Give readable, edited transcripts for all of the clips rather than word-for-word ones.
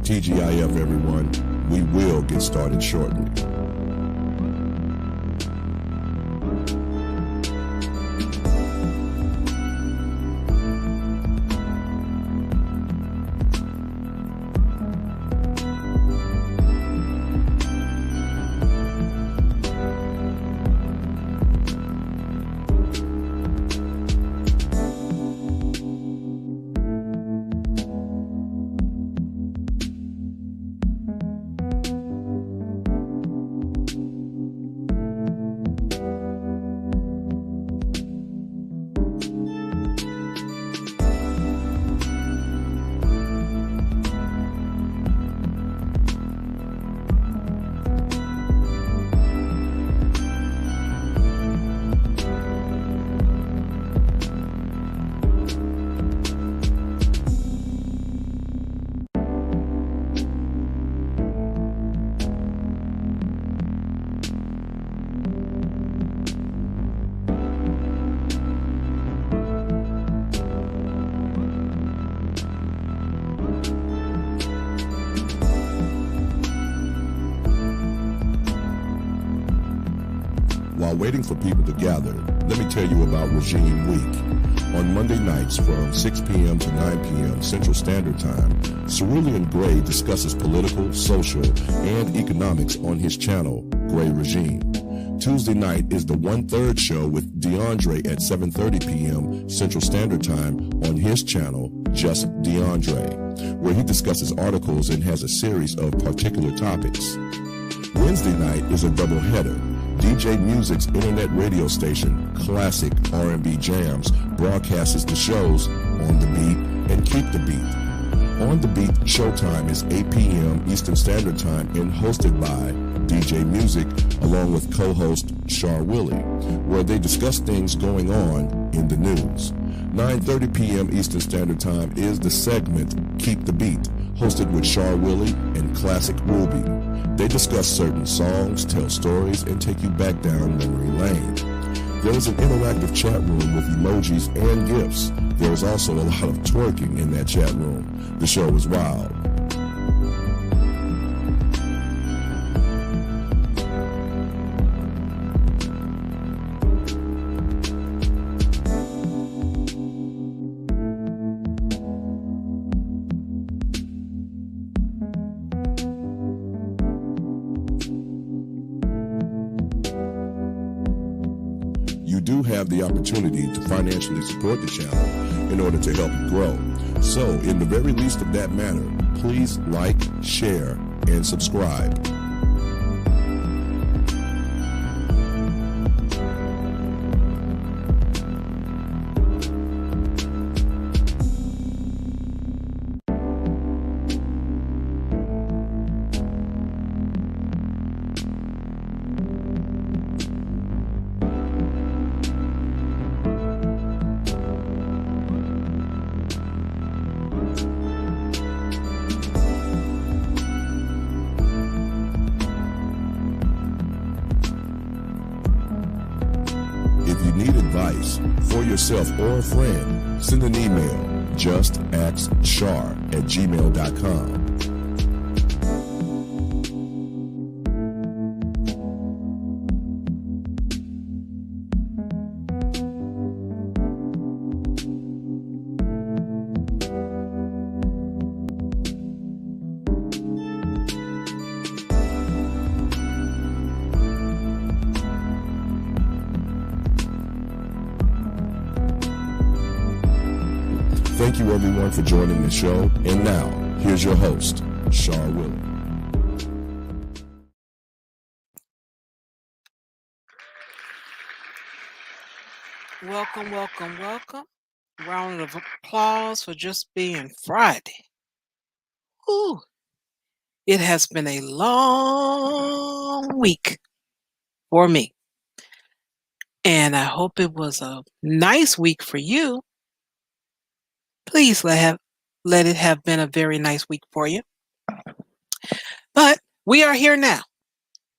TGIF, everyone. We will get started shortly. While waiting for people to gather, let me tell you about Regime Week. On Monday nights from 6 p.m. to 9 p.m. Central Standard Time, Cerulean Gray discusses political, social, and economics on his channel, Gray Regime. Tuesday night is the 1/3 show with DeAndre at 7:30 p.m. Central Standard Time on his channel, Just DeAndre, where he discusses articles and has a series of particular topics. Wednesday night is a doubleheader. DJ Music's internet radio station, Classic R&B Jams, broadcasts the shows On the Beat and Keep the Beat. On the Beat showtime is 8 p.m. Eastern Standard Time and hosted by DJ Music along with co-host Char Willie, where they discuss things going on in the news. 9:30 p.m. Eastern Standard Time is the segment Keep the Beat, hosted with Char Willie and Classic Ruby. They discuss certain songs, tell stories, and take you back down memory lane. There is an interactive chat room with emojis and GIFs. There is also a lot of twerking in that chat room. The show is wild. You do have the opportunity to financially support the channel in order to help it grow. So, in the very least of that matter, please like, share, and subscribe. If you need advice for yourself or a friend, send an email, JustAskChar@gmail.com. Thank you everyone for joining the show. And now, here's your host, Char Willie. Welcome, welcome, welcome. Round of applause for just being Friday. Ooh, it has been a long week for me. And I hope it was a nice week for you. Please let it have been a very nice week for you. But we are here now.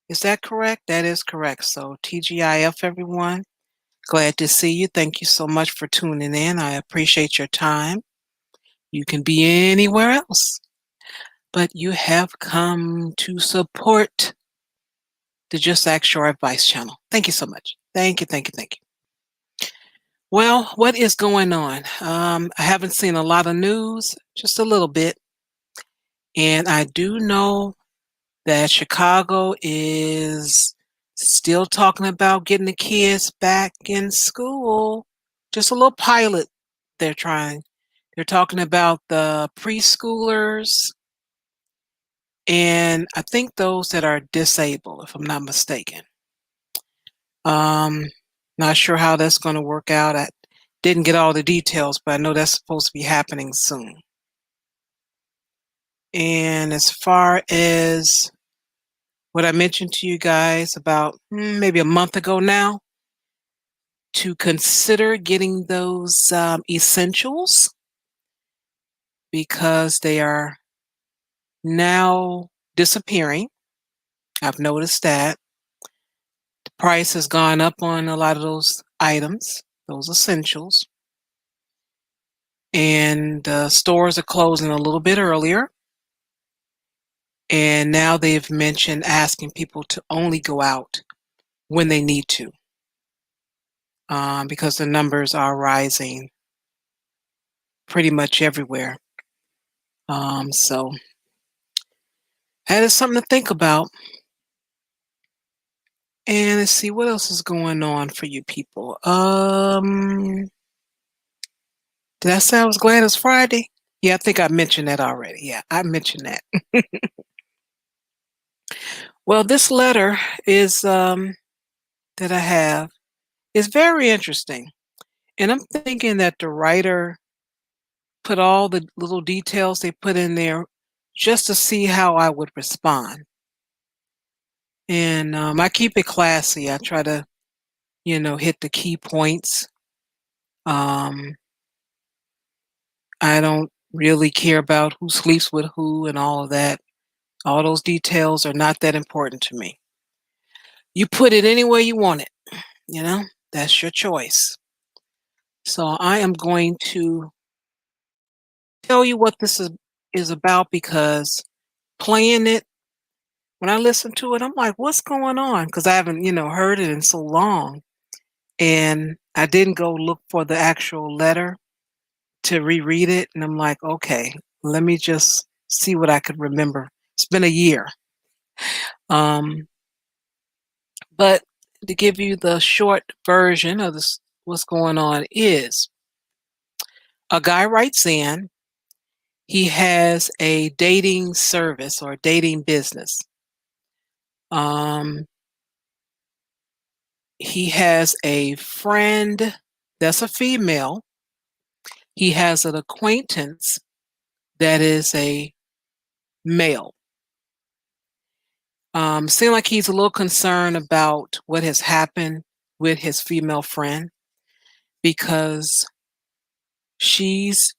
Is that correct? That is correct. So TGIF, everyone. Glad to see you. Thank you so much for tuning in. I appreciate your time. You can be anywhere else. but you have come to support the Just Ask Shore Advice channel. Thank you so much. Thank you, thank you, thank you. Well, what is going on? I haven't seen a lot of news, just a little bit. And I do know that Chicago is still talking about getting the kids back in school. Just a little pilot they're trying. They're talking about the preschoolers and I think those that are disabled, if I'm not mistaken. Um, Not sure how that's going to work out. I didn't get all the details, but I know that's supposed to be happening soon. And as far as what I mentioned to you guys about maybe a month ago now, to consider getting those essentials because they are now disappearing. I've noticed that the price has gone up on a lot of those items, those essentials, and the stores are closing a little bit earlier. And now they've mentioned asking people to only go out when they need to because the numbers are rising pretty much everywhere. So that is something to think about. And let's see what else is going on for you people. Did I say I was glad it's Friday? Yeah, I think I mentioned that already. Yeah, I mentioned that. Well, this letter is that I have is very interesting. And I'm thinking that the writer put all the little details they put in there just to see how I would respond. And I keep it classy. I try to, hit the key points. Um, I don't really care about who sleeps with who and all of that. All those details are not that important to me. You put it any way you want it, you know, that's your choice. So I am going to tell you what is about because playing it, when I listen to it, I'm like, what's going on? Because I haven't, heard it in so long. And I didn't go look for the actual letter to reread it. And I'm like, okay, let me just see what I could remember. It's been a year. Um, but to give you the short version of this, what's going on is a guy writes in, he has a dating service or dating business. Um, he has a friend that's a female. He has an acquaintance that is a male. Seems like he's a little concerned about what has happened with his female friend because she's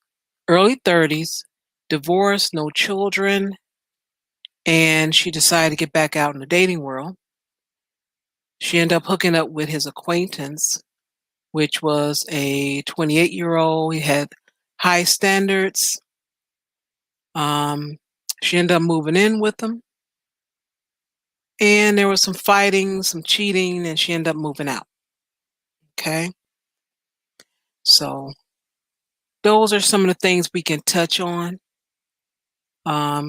early 30s, divorced, no children, and she decided to get back out in the dating world. She ended up hooking up with his acquaintance, which was a 28-year-old. He had high standards. Um, she ended up moving in with him. And there was some fighting, some cheating, and she ended up moving out. Okay. So those are some of the things we can touch on.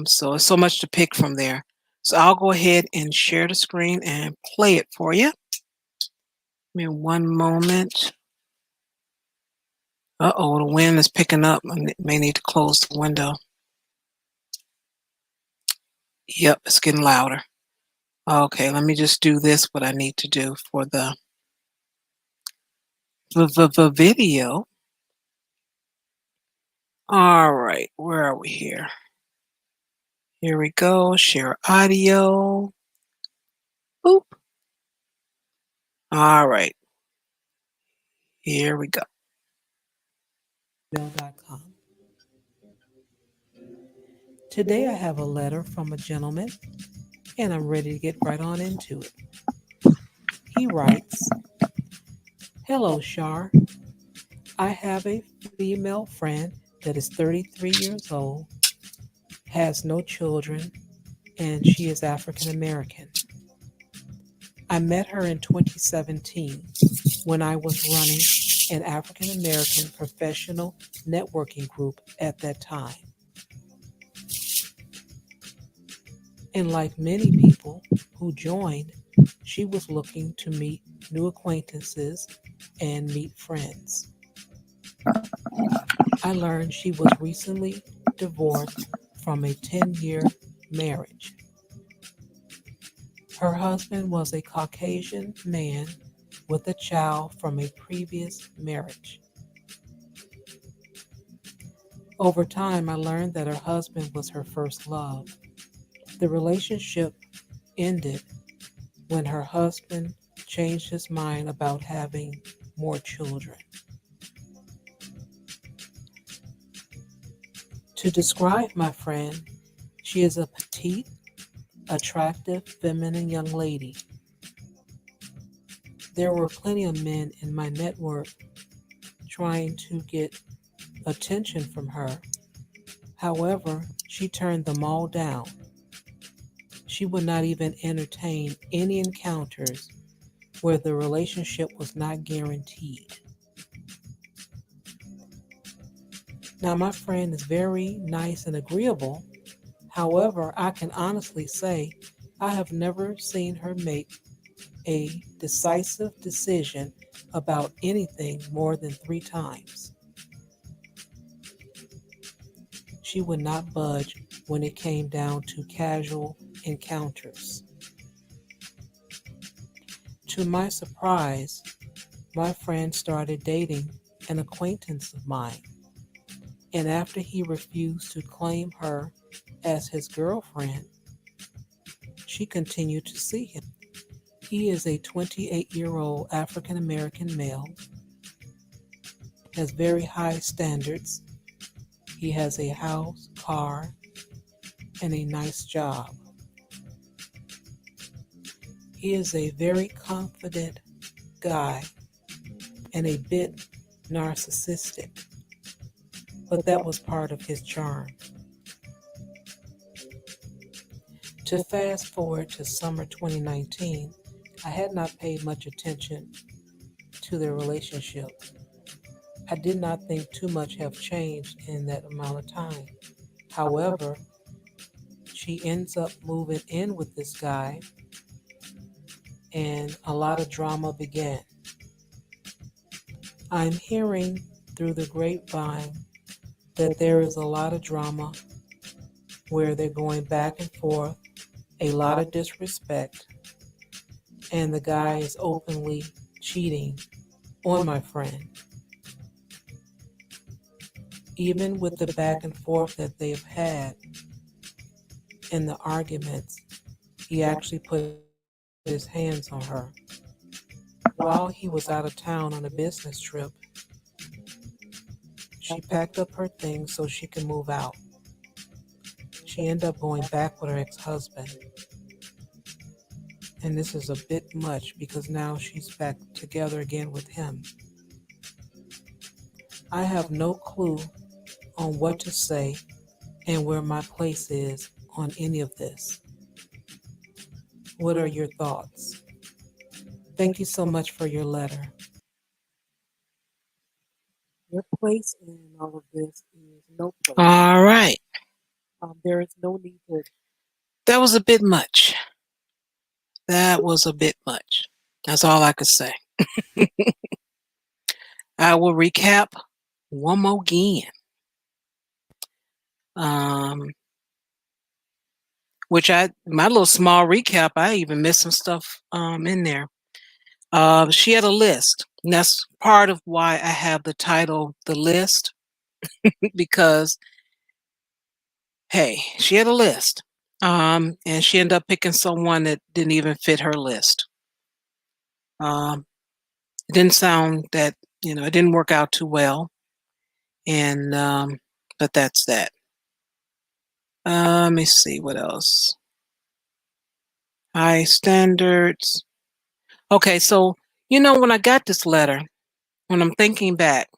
So it's so much to pick from there. So I'll go ahead and share the screen and play it for you. Give me one moment. Uh-oh, the wind is picking up. I may need to close the window. Yep, it's getting louder. Okay, let me just do this, what I need to do for the video. All right, where are we here? Here we go, share audio. Boop. All right, here we go. Mail.com. Today I have a letter from a gentleman, and I'm ready to get right on into it. He writes, "Hello, Shar. I have a female friend that is 33 years old. has no children, and she is African American. I met her in 2017 when I was running an African American professional networking group at that time. And like many people who joined, she was looking to meet new acquaintances and meet friends. I learned she was recently divorced from a 10-year marriage. Her husband was a Caucasian man with a child from a previous marriage. Over time, I learned that her husband was her first love. The relationship ended when her husband changed his mind about having more children. To describe my friend, she is a petite, attractive, feminine young lady. There were plenty of men in my network trying to get attention from her. However, she turned them all down. She would not even entertain any encounters where the relationship was not guaranteed. Now, my friend is very nice and agreeable. However, I can honestly say I have never seen her make a decisive decision about anything more than 3 times. She would not budge when it came down to casual encounters. To my surprise, my friend started dating an acquaintance of mine, and after he refused to claim her as his girlfriend, she continued to see him. He is a 28-year-old African American male, has very high standards. He has a house, car, and a nice job. He is a very confident guy and a bit narcissistic, but that was part of his charm. To fast forward to summer 2019, I had not paid much attention to their relationship. I did not think too much have changed in that amount of time. However, she ends up moving in with this guy, and a lot of drama began. I'm hearing through the grapevine that there is a lot of drama where they're going back and forth, a lot of disrespect, and the guy is openly cheating on my friend. Even with the back and forth that they've had and the arguments, he actually put his hands on her. While he was out of town on a business trip, she packed up her things so she could move out. She ended up going back with her ex-husband. And this is a bit much because now she's back together again with him. I have no clue on what to say and where my place is on any of this. What are your thoughts? Thank you so much for your letter. Your place in all of this is no place. All right. There is no need to. That was a bit much. That was a bit much. That's all I could say. I will recap one more again. Um, my little small recap, I even missed some stuff in there. She had a list. And that's part of why I have the title The List, because hey, she had a list. And she ended up picking someone that didn't even fit her list. It didn't sound that, it didn't work out too well. And but that's that. Let me see what else. High standards. Okay, so when I got this letter, when I'm thinking back,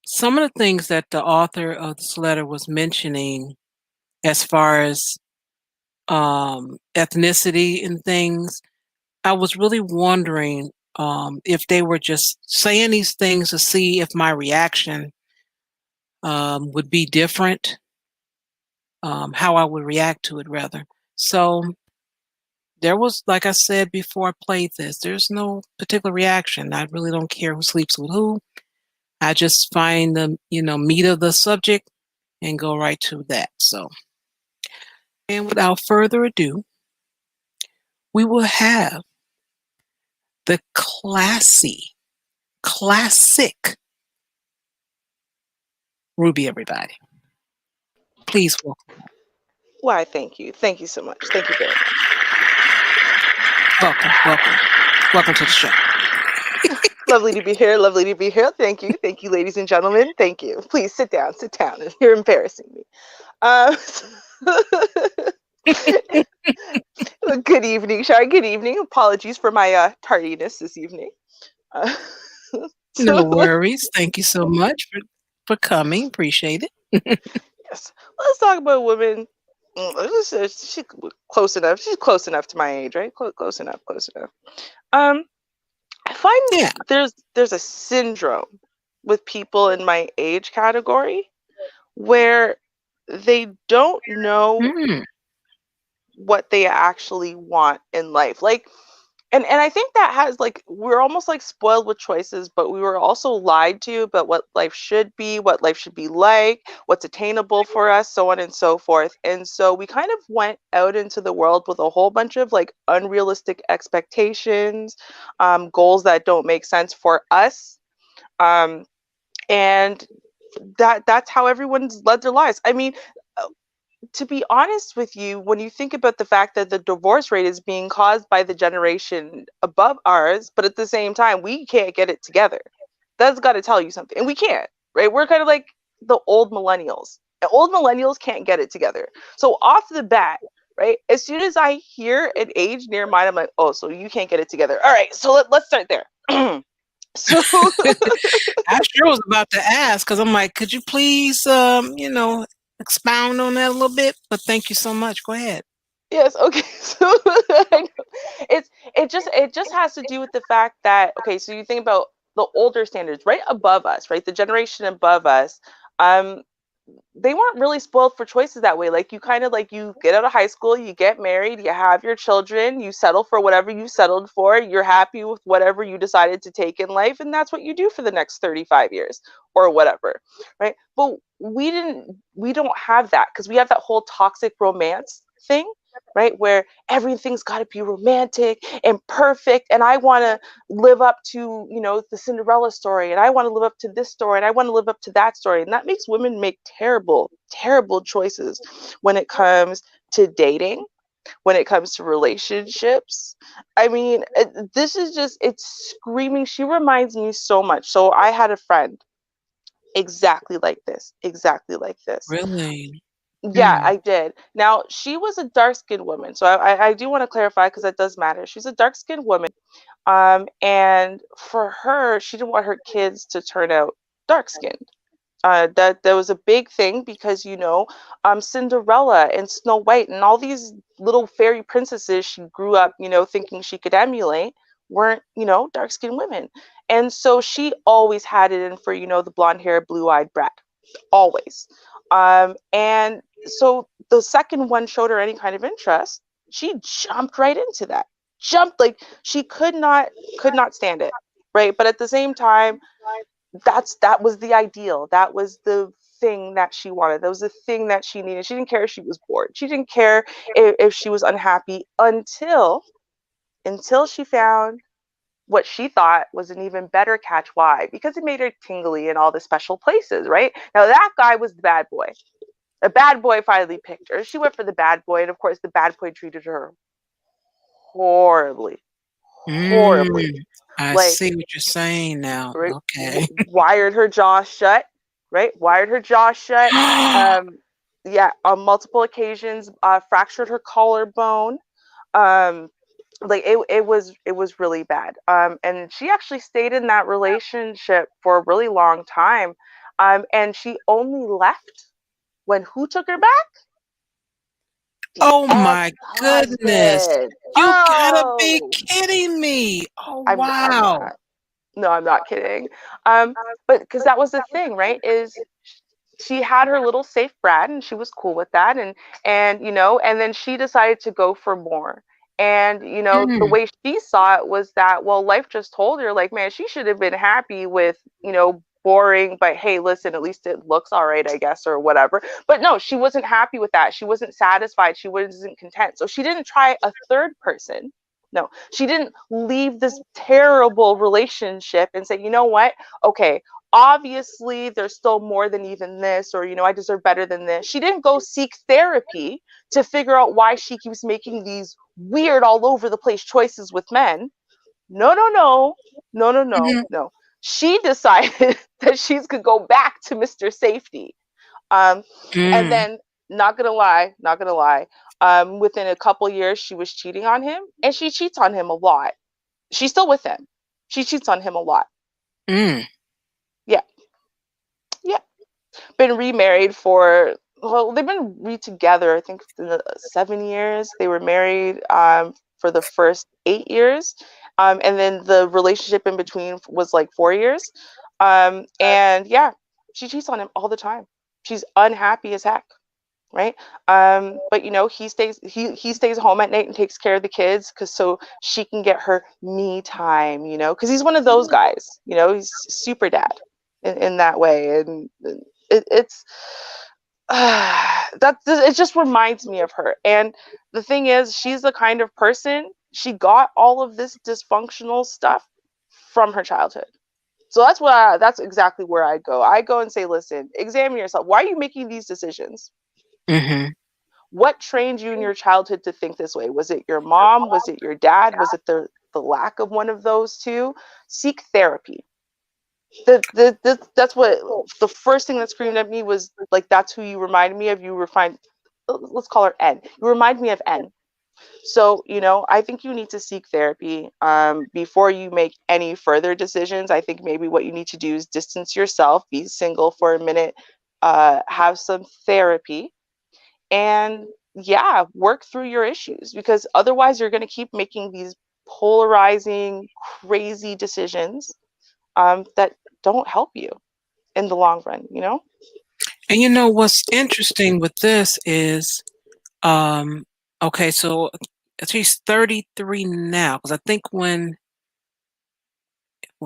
some of the things that the author of this letter was mentioning as far as ethnicity and things. I was really wondering if they were just saying these things to see if my reaction would be different, how I would react to it, rather. So there was, like I said before I played this, there's no particular reaction. I really don't care who sleeps with who. I just find the meat of the subject and go right to that. So, and without further ado, we will have the classic Ruby, everybody. Please welcome. Why, thank you. Thank you so much. Thank you very much. Welcome to the show. Lovely to be here. Lovely to be here. Thank you. Thank you, ladies and gentlemen. Thank you. Please sit down. Sit down. You're embarrassing me. Good evening, Shar. Good evening. Apologies for my tardiness this evening. No worries. Thank you so much for coming. Appreciate it. Yes. Let's talk about women. She's close enough. She's close enough to my age, right? Close enough. Close enough. I find there's a syndrome with people in my age category where they don't know what they actually want in life. Like, and I think that has, like, we're almost like spoiled with choices, but we were also lied to about what life should be like, what's attainable for us, so on and so forth. And so we kind of went out into the world with a whole bunch of like unrealistic expectations, goals that don't make sense for us. And that's how everyone's led their lives. I mean, to be honest with you, when you think about the fact that the divorce rate is being caused by the generation above ours, but at the same time, we can't get it together. That's got to tell you something. And we can't, right? We're kind of like the old millennials. And old millennials can't get it together. So off the bat, right? As soon as I hear an age near mine, I'm like, oh, so you can't get it together. All right, so let's start there. So I sure was about to ask, because I'm like, could you please, expound on that a little bit? But thank you so much. Go ahead. Yes, okay. So I know. It just has to do with the fact that, okay, so you think about the older standards right above us, right? The generation above us, um, they weren't really spoiled for choices that way. Like, you kind of, like, you get out of high school, you get married, you have your children, you settle for whatever you settled for, you're happy with whatever you decided to take in life, and that's what you do for the next 35 years or whatever, right? But we don't have that, because we have that whole toxic romance thing, right? Where everything's got to be romantic and perfect, and I want to live up to, the Cinderella story, and I want to live up to this story, and I want to live up to that story. And that makes women make terrible, terrible choices when it comes to dating, when it comes to relationships. I mean, this is just, it's screaming. She reminds me so much. So I had a friend exactly like this, exactly like this. Really? Yeah, I did. Now, she was a dark-skinned woman. So I do want to clarify, because that does matter. She's a dark-skinned woman. And for her, she didn't want her kids to turn out dark-skinned. That was a big thing, because Cinderella and Snow White and all these little fairy princesses she grew up thinking she could emulate weren't dark-skinned women. And so she always had it in for the blonde hair, blue-eyed brat, always. And so the second one showed her any kind of interest, she jumped right into that. Jumped, like, she could not stand it, right? But at the same time, that was the ideal. That was the thing that she wanted. That was the thing that she needed. She didn't care if she was bored. She didn't care if she was unhappy, until she found what she thought was an even better catch. Why? Because it made her tingly in all the special places, right? Now, that guy was the bad boy. The bad boy finally picked her. She went for the bad boy, and of course, the bad boy treated her horribly, horribly. I Like, see what you're saying now. right, Okay. wired her jaw shut, right? Wired her jaw shut. Yeah, on multiple occasions, fractured her collarbone. Um, like, it was really bad. And she actually stayed in that relationship for a really long time. And she only left when who took her back? The Oh my goodness. ex-husband. You gotta be Oh, kidding me. Oh I'm wow. not. No, I'm not kidding. But because that was the thing, right? Is she had her little safe brat and she was cool with that, and and then she decided to go for more. And the Mm, way she saw it was that, well, life just told her, like, man, she should have been happy with boring, but hey, listen, at least it looks all right, I guess, or whatever. But no, she wasn't happy with that. She wasn't satisfied. She wasn't content, so she didn't try a third person. No, she didn't leave this terrible relationship and say, you know what, okay, obviously there's still more than even this, or I deserve better than this. She didn't go seek therapy to figure out why she keeps making these weird all over the place choices with men. No, no, no, no, no, no, mhm, no. She decided that she's gonna go back to Mr. Safety. um and mm, then, not gonna lie, within a couple years she was cheating on him, and she cheats on him a lot. She's still with him. She cheats on him a lot. mm. Yeah, yeah. Been remarried for, well, they've been together, I think, 7 years. They were married for the first 8 years, and then the relationship in between was like 4 years. And yeah, she cheats on him all the time. She's unhappy as heck, right? But he stays home at night and takes care of the kids, because so she can get her me time, because he's one of those guys. He's super dad in that way. And it's that it just reminds me of her. And the thing is, she's the kind of person, she got all of this dysfunctional stuff from her childhood. So that's exactly where I go and say, listen, examine yourself. Why are you making these decisions? Mm-hmm. What trained you in your childhood to think this way? Was it your mom? Was it your dad? Was it the lack of one of those two? Seek therapy. That's what the first thing that screamed at me was, like, that's who you reminded me of. You refined, let's call her N. You remind me of N. So, I think you need to seek therapy before you make any further decisions. I think maybe what you need to do is distance yourself, be single for a minute, have some therapy, and yeah, work through your issues, because otherwise you're going to keep making these polarizing, crazy decisions that don't help you in the long run. And what's interesting with this is, um, okay, so she's 33 now, because I think well,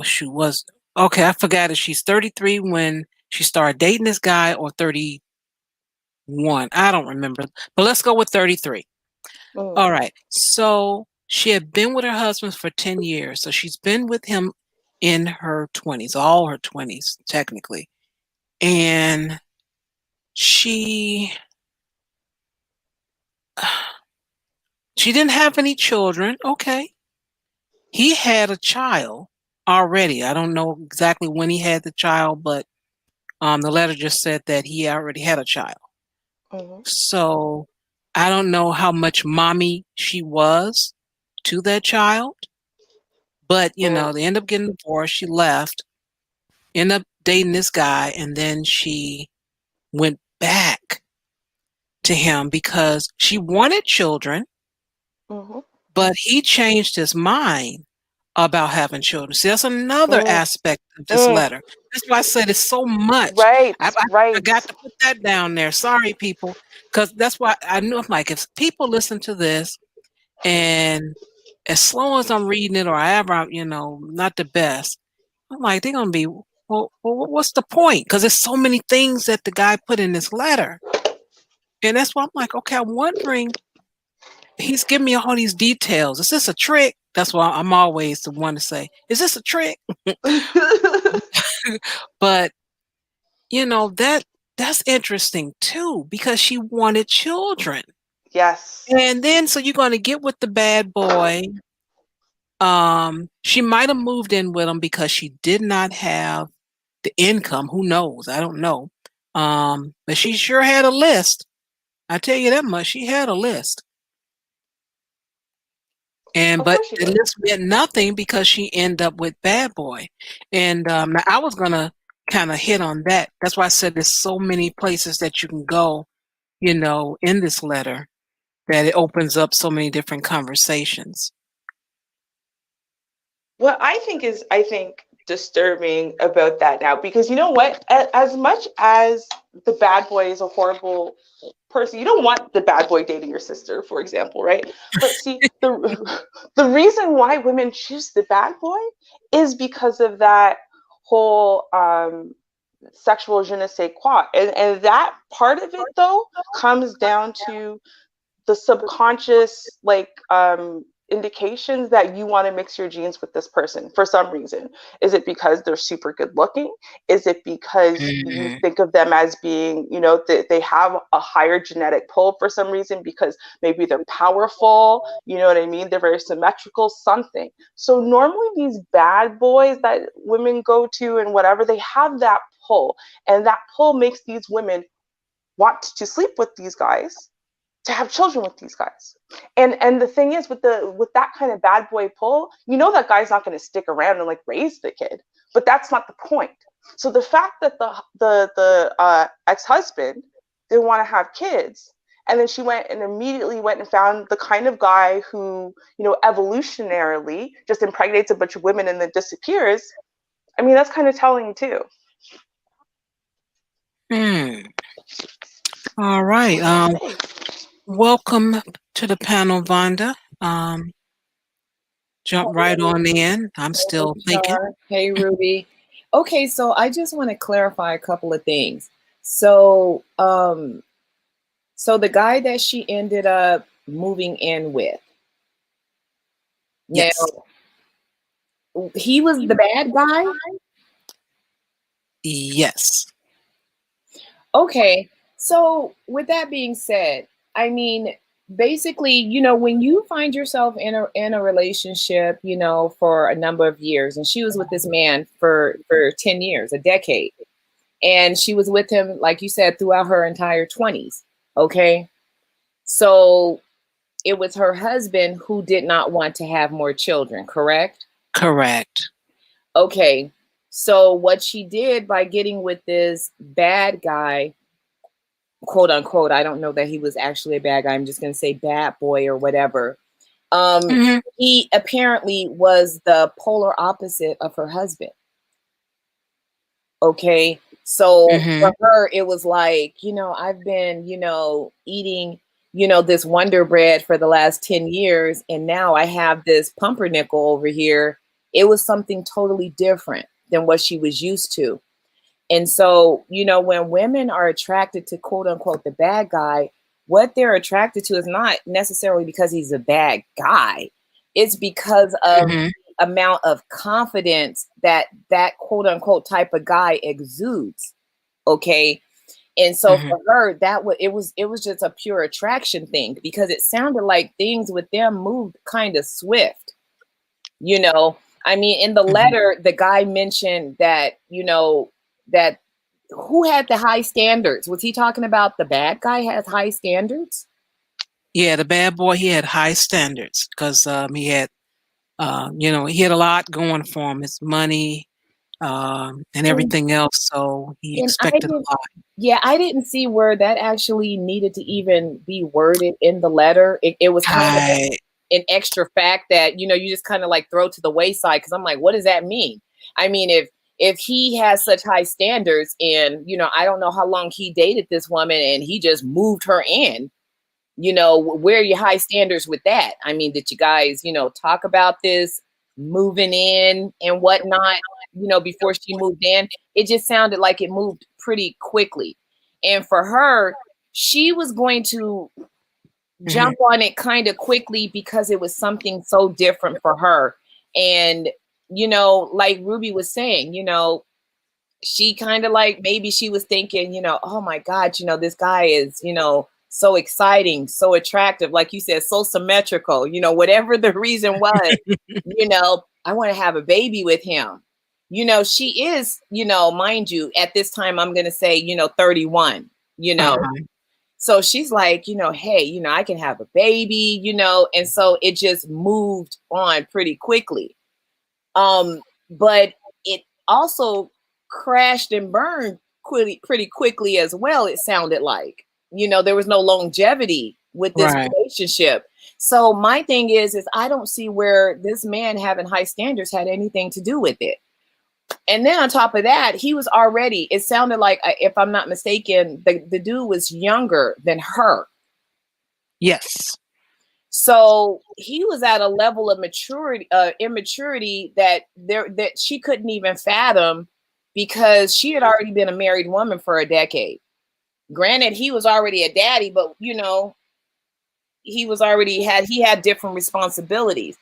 she was, okay, I forgot if she's 33 when she started dating this guy, or 31. I don't remember, but let's go with 33. Mm, All right. So she had been with her husband for 10 years. So she's been with him in her 20s, all her 20s, technically. And she she didn't have any children. Okay. He had a child already. I don't know exactly when he had the child, but the letter just said that he already had a child. mhm, So I don't know how much mommy she was to that child, but mm, they end up getting divorced. She left, ended up dating this guy, and then she went back to him because she wanted children, mhm, but he changed his mind about having children. See, that's another mm, aspect of this mm. letter. That's why I said it's so much. Right, I right. forgot to put that down there. Sorry, people, because that's why I knew, I'm like, if people listen to this, and as slow as I'm reading it, or however, not the best, I'm like, they're gonna be, well, what's the point? Because there's so many things that the guy put in this letter, and that's why I'm like, okay, I'm wondering. He's giving me all these details. Is this a trick? That's why I'm always the one to say, is this a trick? But that's interesting too, because she wanted children. Yes. And then so you're going to get with the bad boy. She might have moved in with him because she did not have the income. Who knows? I don't know. But she sure had a list. I tell you that much. She had a list. And Of but course she the did. list meant nothing because she ended up with bad boy. And now I was gonna kind of hit on that. That's why I said there's so many places that you can go, in this letter, that it opens up so many different conversations. What I think disturbing about that now, because you know what, as much as the bad boy is a horrible person, you don't want the bad boy dating your sister, for example, right? But see, the reason why women choose the bad boy is because of that whole sexual je ne sais quoi, and that part of it though comes down to the subconscious indications that you want to mix your genes with this person for some reason. Is it because they're super good looking? Is it because you think of them as being, they have a higher genetic pull for some reason, because maybe they're powerful, you know what I mean, they're very symmetrical, something. So normally these bad boys that women go to and whatever, they have that pull, and that pull makes these women want to sleep with these guys, to have children with these guys. And the thing is, with that kind of bad boy pull, that guy's not going to stick around and raise the kid. But that's not the point. So the fact that the ex-husband didn't want to have kids, and then she immediately went and found the kind of guy who, evolutionarily just impregnates a bunch of women and then disappears. I mean, that's kind of telling too. All right. Welcome to the panel, Vonda. Jump right on in. I'm still thinking. Hey, Ruby. Okay, so I just want to clarify a couple of things. So, so the guy that she ended up moving in with, yes, now, he was the bad guy? Yes. Okay, so with that being said, I mean, basically, when you find yourself in a relationship, for a number of years, and she was with this man for 10 years, a decade, and she was with him, like you said, throughout her entire 20s. Okay, so it was her husband who did not want to have more children, correct? Correct. Okay, so what she did by getting with this bad guy, quote unquote, I don't know that he was actually a bad guy, I'm just going to say bad boy or whatever. He apparently was the polar opposite of her husband. Okay, so for her, it was like, I've been, eating, this Wonder Bread for the last 10 years, and now I have this pumpernickel over here. It was something totally different than what she was used to. And so, when women are attracted to, quote unquote, the bad guy, what they're attracted to is not necessarily because he's a bad guy. It's because of the amount of confidence that quote unquote type of guy exudes. Okay. And so for her, it was just a pure attraction thing, because it sounded like things with them moved kind of swift. I mean, in the letter, the guy mentioned that, that who had the high standards? Was he talking about the bad guy has high standards? Yeah, the bad boy, he had high standards because he had, he had a lot going for him, his money and everything else. So he expected a lot. Yeah, I didn't see where that actually needed to even be worded in the letter. It was kind of an extra fact that, you just kind of throw to the wayside, because I'm like, what does that mean? I mean, if he has such high standards, and, I don't know how long he dated this woman and he just moved her in, where are your high standards with that? I mean, did you guys, talk about this moving in and whatnot, before she moved in? It just sounded like it moved pretty quickly. And for her, she was going to jump on it kind of quickly because it was something so different for her. And, like Ruby was saying, she kind of maybe she was thinking, oh my God, this guy is, so exciting, so attractive, like you said, so symmetrical, whatever the reason was, I want to have a baby with him. She is, mind you, at this time, I'm going to say, 31, So she's like, hey, I can have a baby, and so it just moved on pretty quickly. But it also crashed and burned pretty quickly as well, it sounded like. There was no longevity with this Right. relationship. So my thing is I don't see where this man having high standards had anything to do with it. And then on top of that, he was already, it sounded like, if I'm not mistaken, the dude was younger than her. Yes. So he was at a level of immaturity that she couldn't even fathom, because she had already been a married woman for a decade. Granted, he was already a daddy, but he had different responsibilities.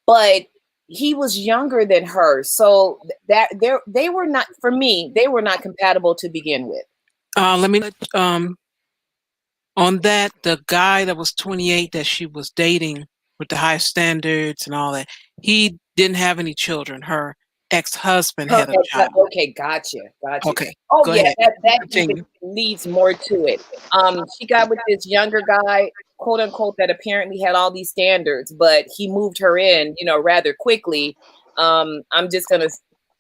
But he was younger than her, so that they were not, for me, they were not compatible to begin with. Let me on that, the guy that was 28 that she was dating with the high standards and all that, he didn't have any children. Her ex-husband had a child. Okay, gotcha. Okay, Oh go yeah, ahead. that Continue. even leads more to it. She got with this younger guy, quote unquote, that apparently had all these standards, but he moved her in, rather quickly. I'm just gonna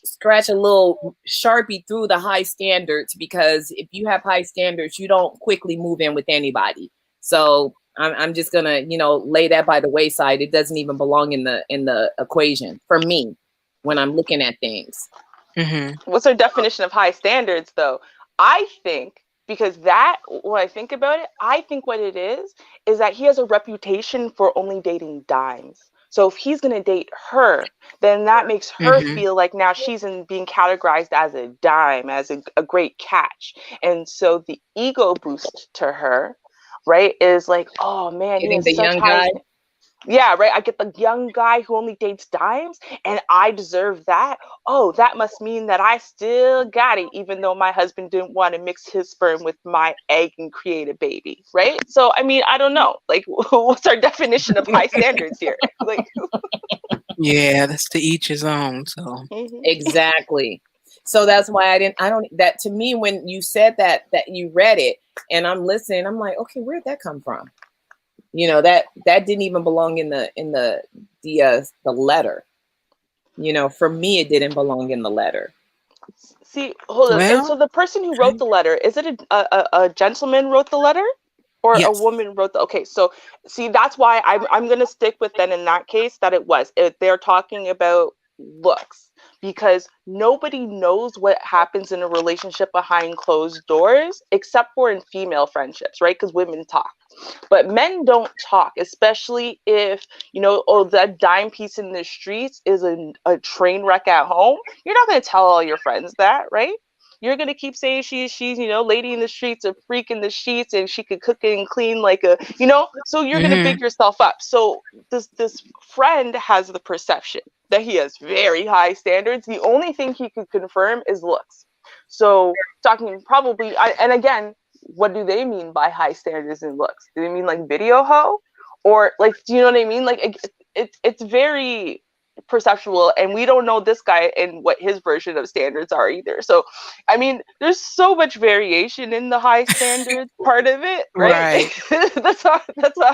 scratch a little Sharpie through the high standards, because if you have high standards, you don't quickly move in with anybody. So I'm just gonna, lay that by the wayside. It doesn't even belong in the equation for me when I'm looking at things. Mm-hmm. What's our definition of high standards, though? I think, because when I think about it, I think what it is that he has a reputation for only dating dimes. So if he's going to date her, then that makes her feel like now she's being categorized as a dime, as a great catch. And so the ego boost to her, right, is like, oh man, he has such high... Yeah, right. I get the young guy who only dates dimes, and I deserve that. Oh, that must mean that I still got it, even though my husband didn't want to mix his sperm with my egg and create a baby, right? So, I mean, I don't know. Like, what's our definition of high standards here? Like, yeah, that's to each his own. So exactly. So that's why that to me, when you said that you read it and I'm listening, I'm like, okay, where'd that come from? That didn't even belong in the letter. For me, it didn't belong in the letter. See, hold on. And so the person who wrote the letter, is it a gentleman wrote the letter, or yes. a woman wrote the? Okay, so see, that's why I'm gonna stick with then in that case that they're talking about looks, because nobody knows what happens in a relationship behind closed doors except for in female friendships, right? Because women talk, but men don't talk, especially if that dime piece in the streets is a train wreck at home. You're not going to tell all your friends that, right? You're going to keep saying she's lady in the streets, a freak in the sheets, and she could cook and clean like a, so you're going to big yourself up. So this friend has the perception that he has very high standards. The only thing he could confirm is looks. So talking probably, and again, what do they mean by high standards and looks? Do they mean like video hoe? Or like, do you know what I mean? Like it's very perceptual, and we don't know this guy and what his version of standards are either. So I mean, there's so much variation in the high standards part of it, right? that's a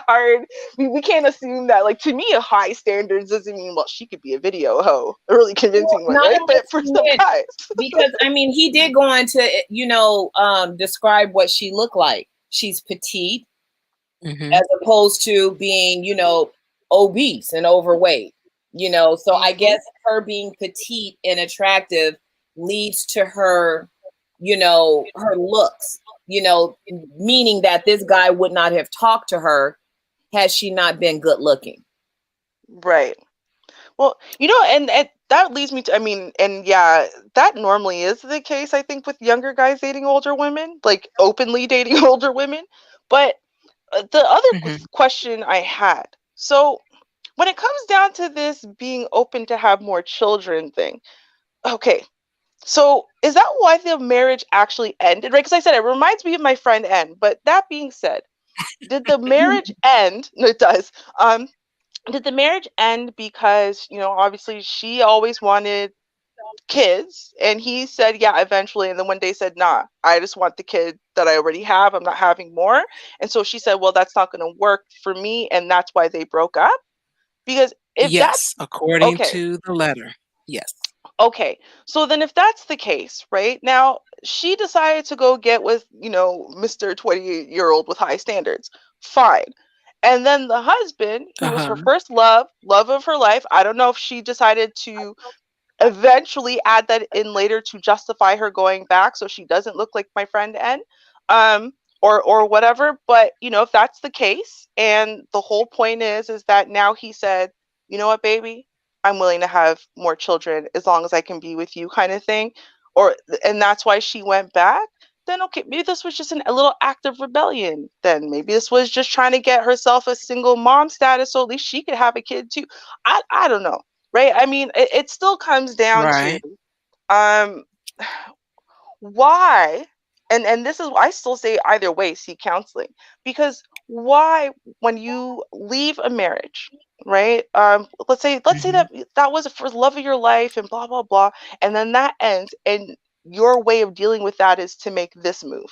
hard, we can't assume that, like, to me a high standards doesn't mean, well, she could be a video hoe, a really convincing one, right? But for some guys, because I mean, he did go on to describe what she looked like. She's petite, as opposed to being obese and overweight. So I guess her being petite and attractive leads to her, her looks, meaning that this guy would not have talked to her had she not been good looking. Right. Well, and that leads me to, I mean, and yeah, that normally is the case, I think, with younger guys dating older women, like openly dating older women. But the other question I had, so when it comes down to this being open to have more children thing, okay, so is that why the marriage actually ended? Right? Because I said it reminds me of my friend N. But that being said, did the marriage end? No, it does. Did the marriage end because obviously she always wanted kids, and he said yeah eventually, and then one day said nah, I just want the kid that I already have, I'm not having more. And so she said, well, that's not going to work for me, and that's why they broke up? Because if that's according to the letter, yes. Okay, so then if that's the case, right, now she decided to go get with Mr. 28-year-old with high standards, Fine. And then the husband, who was her first love of her life, I don't know if she decided to eventually add that in later to justify her going back so she doesn't look like my friend N, or whatever. But if that's the case, and the whole point is that now he said, you know what, baby, I'm willing to have more children as long as I can be with you, kind of thing, and that's why she went back. Then okay, maybe this was just a little act of rebellion. Then maybe this was just trying to get herself a single mom status so at least she could have a kid too. I don't know. Right? I mean, it still comes down to why, and this is, I still say either way, seek counseling. Because why, when you leave a marriage, right? Let's say that was for the love of your life and blah blah blah, and then that ends, and your way of dealing with that is to make this move,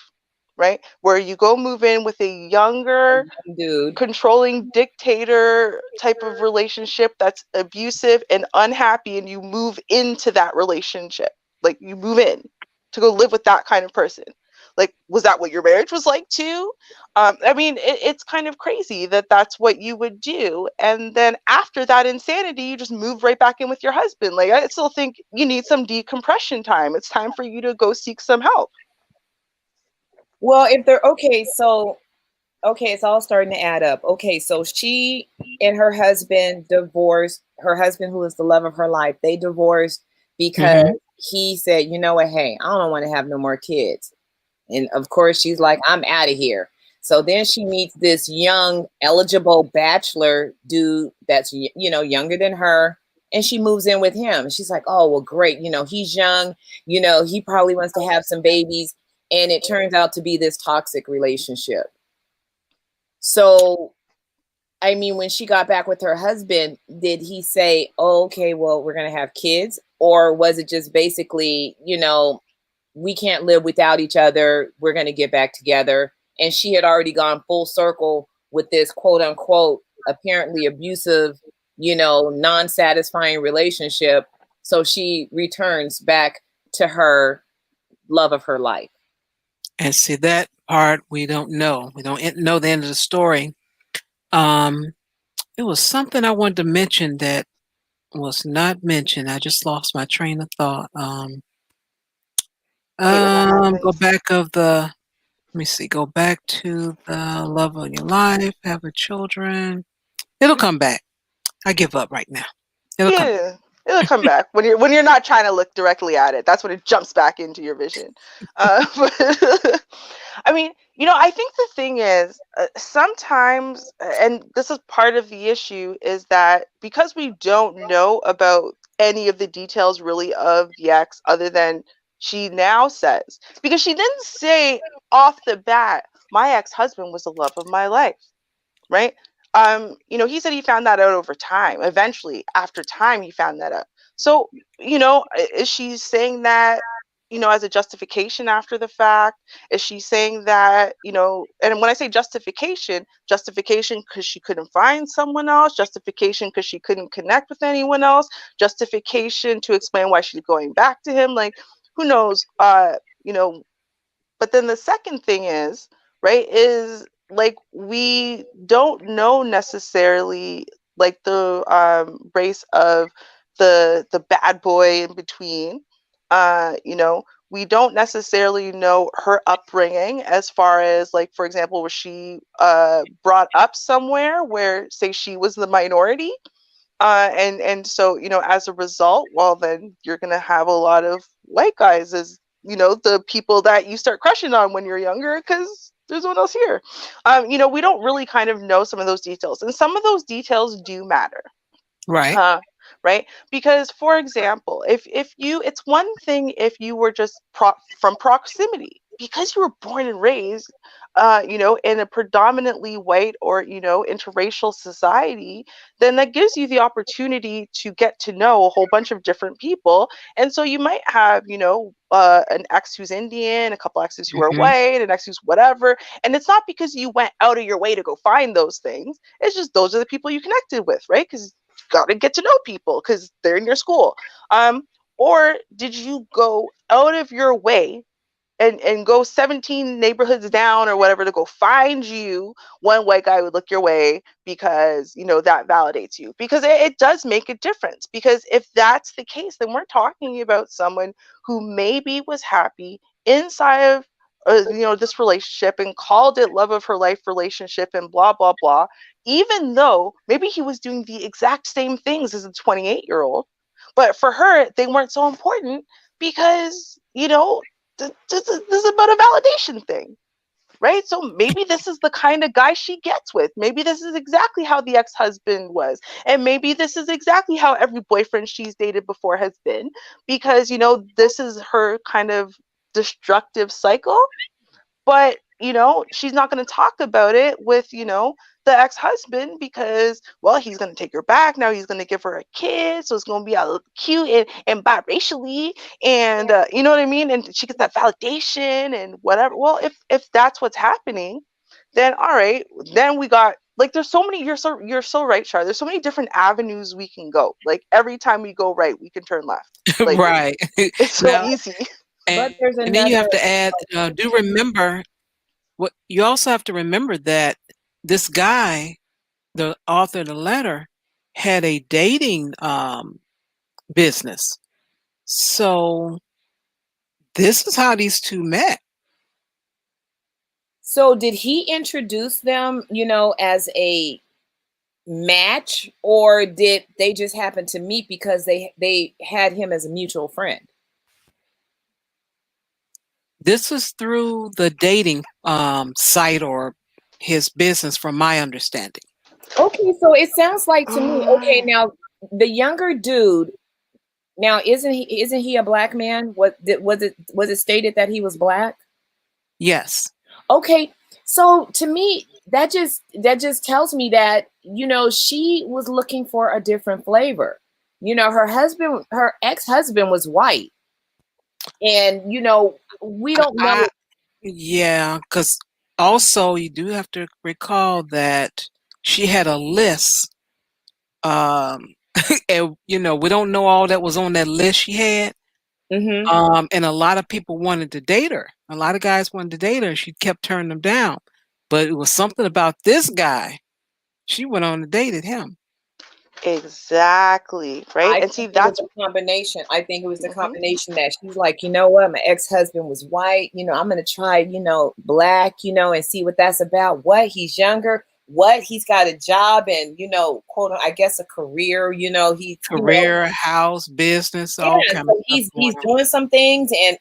right? Where you go move in with a younger dude, controlling dictator type of relationship that's abusive and unhappy, and you move into that relationship. Like, you move in to go live with that kind of person. Like, was that what your marriage was like too? I mean, it's kind of crazy that that's what you would do. And then after that insanity, you just move right back in with your husband. Like, I still think you need some decompression time. It's time for you to go seek some help. Well, if they're okay, so it's all starting to add up. Okay, so she and her husband divorced. Her husband, who was the love of her life, they divorced because he said, you know what, hey, I don't want to have no more kids. And of course, she's like, I'm out of here. So then she meets this young, eligible bachelor dude that's, younger than her. And she moves in with him. And she's like, oh, well, great. He's young. He probably wants to have some babies. And it turns out to be this toxic relationship. So, I mean, when she got back with her husband, did he say, oh, okay, well, we're going to have kids? Or was it just basically, we can't live without each other, we're going to get back together? And she had already gone full circle with this quote unquote, apparently abusive, non-satisfying relationship. So she returns back to her love of her life. And see, that part we don't know. We don't know the end of the story. It was something I wanted to mention that was not mentioned. I just lost my train of thought. Go back of the, let me see, go back to the love of your life, having children. It'll come back. I give up right now. It'll come back when you're not trying to look directly at it. That's when it jumps back into your vision. But I mean, I think the thing is, sometimes, and this is part of the issue, is that because we don't know about any of the details really of the ex, other than she now says, because she didn't say off the bat, my ex-husband was the love of my life, right? He said he found that out over time. Eventually, after time, he found that out. So, is she saying that, as a justification after the fact? Is she saying that, and when I say justification because she couldn't find someone else, justification because she couldn't connect with anyone else, justification to explain why she's going back to him, like, who knows? But then the second thing is, right, is like, we don't know necessarily, like, the race of the bad boy in between. We don't necessarily know her upbringing, as far as, like, for example, was she brought up somewhere where, say, she was the minority, and so, as a result, well, then you're gonna have a lot of white guys as the people that you start crushing on when you're younger, because there's no one else here. We don't really kind of know some of those details, and some of those details do matter. Right. Right? Because, for example, if you, it's one thing if you were just from proximity, because you were born and raised, in a predominantly white or, interracial society, then that gives you the opportunity to get to know a whole bunch of different people. And so you might have, an ex who's Indian, a couple exes who are white, an ex who's whatever. And it's not because you went out of your way to go find those things. It's just those are the people you connected with, right? Because got to get to know people because they're in your school. Or did you go out of your way and go 17 neighborhoods down or whatever to go find you one white guy would look your way, because that validates you, because it does make a difference. Because if that's the case, then we're talking about someone who maybe was happy inside of this relationship and called it love of her life relationship and blah blah blah, even though maybe he was doing the exact same things as a 28-year-old, but for her they weren't so important, because this is about a validation thing, right? So maybe this is the kind of guy she gets with. Maybe this is exactly how the ex-husband was. And maybe this is exactly how every boyfriend she's dated before has been, because, this is her kind of destructive cycle. But, she's not going to talk about it with, the ex-husband, because, well, he's going to take her back. Now he's going to give her a kid. So it's going to be all cute and biracially. And, you know what I mean? And she gets that validation and whatever. Well, if that's what's happening, then all right, then we got, like, there's so many, you're so right, Char. There's so many different avenues we can go. Like, every time we go right, we can turn left. Like, Right. it's so easy. But there's And then you have to add, do remember, what you also have to remember that this guy, the author of the letter, had a dating business. So this is how these two met. So did he introduce them, as a match, or did they just happen to meet because they had him as a mutual friend? This was through the dating site or his business, from my understanding. Okay, so it sounds like to me, okay, now the younger dude, now isn't he a black man? Was it stated that he was black? Yes. Okay, so to me, that just tells me that she was looking for a different flavor. Her ex-husband was white, and we don't know. Yeah, because also you do have to recall that she had a list. And we don't know all that was on that list she had. Mm-hmm. And a lot of people wanted to date her. A lot of guys wanted to date her. She kept turning them down. But it was something about this guy. She went on and dated him. Exactly, right? And see, that's a combination. I think it was the combination that she's like, you know what, my ex-husband was white, I'm gonna try, black, and see what that's about. What, he's younger, what, he's got a job and quote, I guess a career, he career, house, business, all kind of stuff. He's doing some things, and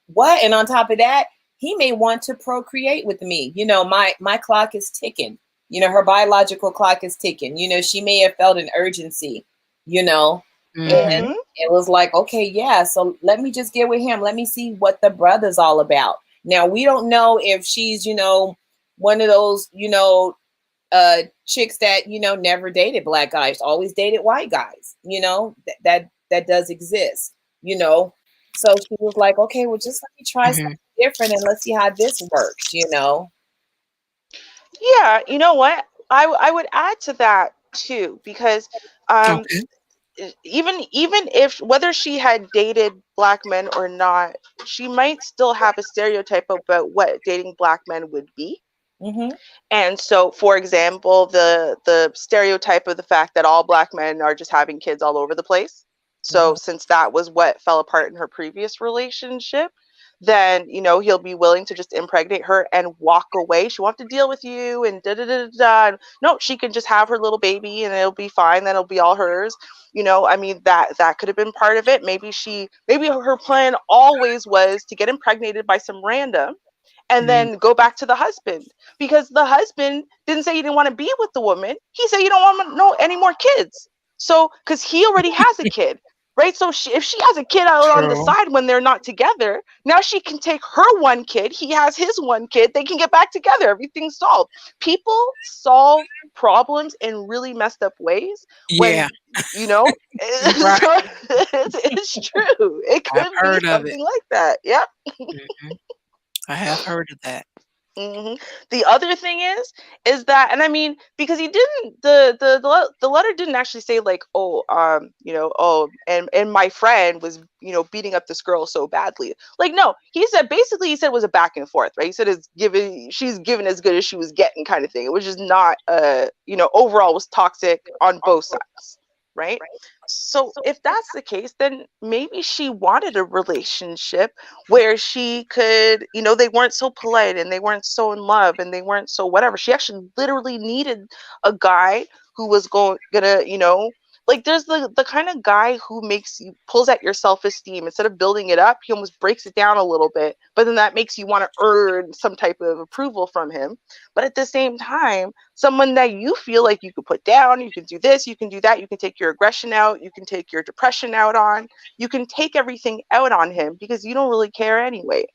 what, and on top of that, he may want to procreate with me. My clock is ticking. Her biological clock is ticking. She may have felt an urgency, and it was like, okay, yeah, so let me just get with him. Let me see what the brother's all about. Now, we don't know if she's, one of those, chicks that, never dated black guys, always dated white guys, that does exist, So she was like, okay, well, just let me try something different and let's see how this works, Yeah, you know what? I would add to that too, because even if, whether she had dated black men or not, she might still have a stereotype about what dating black men would be. And so, for example, the stereotype of the fact that all black men are just having kids all over the place. So since that was what fell apart in her previous relationship, then he'll be willing to just impregnate her and walk away. She won't have to deal with you and da da da da. No, she can just have her little baby and it'll be fine. Then it'll be all hers. I mean, that could have been part of it. Maybe her plan always was to get impregnated by some random and then go back to the husband, because the husband didn't say he didn't want to be with the woman. He said he don't want to know any more kids. So, because he already has a kid. Right. So if she has a kid out on the side when they're not together, now she can take her one kid. He has his one kid. They can get back together. Everything's solved. People solve problems in really messed up ways. Yeah. When, right. So it's true. It could be something like that. Yeah. I have heard of that. The other thing is that, and I mean, because he didn't, the letter didn't actually say like, oh, and my friend was, beating up this girl so badly. Like, no, he said basically, he said it was a back and forth, right? He said she's given as good as she was getting, kind of thing, which is not, overall was toxic on both sides, right? So if that's the case, then maybe she wanted a relationship where she could, they weren't so polite and they weren't so in love and they weren't so whatever. She actually literally needed a guy who was gonna, like there's the kind of guy who pulls at your self-esteem. Instead of building it up, he almost breaks it down a little bit, but then that makes you want to earn some type of approval from him. But at the same time, someone that you feel like you could put down, you can do this, you can do that, you can take your aggression out, you can take your depression out on, you can take everything out on him because you don't really care anyway.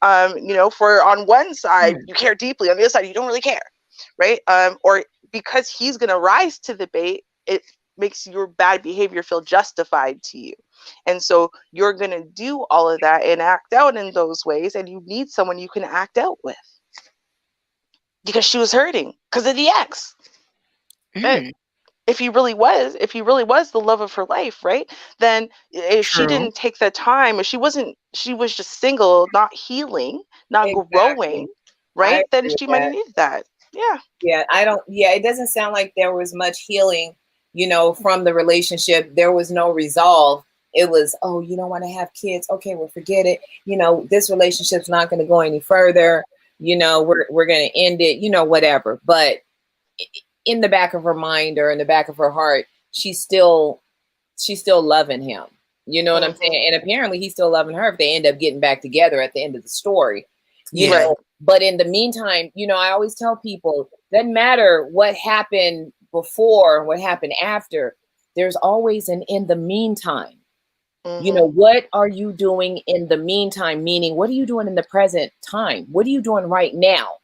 For on one side, you care deeply, on the other side, you don't really care, right? Or because he's going to rise to the bait, it makes your bad behavior feel justified to you. And so you're going to do all of that and act out in those ways, and you need someone you can act out with. Because she was hurting because of the ex. If he really was the love of her life, right? Then if she didn't take the time, if she was just single, not healing, not growing, right? Then she might have needed that. Yeah. Yeah, it doesn't sound like there was much healing, from the relationship. There was no resolve. It was, oh, you don't want to have kids. Okay, well, forget it. This relationship's not going to go any further. We're going to end it, whatever. But in the back of her mind or in the back of her heart, she's still loving him. You know what I'm saying? And apparently he's still loving her if they end up getting back together at the end of the story. You know, but in the meantime, I always tell people, doesn't matter what happened before, what happened after, there's always an in the meantime. What are you doing in the meantime? Meaning, what are you doing in the present time? What are you doing right now?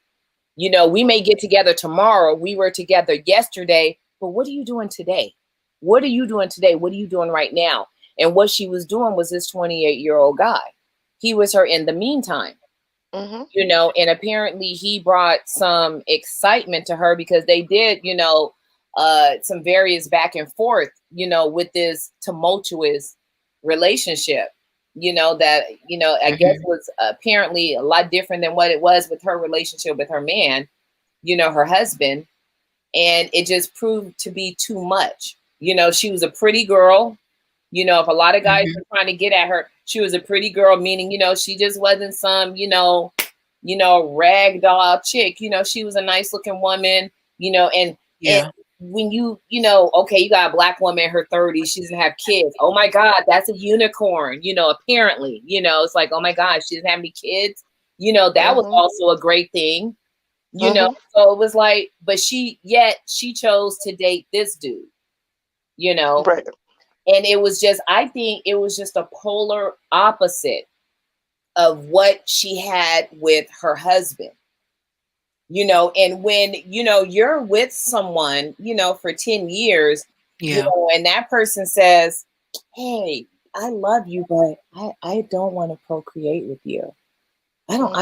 We may get together tomorrow. We were together yesterday, but what are you doing today? What are you doing today? What are you doing right now? And what she was doing was this 28-year-old guy. He was her in the meantime. And apparently he brought some excitement to her because they did, some various back and forth, with this tumultuous relationship, that, I guess was apparently a lot different than what it was with her relationship with her man, her husband. And it just proved to be too much. She was a pretty girl. If a lot of guys were trying to get at her, she was a pretty girl, meaning, she just wasn't some, rag doll chick. She was a nice looking woman, and when you okay, you got a black woman in her 30s, she doesn't have kids. Oh my God, that's a unicorn, apparently, it's like, oh my God, she doesn't have any kids. That was also a great thing, so it was like, but she chose to date this dude, Right. And it was just, I think it was just a polar opposite of what she had with her husband, and when, you're with someone, for 10 years, and that person says, hey, I love you, but I don't want to procreate with you. I don't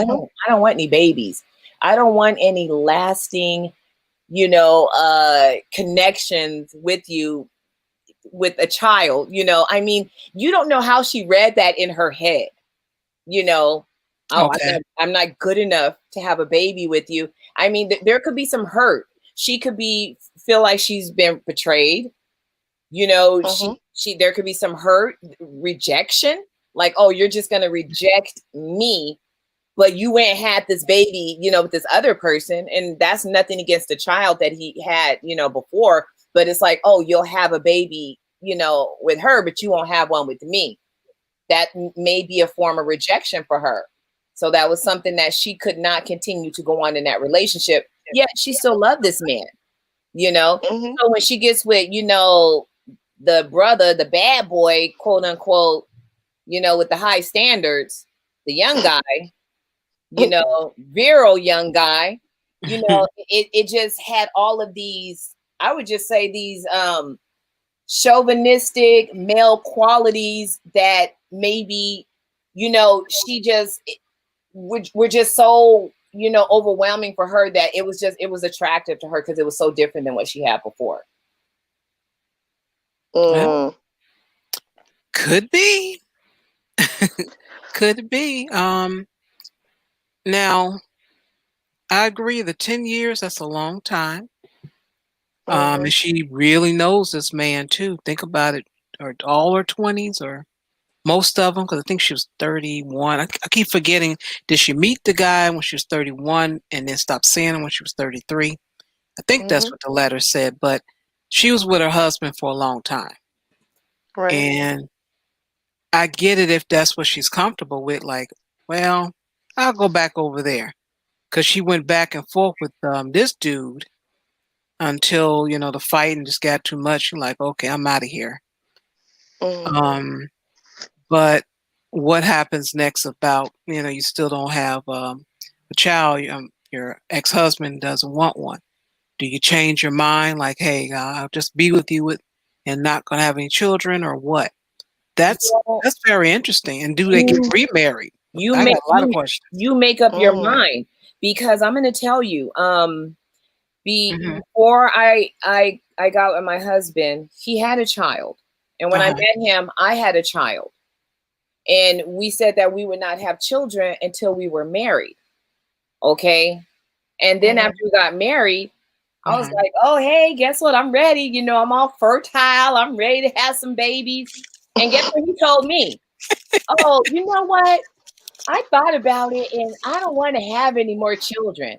want any babies. I don't want any lasting, connections with you, with a child, I mean, you don't know how she read that in her head, I'm not good enough to have a baby with you. I mean, there could be some hurt. She could feel like she's been betrayed, there could be some hurt, rejection, like, oh, you're just going to reject me, but you went and had this baby, with this other person. And that's nothing against the child that he had, before. But it's like, oh, you'll have a baby, with her, but you won't have one with me. That may be a form of rejection for her. So that was something that she could not continue to go on in that relationship. Yet she still loved this man, So when she gets with, the brother, the bad boy, quote unquote, with the high standards, the young guy, virile young guy, it just had all of these, I would just say these chauvinistic male qualities that maybe, she just, we're just so, overwhelming for her that it was attractive to her because it was so different than what she had before. Well, could be. Could be. Now, I agree. The 10 years, that's a long time. And she really knows this man too. Think about it, or all her 20s, or most of them, because I think she was 31. I keep forgetting. Did she meet the guy when she was 31 and then stop seeing him when she was 33? I think that's what the letter said. But she was with her husband for a long time. Right. And I get it if that's what she's comfortable with. Like, well, I'll go back over there. Because she went back and forth with this dude until, the fighting just got too much. She's like, okay, I'm out of here. But what happens next about, you still don't have a child, your ex-husband doesn't want one. Do you change your mind? Like, hey, I'll just be with you and not going to have any children, or what? That's very interesting. And do they get remarried? I got a lot of questions. You make up your mind, because I'm going to tell you, before I got with my husband, he had a child. And when I met him, I had a child. And we said that we would not have children until we were married. Okay. And then after we got married, I was like, oh, hey, guess what? I'm ready. I'm all fertile. I'm ready to have some babies. And guess what he told me? Oh, you know what? I thought about it and I don't want to have any more children.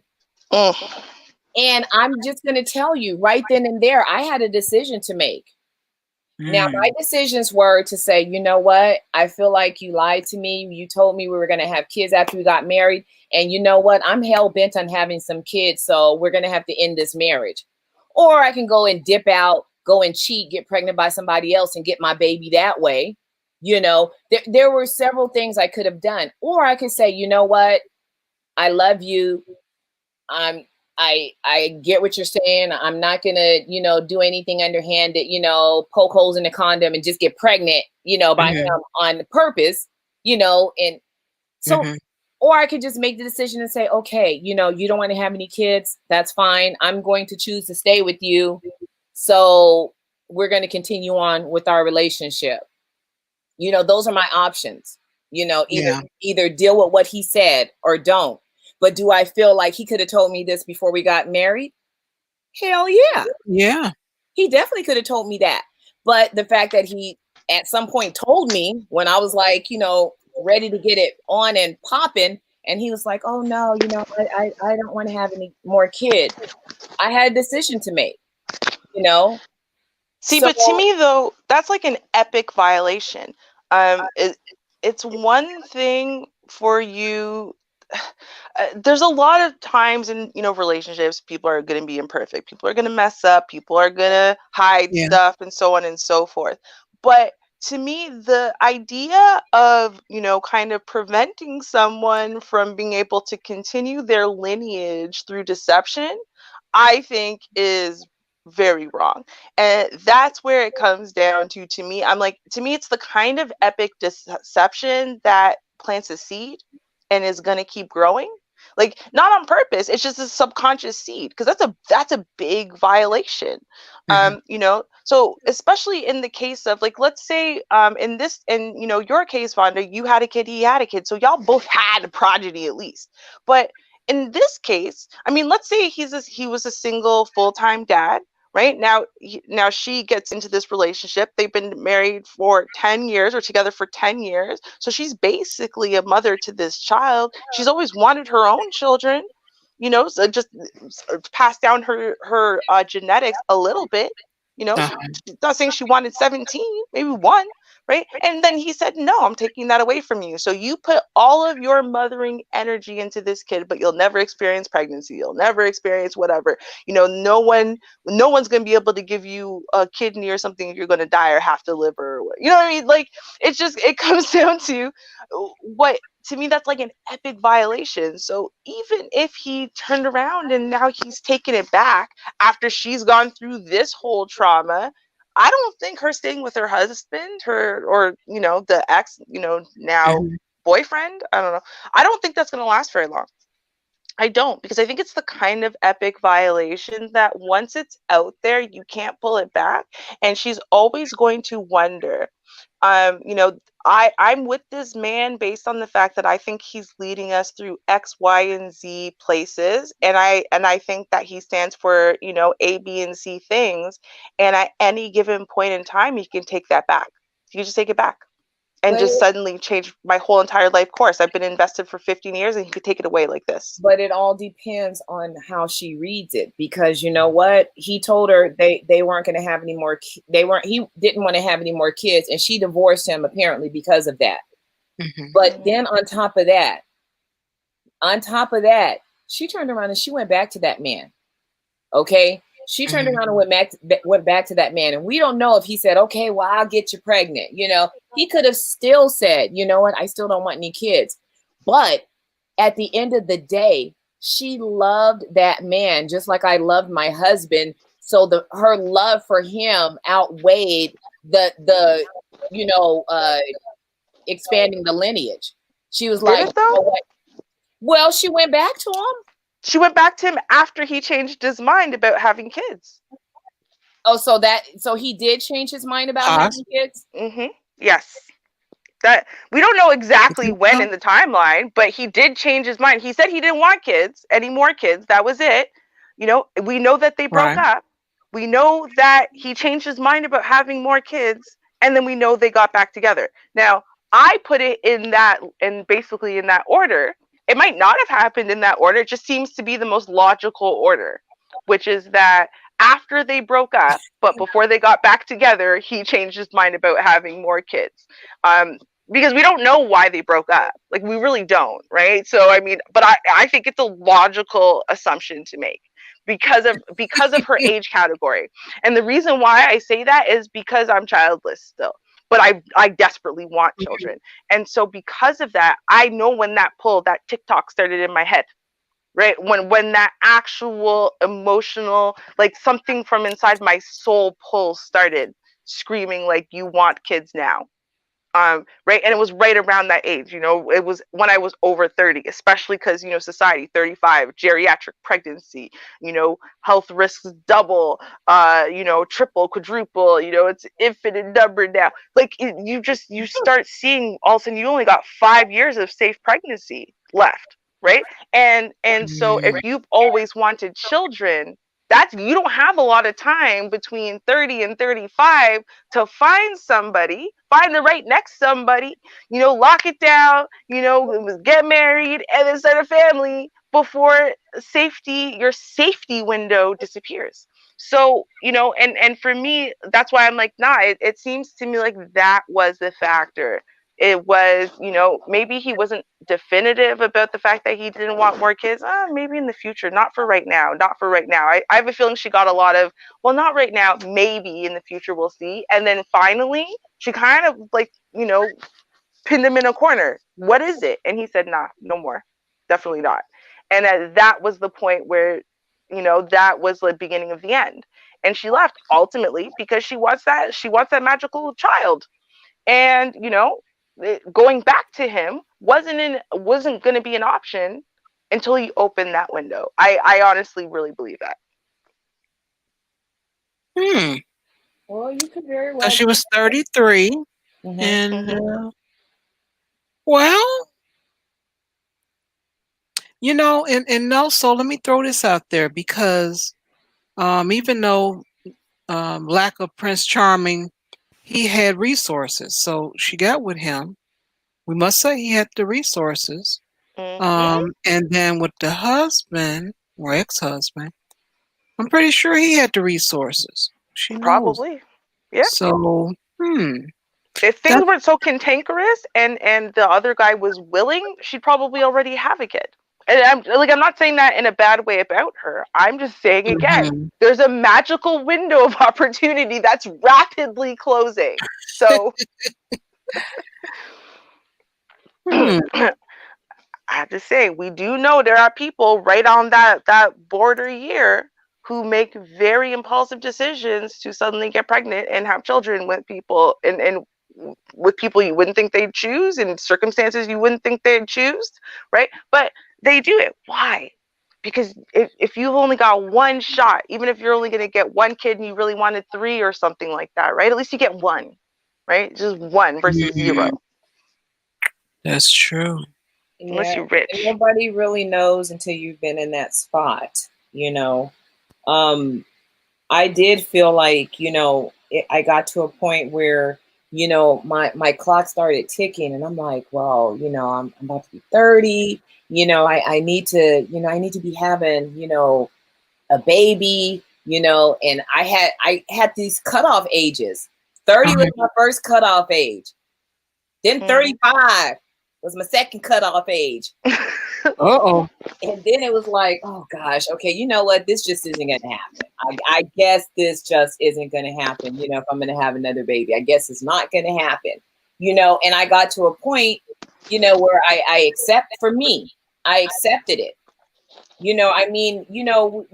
And I'm just going to tell you right then and there, I had a decision to make. Now, my decisions were to say, you know what? I feel like you lied to me. You told me we were going to have kids after we got married. And you know what? I'm hell bent on having some kids. So we're going to have to end this marriage. Or I can go and dip out, go and cheat, get pregnant by somebody else and get my baby that way. There were several things I could have done. Or I could say, you know what? I love you. I get what you're saying. I'm not gonna, do anything underhanded, poke holes in the condom and just get pregnant, by him on purpose, and so, or I could just make the decision and say, okay, you don't want to have any kids. That's fine. I'm going to choose to stay with you. So we're going to continue on with our relationship. Those are my options, either deal with what he said or don't. But do I feel like he could have told me this before we got married? Hell yeah. Yeah. He definitely could have told me that. But the fact that he at some point told me when I was like, ready to get it on and popping, and he was like, oh no, I don't want to have any more kids. I had a decision to make, See, but to me though, that's like an epic violation. It's one thing for you. There's a lot of times in relationships, people are going to be imperfect, people are going to mess up, people are going to hide stuff, and so on and so forth. But to me, the idea of kind of preventing someone from being able to continue their lineage through deception, I think is very wrong. And that's where it comes down to me. I'm like, to me, it's the kind of epic deception that plants a seed and is going to keep growing, like not on purpose. It's just a subconscious seed, because that's a big violation. So especially in the case of, like, let's say in your case, Vonda, you had a kid, he had a kid, so y'all both had a progeny at least. But in this case, I mean, let's say he was a single full-time dad. Right now, she gets into this relationship. They've been married for 10 years or together for 10 years. So she's basically a mother to this child. She's always wanted her own children, so just pass down her genetics a little bit. She's not saying she wanted 17, maybe one, right? And then he said, no, I'm taking that away from you. So you put all of your mothering energy into this kid, but you'll never experience pregnancy. You'll never experience whatever. No one's going to be able to give you a kidney or something if you're going to die or have to live, or you know what I mean? Like, it comes down to what, to me, that's like an epic violation. So even if he turned around and now he's taking it back after she's gone through this whole trauma, I don't think her staying with her husband, or the ex, now boyfriend, I don't know, I don't think that's going to last very long. I don't, because I think it's the kind of epic violation that once it's out there, you can't pull it back. And she's always going to wonder. You know, I'm with this man based on the fact that I think he's leading us through X, Y, and Z places, and I think that he stands for, you know, A, B, and C things. And at any given point in time, he can take that back. You just take it back. And But just suddenly change my whole entire life course. I've been invested for 15 years and he could take it away like this. But it all depends on how she reads it, because you know what? He told her they weren't going to have any more. He didn't want to have any more kids, and she divorced him apparently because of that. But then on top of that, she turned around and she went back to that man. Okay. She turned around and went back to that man. And we don't know if he said, okay, well, I'll get you pregnant. You know, he could have still said, you know what? I still don't want any kids. But at the end of the day, she loved that man just like I loved my husband. So her love for him outweighed the expanding the lineage. She was like, you know what? Well, she went back to him. She went back to him after he changed his mind about having kids. Oh, so he did change his mind about having kids? Mm-hmm. Yes. That we don't know exactly when in the timeline, but he did change his mind. He said he didn't want kids, any more kids. That was it. You know, we know that they broke up. We know that he changed his mind about having more kids, and then we know they got back together. Now, I put it basically in that order. It might not have happened in that order. It just seems to be the most logical order, which is that after they broke up, but before they got back together, he changed his mind about having more kids. Because we don't know why they broke up. Like, we really don't, right? So, I mean, but I think it's a logical assumption to make because of her age category. And the reason why I say that is because I'm childless still. But I desperately want children. And so because of that, I know when that TikTok started in my head, right? When that actual emotional, like something from inside my soul pull started screaming like, you want kids now. Right. And it was right around that age, you know, it was when I was over 30, especially because, you know, society, 35, geriatric pregnancy, you know, health risks double, you know, triple, quadruple, you know, it's infinite number now. Like you start seeing all of a sudden you only got 5 years of safe pregnancy left. Right. And so if you've always wanted children, you don't have a lot of time between 30 and 35 to find the right next somebody, you know, lock it down, you know, get married and then start a family before your safety window disappears. So, you know, and for me, that's why I'm like, nah, it seems to me like that was the factor. It was, you know, maybe he wasn't definitive about the fact that he didn't want more kids. Maybe in the future, not for right now. I have a feeling she got a lot of, well, not right now, maybe in the future, we'll see. And then finally, she kind of like, you know, pinned him in a corner. What is it? And he said, nah, no more. Definitely not. And that was the point where, you know, that was the beginning of the end. And she left ultimately because she wants that magical child. And, you know, going back to him wasn't going to be an option until he opened that window. I honestly really believe that. Well, you could very well. So she was 33, and well, you know, and also let me throw this out there because even though lack of Prince Charming, he had resources, so she got with him. We must say he had the resources. And then with the husband or ex-husband, I'm pretty sure he had the resources. She knows. Probably. Yeah. So, if things weren't so cantankerous and the other guy was willing, she'd probably already have a kid. And I'm not saying that in a bad way about her. I'm just saying again, there's a magical window of opportunity that's rapidly closing. So I have to say, we do know there are people right on that border year who make very impulsive decisions to suddenly get pregnant and have children with people and with people you wouldn't think they'd choose in circumstances you wouldn't think they'd choose, right? But they do it. Why? because if you've only got one shot, even if you're only going to get one kid and you really wanted 3 or something like that, right? At least you get one, right? Just one versus 0. That's true. Unless Yeah, you're rich. and nobody really knows until you've been in that spot, you know. I did feel like, you know, I got to a point where, you know, my clock started ticking, and I'm like, well, you know, I'm about to be 30. You know, I need to, you know, I need to be having, you know, a baby, you know, and I had these cutoff ages. 30 was my first cutoff age. Then 35 was my second cutoff age. Uh-oh. And then it was like, oh gosh, okay, you know what? This just isn't going to happen. I guess this just isn't going to happen. You know, if I'm going to have another baby, I guess it's not going to happen. You know, and I got to a point, you know, where I for me, I accepted it. You know, I mean, you know,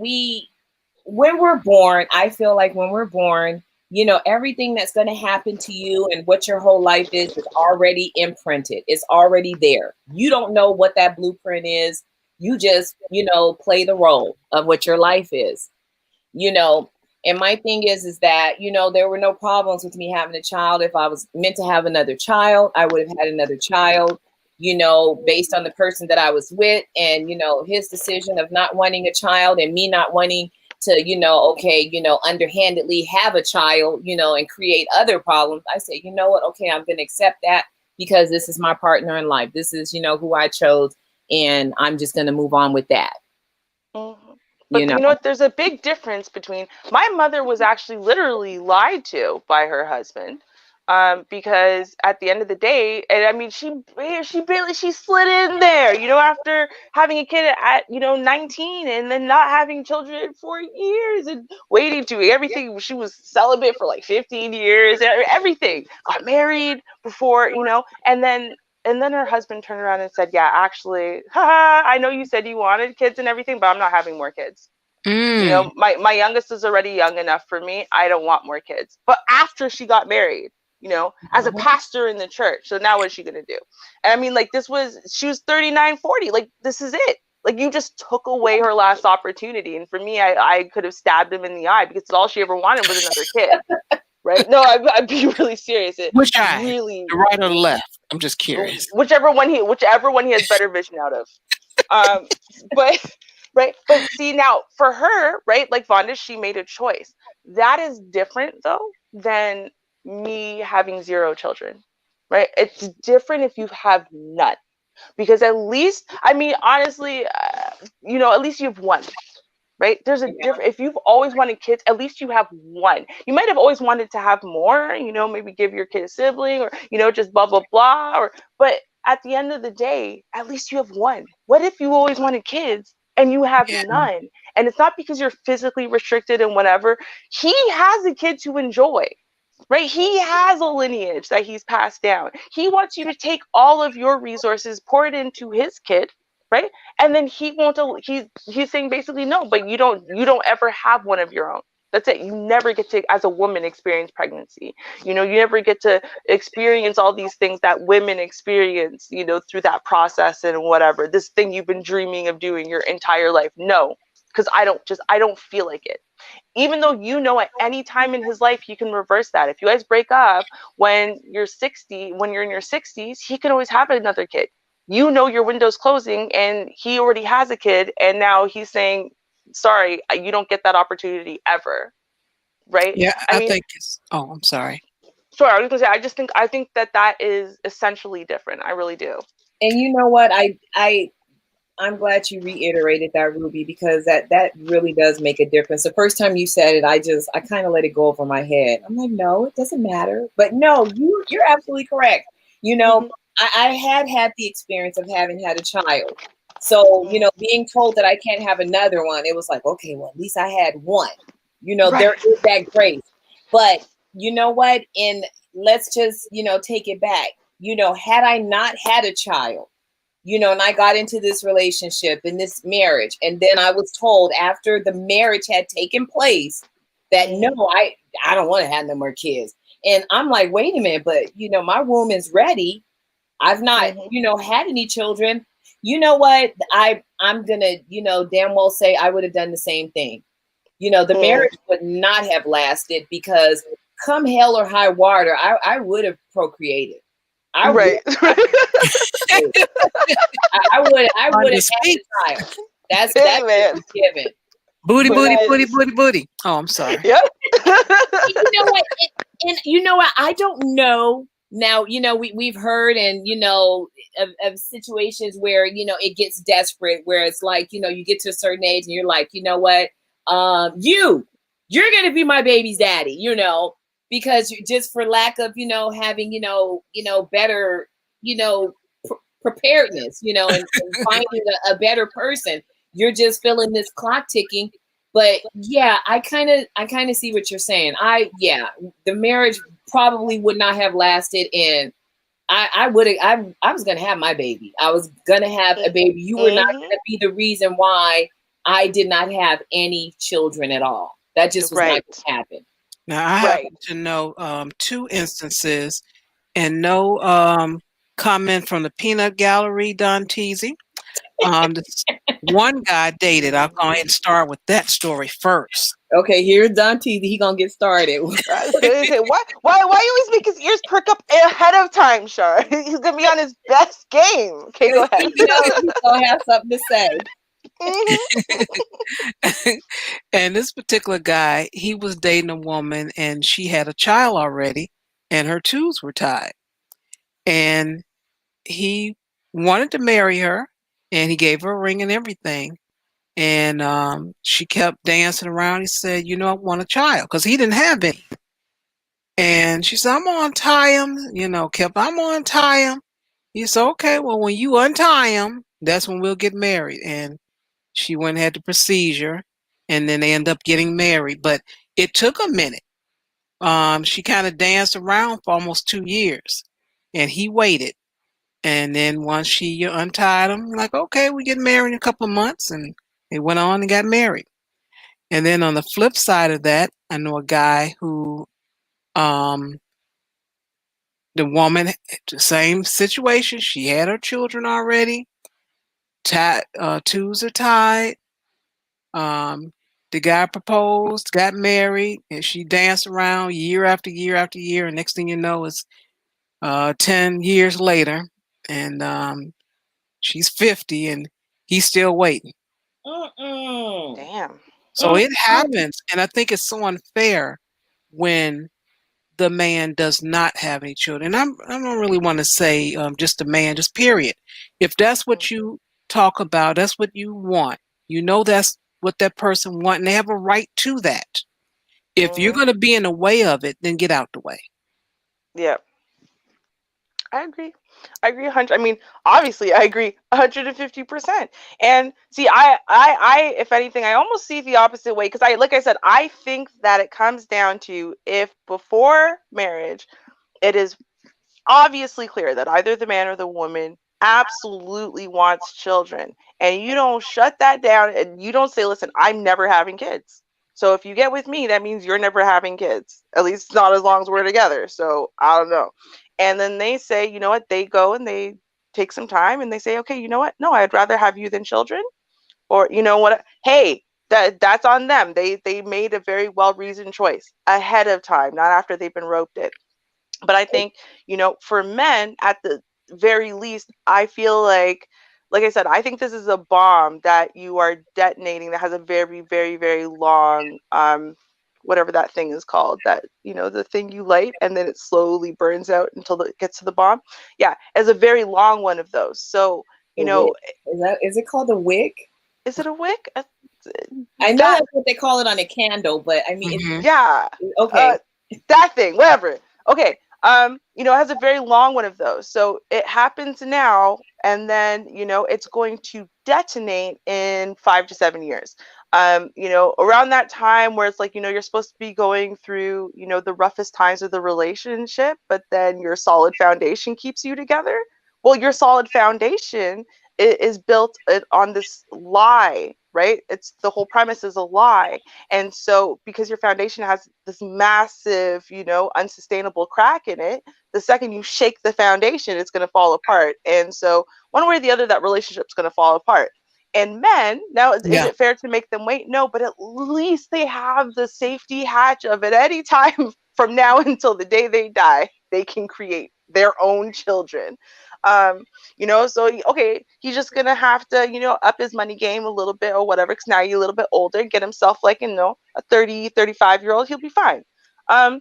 when we're born, I feel like when we're born, you know, everything that's going to happen to you and what your whole life is already imprinted. It's already there. You don't know what that blueprint is. You just, you know, play the role of what your life is, you know. And my thing is that, you know, there were no problems with me having a child. If I was meant to have another child, I would have had another child, you know, based on the person that I was with and, you know, his decision of not wanting a child and me not wanting to, you know, okay, you know, underhandedly have a child, you know, and create other problems. I say, you know what, okay, I'm going to accept that because this is my partner in life. This is, you know, who I chose, and I'm just going to move on with that. But you know what? There's a big difference between my mother was actually literally lied to by her husband. Because at the end of the day, and I mean, she slid in there, you know, after having a kid at, you know, 19 and then not having children for years and waiting to everything. She was celibate for like 15 years, everything, got married before, you know, and then her husband turned around and said, yeah, actually, I know you said you wanted kids and everything, but I'm not having more kids. You know, my youngest is already young enough for me. I don't want more kids. But after she got married, you know, as a pastor in the church. So now what is she going to do? And I mean, like, she was 39, 40. Like, this is it. Like, you just took away her last opportunity. And for me, I could have stabbed him in the eye because all she ever wanted was another kid. Right? No, I'd be really serious. Which eye? Really, the right or the left? I'm just curious. Whichever one he has better vision out of. But right. But see, now for her, right, like Vonda, she made a choice. That is different though than me having 0 children, right? It's different if you have none, because at least, I mean, honestly, you know, at least you have one. Right? There's a different, if you've always wanted kids, at least you have one. You might have always wanted to have more, you know, maybe give your kid a sibling or, you know, just blah, blah, blah. But at the end of the day, at least you have one. What if you always wanted kids and you have none? And it's not because you're physically restricted and whatever. He has a kid to enjoy. Right? He has a lineage that he's passed down. He wants you to take all of your resources, pour it into his kid, right? And then he won't. He's saying basically no, but you don't ever have one of your own. That's it. You never get to, as a woman, experience pregnancy. You know, you never get to experience all these things that women experience, you know, through that process and whatever. This thing you've been dreaming of doing your entire life. No, because I don't feel like it. Even though, you know, at any time in his life, he can reverse that. If you guys break up when you're in your 60s, he can always have another kid. You know, your window's closing and he already has a kid. And now he's saying, sorry, you don't get that opportunity ever. Right? Yeah, I mean, think it's, oh, I'm sorry. Sorry, I was going to say, I think that is essentially different. I really do. And you know what? I'm glad you reiterated that, Ruby, because that really does make a difference. The first time you said it, I kind of let it go over my head. I'm like, no, it doesn't matter. But no, you're absolutely correct. You know, I had the experience of having had a child. So, you know, being told that I can't have another one, it was like, okay, well, at least I had one. You know, there is that grace. But you know what? And let's just, you know, take it back. You know, had I not had a child, you know, and I got into this relationship and this marriage, and then I was told after the marriage had taken place that no, I don't want to have no more kids. And I'm like, wait a minute, but you know, my womb is ready. I've not, you know, had any children. You know what? I'm gonna, damn well say I would have done the same thing. The marriage would not have lasted because come hell or high water, I would have procreated. I would have had a child. That's given. Booty. Oh, I'm sorry. Yep. You know what? And you know what? I don't know. Now, we've heard and, of situations where, it gets desperate, where it's like, you get to a certain age and you're like, you know what? You're going to be my baby's daddy, because just for lack of, having, better, preparedness, and finding a better person, you're just feeling this clock ticking. But yeah, I kind of see what you're saying. The marriage probably would not have lasted, and I was gonna have my baby. I was gonna have a baby. You were not gonna be the reason why I did not have any children at all. That just was not gonna happen. Now I happen to know 2 instances, and no comment from the peanut gallery, Don Teasy. One guy dated. I'll go ahead and start with that story first. Okay, here's Don Teasy. He gonna get started. Why you always make his ears perk up ahead of time, Char? He's gonna be on his best game. Okay, go ahead. He's gonna have something to say. And this particular guy, he was dating a woman, and she had a child already, and her tubes were tied. And he wanted to marry her, and he gave her a ring and everything. And she kept dancing around. He said, I want a child, because he didn't have any. And she said, I'm going to untie him. I'm going to untie him. He said, okay, well, when you untie him, that's when we'll get married. And she went and had the procedure, and then they ended up getting married. But it took a minute. She kind of danced around for almost 2 years, and he waited. And then once she untied him, like, okay, we get married in a couple of months, and they went on and got married. And then on the flip side of that, I know a guy who, the woman, the same situation. She had her children already. Tubes are tied. The guy proposed, got married, and she danced around year after year after year. And next thing you know, it's 10 years later, and she's 50, and he's still waiting. Damn. So it happens, and I think it's so unfair when the man does not have any children. I don't really want to say just the man, just period. If that's what you talk about, that's what you want. That's what that person wants, and they have a right to that. If you're going to be in the way of it, then get out the way. Yeah. I agree 100. I mean, obviously, I agree 150%. And see, I, if anything, I almost see it the opposite way, because like I said, I think that it comes down to, if before marriage, it is obviously clear that either the man or the woman absolutely wants children, and you don't shut that down, and you don't say, listen, I'm never having kids. So if you get with me, that means you're never having kids, at least not as long as we're together. So I don't know. And then they say, you know what, they go and they take some time and they say, okay, you know what, no, I'd rather have you than children. Or, you know what, hey, that's on them. They made a very well-reasoned choice ahead of time, not after they've been roped in. But I think, for men, at the very least, I feel like I said, I think this is a bomb that you are detonating that has a very, very, very long, whatever that thing is called, that, the thing you light and then it slowly burns out until it gets to the bomb. Yeah, it's a very long one of those. So, is it called a wick? Is it a wick? I know that's what they call it on a candle, but I mean, yeah. Okay. That thing, whatever. Okay. It has a very long one of those. So it happens now, and then, it's going to detonate in 5 to 7 years. Around that time where it's like, you're supposed to be going through, the roughest times of the relationship, but then your solid foundation keeps you together. Well, your solid foundation is built on this lie right? It's the whole premise is a lie. And so because your foundation has this massive, unsustainable crack in it, the second you shake the foundation, it's going to fall apart. And so one way or the other, that relationship's going to fall apart. And men, now, is it fair to make them wait? No, but at least they have the safety hatch of at any time from now until the day they die, they can create their own children. So, okay, he's just going to have to, up his money game a little bit or whatever, because now you're a little bit older, get himself like, a 30, 35-year-old, he'll be fine. But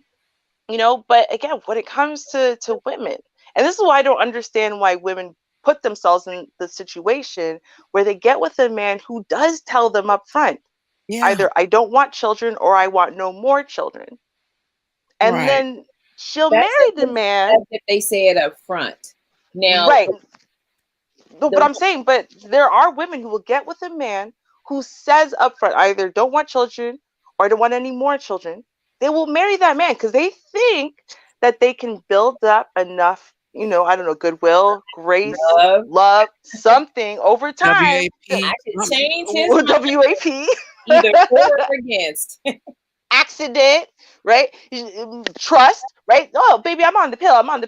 again, when it comes to women, and this is why I don't understand why women put themselves in the situation where they get with a man who does tell them up front, either I don't want children or I want no more children. And then she'll marry the man. If they say it up front. Now, right. But I'm saying, but there are women who will get with a man who says up front, either don't want children or don't want any more children. They will marry that man because they think that they can build up enough, I don't know, goodwill, grace, love something over time. I could change his WAP. Either for or against. Accident, right? Trust, right? Oh, baby, I'm on the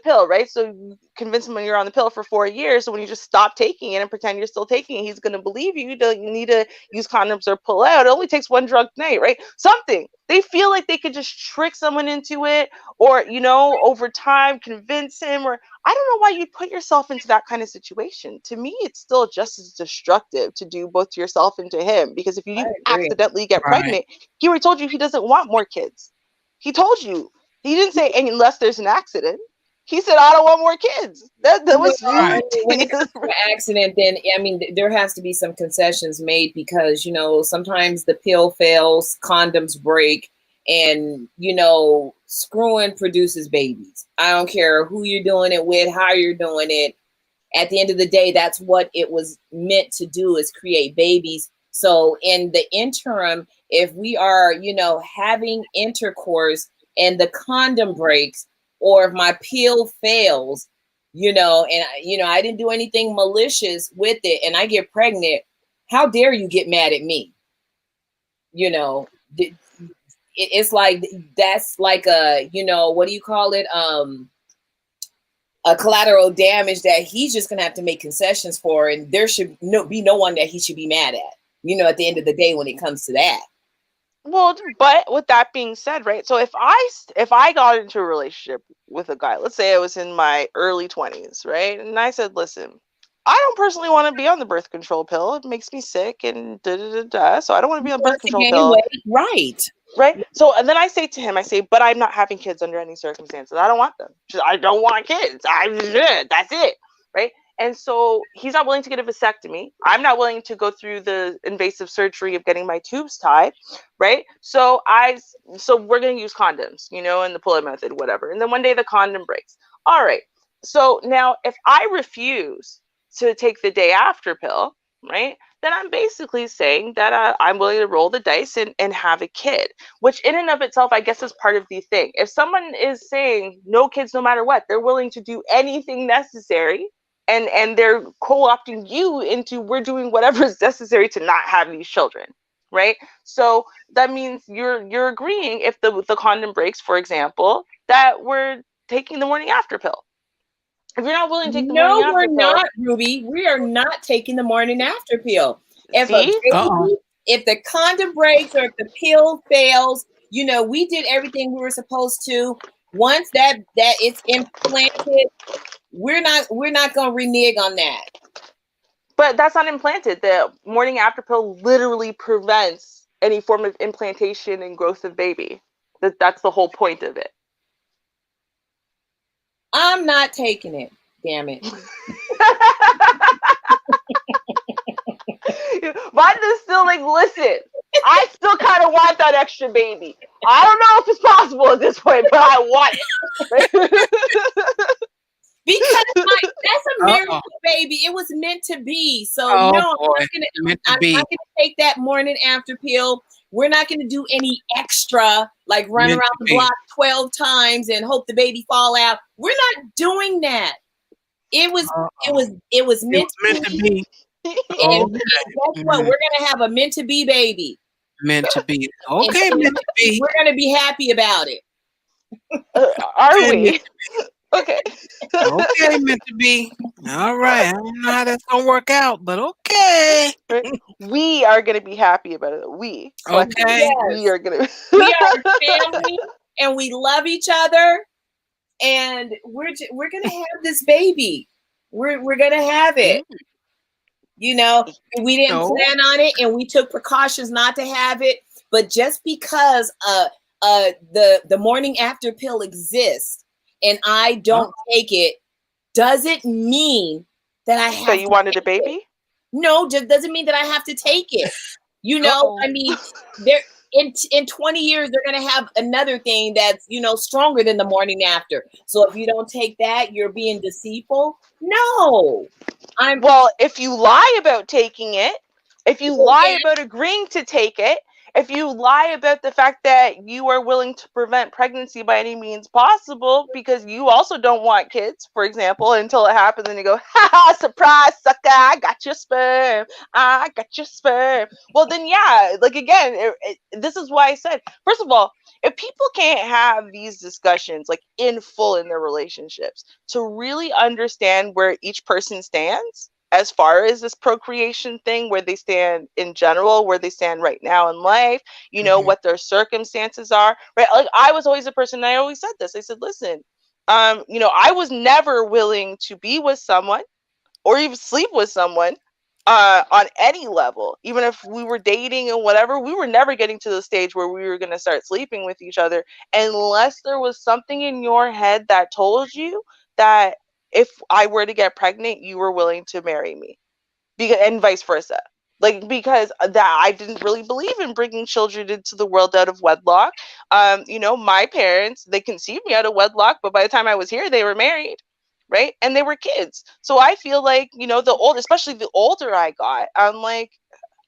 pill, right? So you convince him when you're on the pill for 4 years. So when you just stop taking it and pretend you're still taking it, he's going to believe you. You need to use condoms or pull out. It only takes one drug night, right? Something. They feel like they could just trick someone into it or, over time convince him, or I don't know why you put yourself into that kind of situation. To me, it's still just as destructive to do both to yourself and to him, because if you accidentally get pregnant, he already told you he doesn't want more kids. He told you. He didn't say unless there's an accident. He said, I don't want more kids. That was when it comes to an accident, then there has to be some concessions made because sometimes the pill fails, condoms break, and screwing produces babies. I don't care who you're doing it with, how you're doing it. At the end of the day, that's what it was meant to do, is create babies. So in the interim, if we are, having intercourse and the condom breaks, or if my pill fails, and I didn't do anything malicious with it and I get pregnant, how dare you get mad at me? It's like, that's like a, what do you call it? A collateral damage that he's just going to have to make concessions for. And there should be no one that he should be mad at, at the end of the day when it comes to that. Well, but with that being said, right? So if I got into a relationship with a guy, let's say I was in my early 20s, right? And I said, listen, I don't personally want to be on the birth control pill. It makes me sick and so I don't want to be on the birth control pill. Right. So, and then I say to him, but I'm not having kids under any circumstances. I don't want them. I don't want kids. That's it. Right. And so he's not willing to get a vasectomy. I'm not willing to go through the invasive surgery of getting my tubes tied. Right. So we're going to use condoms, and the pull-out method, whatever. And then one day the condom breaks. All right. So now if I refuse to take the day after pill, right, then I'm basically saying that I'm willing to roll the dice and have a kid, which in and of itself, I guess, is part of the thing. If someone is saying no kids, no matter what, they're willing to do anything necessary. And they're co-opting you into, we're doing whatever is necessary to not have these children, right? So that means you're agreeing, if the condom breaks, for example, that we're taking the morning after pill. If you're not willing to take the morning after pill. No, we're not, Ruby. We are not taking the morning after pill. If the condom breaks or if the pill fails, we did everything we were supposed to. Once that it's implanted, we're not going to renege on that. But that's not implanted. The morning after pill literally prevents any form of implantation and growth of baby. That's the whole point of it. I'm not taking it. Damn it. Mine is still like, listen, I still kind of want that extra baby. I don't know if it's possible at this point, but I want it. Because that's a miracle baby. It was meant to be. So I'm not gonna take that morning after pill. We're not gonna do any extra, like run around the block 12 times and hope the baby fall out. We're not doing that. It was meant to be. And guess what? We're gonna have a meant to be baby. Meant to be. Okay, meant to be. We're gonna be happy about it. Are we? Okay. Okay, meant to be. All right. I don't know how that's gonna work out, but okay. Right? We are gonna be happy about it. We. Okay. Yes. We are gonna. We are a family, and we love each other, and we're gonna have this baby. We're gonna have it. You know, we didn't plan on it, and we took precautions not to have it. But just because the morning after pill exists and I don't take it, doesn't mean that I have. So you wanted a baby? No, just doesn't mean that I have to take it. You know, I mean, there in 20 years they're gonna have another thing that's, you know, stronger than the morning after. So if you don't take that, you're being deceitful. No. Well, if you lie about taking it, if you lie about agreeing to take it, if you lie about the fact that you are willing to prevent pregnancy by any means possible because you also don't want kids, for example, until it happens and you go, ha ha, surprise, sucker, I got your sperm. I got your sperm. Well, then, yeah, like, again, this is why I said, first of all, if people can't have these discussions like in full in their relationships to really understand where each person stands as far as this procreation thing, where they stand in general, where they stand right now in life, you know, what their circumstances are, right? Like, I was always a person, I always said this, I said, listen, you know, I was never willing to be with someone or even sleep with someone on any level. Even if we were dating and whatever, we were never getting to the stage where we were going to start sleeping with each other unless there was something in your head that told you that if I were to get pregnant, you were willing to marry me, and vice versa. Like, because that I didn't really believe in bringing children into the world out of wedlock. You know, my parents, they conceived me out of wedlock, but by the time I was here, they were married. Right. And they were kids. So I feel like, you know, especially the older I got, I'm like,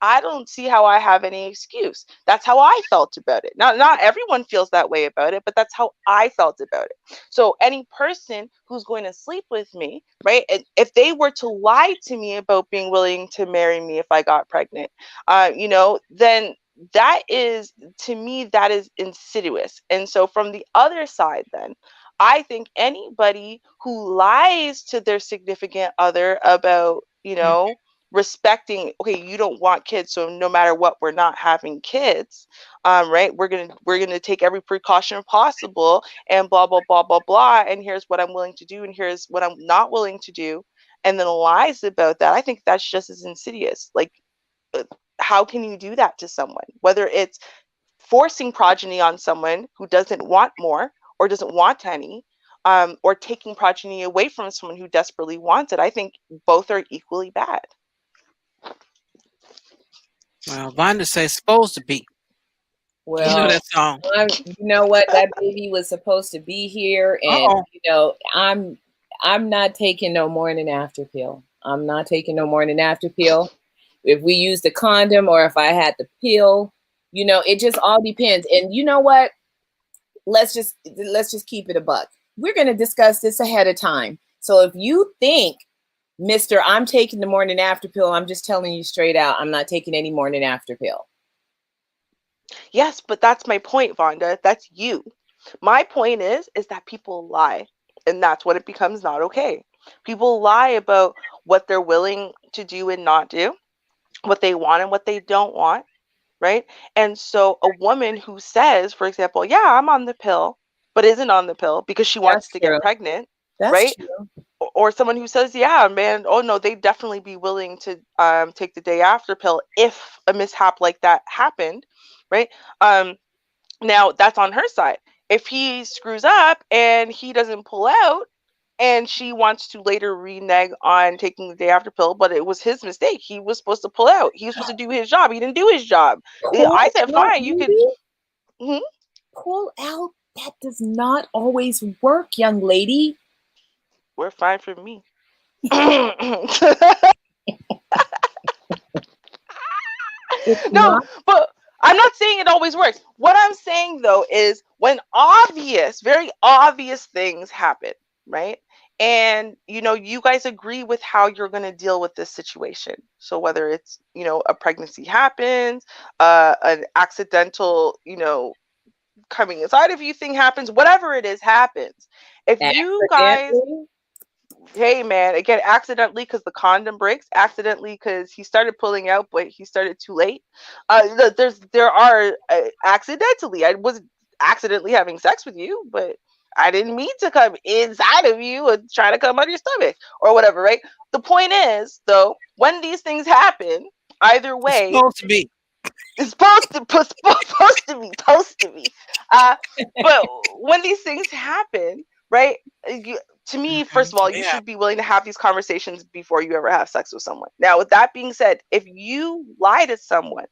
I don't see how I have any excuse. That's how I felt about it. Not everyone feels that way about it, but that's how I felt about it. So any person who's going to sleep with me, right, if they were to lie to me about being willing to marry me if I got pregnant, you know, then that is, to me, that is insidious. And so from the other side, then, I think anybody who lies to their significant other about, you know, respecting, okay, you don't want kids, so no matter what, we're not having kids, right, we're gonna take every precaution possible, and blah blah blah blah blah, and here's what I'm willing to do and here's what I'm not willing to do, and then lies about that. I think that's just as insidious. Like, how can you do that to someone, whether it's forcing progeny on someone who doesn't want more or doesn't want any, or taking progeny away from someone who desperately wants it? I think both are equally bad. Well, Vonda says supposed to be. Well, you know that song. You know what? That baby was supposed to be here, and you know, I'm not taking no morning after pill. I'm not taking no morning after pill. If we use the condom or if I had the pill, you know, it just all depends. And you know what? Let's just keep it a buck. We're going to discuss this ahead of time. So if you think, Mr., I'm taking the morning after pill, I'm just telling you straight out, I'm not taking any morning after pill. Yes, but that's my point, Vonda. That's you. My point is that people lie, and that's when it becomes not okay. People lie about what they're willing to do and not do, what they want and what they don't want, right? And so a woman who says, for example, yeah, I'm on the pill, but isn't on the pill because she wants to get pregnant, right? True. Or someone who says, yeah, man, oh no, they'd definitely be willing to take the day after pill if a mishap like that happened, right? Now that's on her side. If he screws up and he doesn't pull out, and she wants to later renege on taking the day after pill, but it was his mistake. He was supposed to pull out. He was supposed to do his job. He didn't do his job. I said, fine, you could pull out. That does not always work, young lady. We're fine for me. No, but I'm not saying it always works. What I'm saying, though, is when very obvious things happen, right? And you guys agree with how you're going to deal with this situation. So whether it's a pregnancy happens, an accidental coming inside of you thing happens, whatever it is happens. If you guys, hey man, again, accidentally because the condom breaks, accidentally because he started pulling out but he started too late, there are accidentally, I was accidentally having sex with you, but I didn't mean to come inside of you and try to come out of your stomach or whatever, right? The point is, though, when these things happen, either way, it's supposed to be. It's supposed to be. But when these things happen, right? To me, first of all, you should be willing to have these conversations before you ever have sex with someone. Now, with that being said, if you lie to someone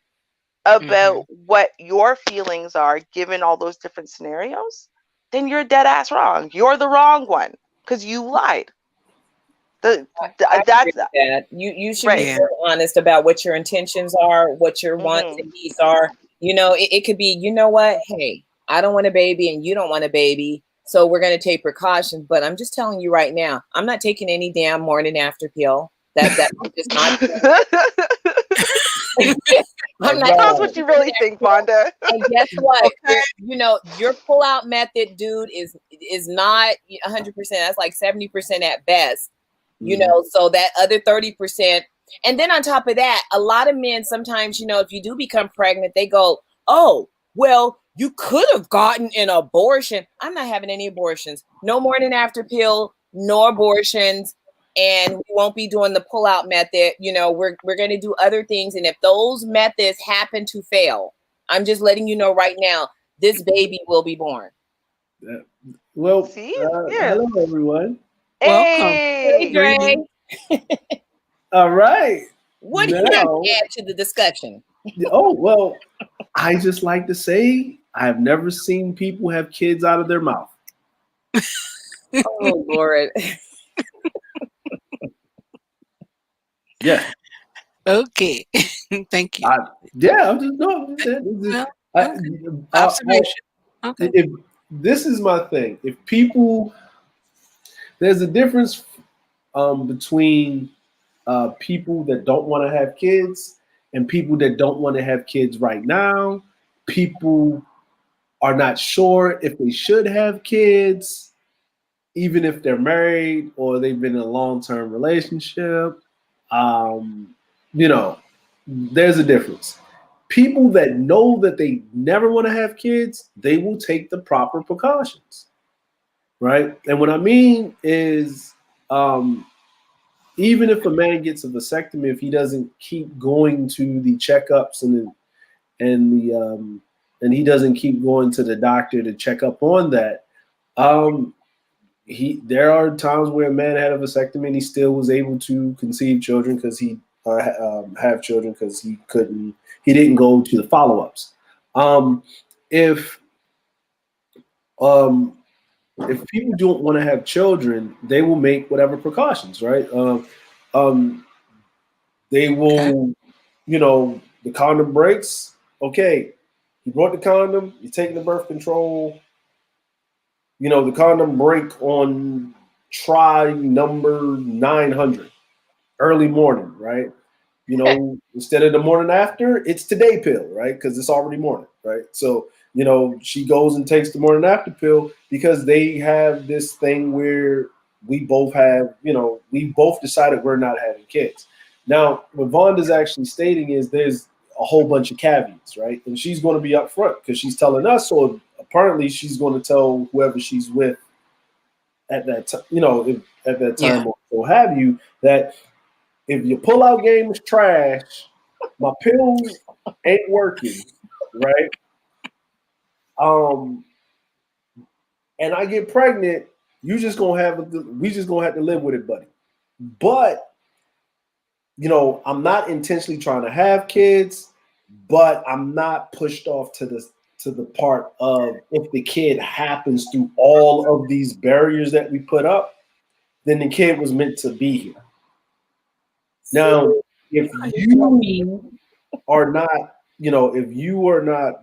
about what your feelings are, given all those different scenarios, then you're dead ass wrong. You're the wrong one because you lied. That's that. You should be very honest about what your intentions are, what your wants and needs are. It could be, what? Hey, I don't want a baby and you don't want a baby. So we're going to take precautions. But I'm just telling you right now, I'm not taking any damn morning after pill. That's just not. That's what you really think, Vonda. And guess what? Your pull-out method, dude, is not 100%. That's like 70% at best. So that other 30%. And then on top of that, a lot of men sometimes, if you do become pregnant, they go, oh, well, you could have gotten an abortion. I'm not having any abortions. No morning after pill, no abortions. And we won't be doing the pull-out method. We're going to do other things. And if those methods happen to fail, I'm just letting you know right now, this baby will be born. Well, hello, everyone. Hey, Dre. All right. What do you have to add to the discussion? Oh, well, I just like to say I have never seen people have kids out of their mouth. Oh, Lord. Yeah. Okay. Thank you. I'm just observation. Okay. If this is my thing. If people, there's a difference between people that don't want to have kids and people that don't want to have kids right now. People are not sure if they should have kids, even if they're married or they've been in a long-term relationship. There's a difference. People that know that they never want to have kids, they will take the proper precautions, right? And what I mean is, even if a man gets a vasectomy, if he doesn't keep going to the checkups and he doesn't keep going to the doctor to check up on that, there are times where a man had a vasectomy and he still was able to conceive children because he have children because he didn't go to the follow-ups. If people don't want to have children, they will make whatever precautions, right? They will, the condom breaks. Okay, you brought the condom, you're taking the birth control. The condom break on try number 900, early morning, right? Instead of the morning after, it's today pill, right? Because it's already morning, right? So, she goes and takes the morning after pill because they have this thing where we both decided we're not having kids. Now, what Vonda's actually stating is there's a whole bunch of caveats, right? And she's going to be upfront because she's telling us, or apparently she's going to tell whoever she's with at that time, at that time or so have you, that if your pull-out game is trash, my pills ain't working, right? And I get pregnant, we just gonna have to live with it, buddy. But I'm not intentionally trying to have kids, but I'm not pushed off to the part of if the kid happens through all of these barriers that we put up, then the kid was meant to be here. Now, if you are not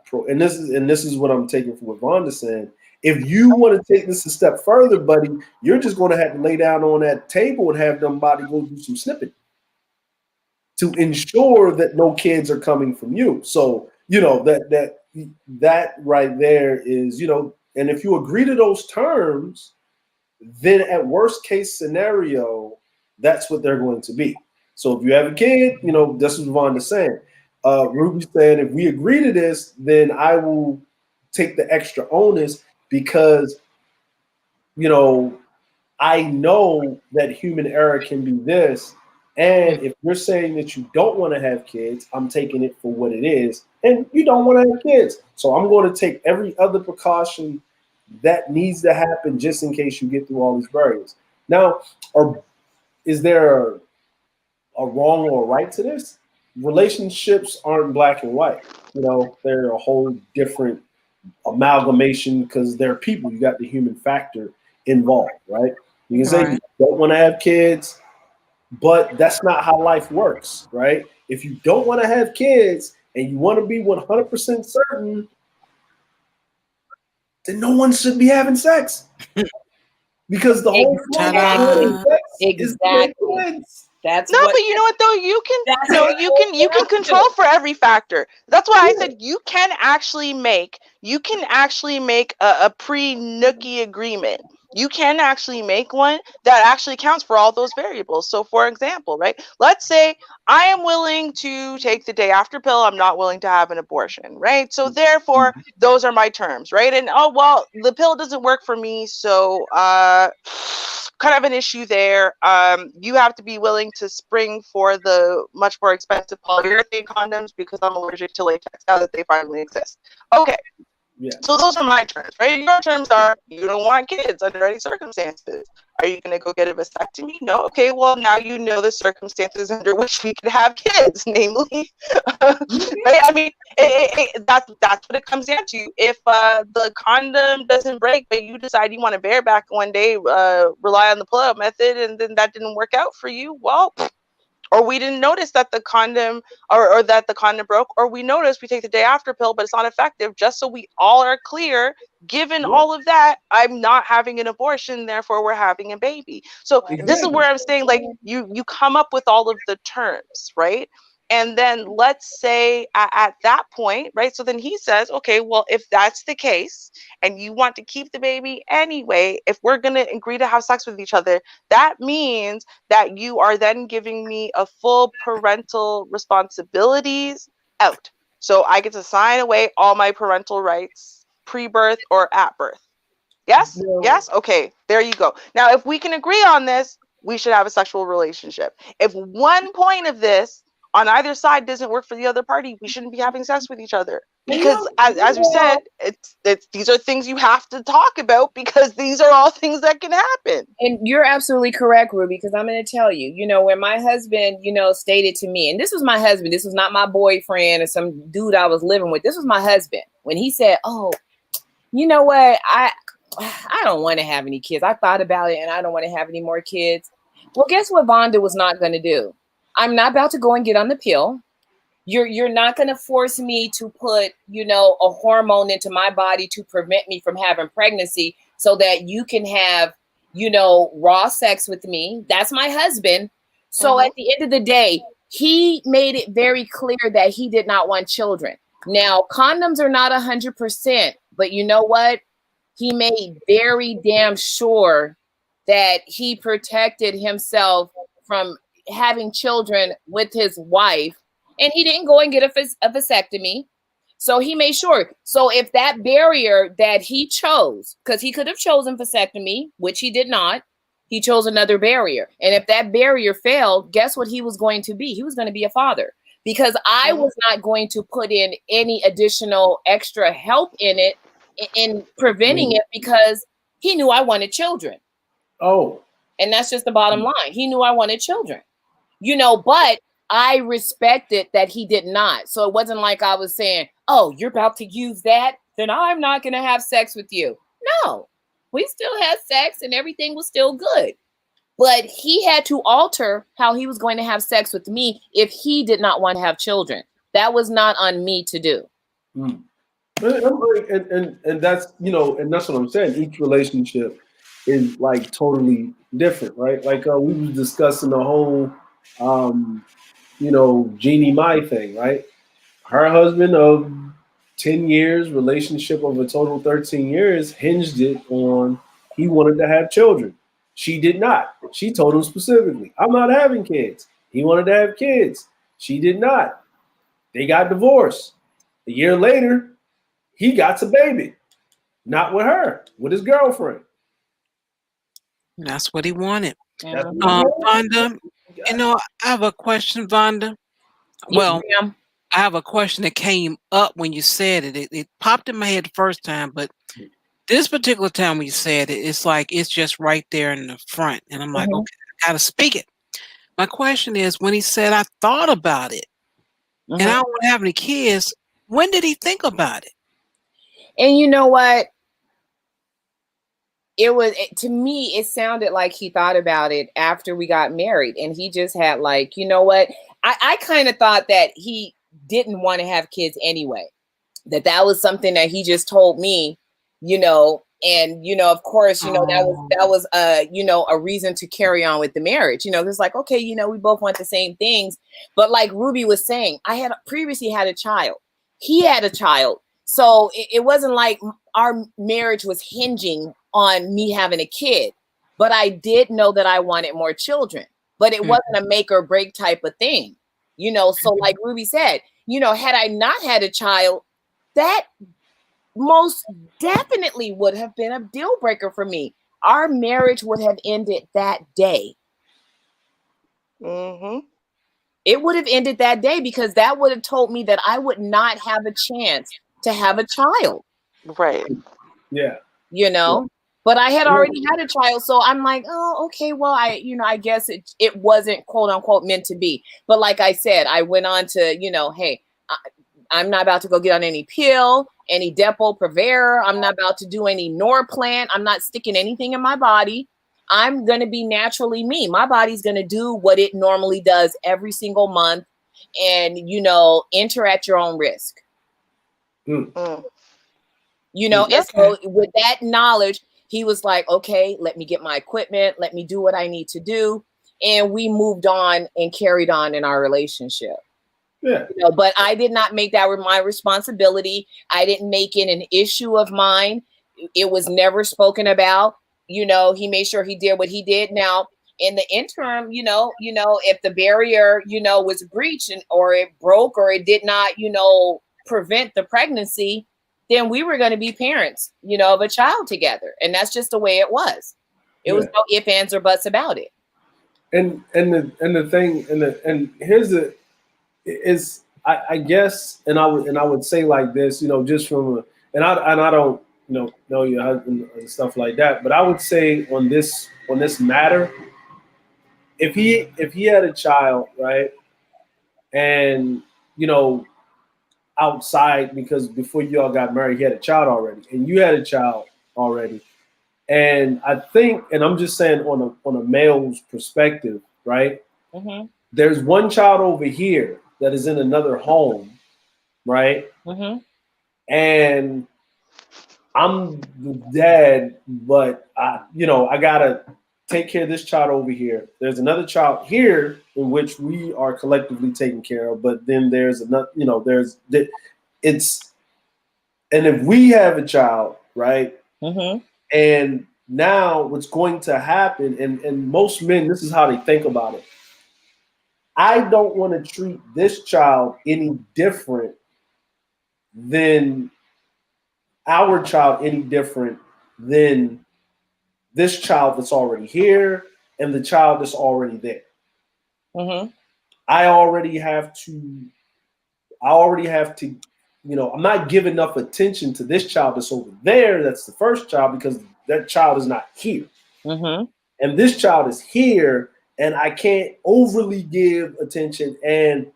pro, and this is what I'm taking from what Vonda's saying, If you want to take this a step further, buddy, you're just going to have to lay down on that table and have somebody go do some snipping to ensure that no kids are coming from you. So, that right there is, and if you agree to those terms, then at worst case scenario, that's what they're going to be. So if you have a kid, this is what Vonda's saying. Ruby's saying, if we agree to this, then I will take the extra onus because, I know that human error can be this. And if you're saying that you don't want to have kids, I'm taking it for what it is. And you don't want to have kids. So I'm going to take every other precaution that needs to happen just in case you get through all these barriers. Now, is there a wrong or a right to this? Relationships aren't black and white. They're a whole different amalgamation because they're people. You got the human factor involved, right? You can say you don't want to have kids, but that's not how life works, right? If you don't want to have kids and you want to be 100% certain, then no one should be having sex. Because the whole point of sex is to make kids. But you know what though? You can control for every factor. That's why I said you can actually make a pre-nookie agreement. You can actually make one that actually counts for all those variables. So for example, right? Let's say I am willing to take the day after pill. I'm not willing to have an abortion, right? So therefore, those are my terms, right? And the pill doesn't work for me, so kind of an issue there. You have to be willing to spring for the much more expensive polyurethane condoms because I'm allergic to latex now that they finally exist. Okay. Yeah. So those are my terms, right? Your terms are you don't want kids under any circumstances. Are you going to go get a vasectomy? No. Okay. Well, now you know the circumstances under which we could have kids, namely, right? I mean, that's what it comes down to. If the condom doesn't break, but you decide you want to bareback one day, rely on the pull-out method, and then that didn't work out for you, well. Or we didn't notice that the condom or that the condom broke, or we noticed we take the day after pill, but it's not effective, just so we all are clear, given all of that, I'm not having an abortion, therefore we're having a baby. So this is where I'm saying, like, you come up with all of the terms, right? And then let's say at that point, right? So then he says, okay, well, if that's the case and you want to keep the baby anyway, if we're going to agree to have sex with each other, that means that you are then giving me a full parental responsibilities out. So I get to sign away all my parental rights pre-birth or at birth. Yes? No. Yes? Okay, there you go. Now, if we can agree on this, we should have a sexual relationship. If one point of this on either side doesn't work for the other party, we shouldn't be having sex with each other. Because as we said, it's these are things you have to talk about because these are all things that can happen. And you're absolutely correct, Ruby, because I'm going to tell you, when my husband, stated to me, and this was my husband, this was not my boyfriend or some dude I was living with. This was my husband. When he said, oh, you know what? I don't want to have any kids. I thought about it and I don't want to have any more kids. Well, guess what Vonda was not going to do? I'm not about to go and get on the pill. You're not going to force me to put, a hormone into my body to prevent me from having pregnancy so that you can have, raw sex with me. That's my husband. So at the end of the day, he made it very clear that he did not want children. Now, condoms are not 100%, but you know what? He made very damn sure that he protected himself from having children with his wife, and he didn't go and get a vasectomy. So he made sure. So if that barrier that he chose, because he could have chosen vasectomy, which he did not, he chose another barrier. And if that barrier failed, guess what he was going to be? He was going to be a father, because I was not going to put in any additional extra help in it, in preventing it, because he knew I wanted children. Oh. And that's just the bottom line. He knew I wanted children. But I respected that he did not. So it wasn't like I was saying, oh, you're about to use that, then I'm not going to have sex with you. No, we still had sex and everything was still good. But he had to alter how he was going to have sex with me if he did not want to have children. That was not on me to do. And that's, you know, and that's what I'm saying. Each relationship is like totally different, right? Like we was discussing the whole, you know, Jeannie Mai thing, right? Her husband of 10 years, relationship of a total 13 years, hinged it on he wanted to have children. She did not. She told him specifically, I'm not having kids. He wanted to have kids. She did not. They got divorced. A year later, he got a baby. Not with her, with his girlfriend. That's what he wanted. That's what he wanted. Vonda, you know, I have a question, Vonda. Well, I have a question that came up when you said it. It popped in my head the first time, but this particular time when you said it, it's like it's just right there in the front. And I'm like, okay, I gotta speak it. My question is, when he said, I thought about it and I don't want to have any kids, when did he think about it? And you know what? To me, it sounded like he thought about it after we got married, and he just had like, you know what? I kind of thought that he didn't want to have kids anyway, that was something that he just told me, you know, and, you know, of course, you know, that was you know, a reason to carry on with the marriage. You know, it's like, okay, you know, we both want the same things. But like Ruby was saying, I had previously had a child. He had a child. So it wasn't like our marriage was hinging on me having a kid. But I did know that I wanted more children. But it wasn't a make or break type of thing. You know, so like Ruby said, you know, had I not had a child, that most definitely would have been a deal breaker for me. Our marriage would have ended that day. It would have ended that day because that would have told me that I would not have a chance to have a child. Right. Yeah. You know, but I had already had a child. So I'm like, oh, okay, well, I guess it wasn't quote unquote meant to be. But like I said, I went on to, you know, hey, I'm not about to go get on any pill, any Depo-Provera. I'm not about to do any Norplant. I'm not sticking anything in my body. I'm going to be naturally me. My body's going to do what it normally does every single month. And, you know, enter at your own risk. You know, and so with that knowledge, he was like, okay, let me get my equipment. Let me do what I need to do. And we moved on and carried on in our relationship. Yeah. You know, but I did not make that my responsibility. I didn't make it an issue of mine. It was never spoken about. You know, he made sure he did what he did. Now, in the interim, you know, if the barrier, you know, was breached or it broke or it did not, you know, prevent the pregnancy, then we were going to be parents, you know, of a child together. And that's just the way it was. It was no ifs, ands, or buts about it. And the thing, and here's the is I guess, and I would say like this, you know, just from and I don't, you know your husband and stuff like that, but I would say on this matter, if he had a child, right, and you know, outside, because before you all got married, he had a child already, and you had a child already, and I think, and I'm just saying on a male's perspective, right? There's one child over here that is in another home, right? And I'm the dad, but I gotta take care of this child over here. There's another child here in which we are collectively taking care of, but then there's another, you know, and if we have a child, right? And now what's going to happen, and most men, this is how they think about it. I don't want to treat this child any different than our child, any different than this child that's already here and the child that's already there. I already have to, you know, I'm not giving enough attention to this child that's over there. That's the first child, because that child is not here. And this child is here, and I can't overly give attention. And,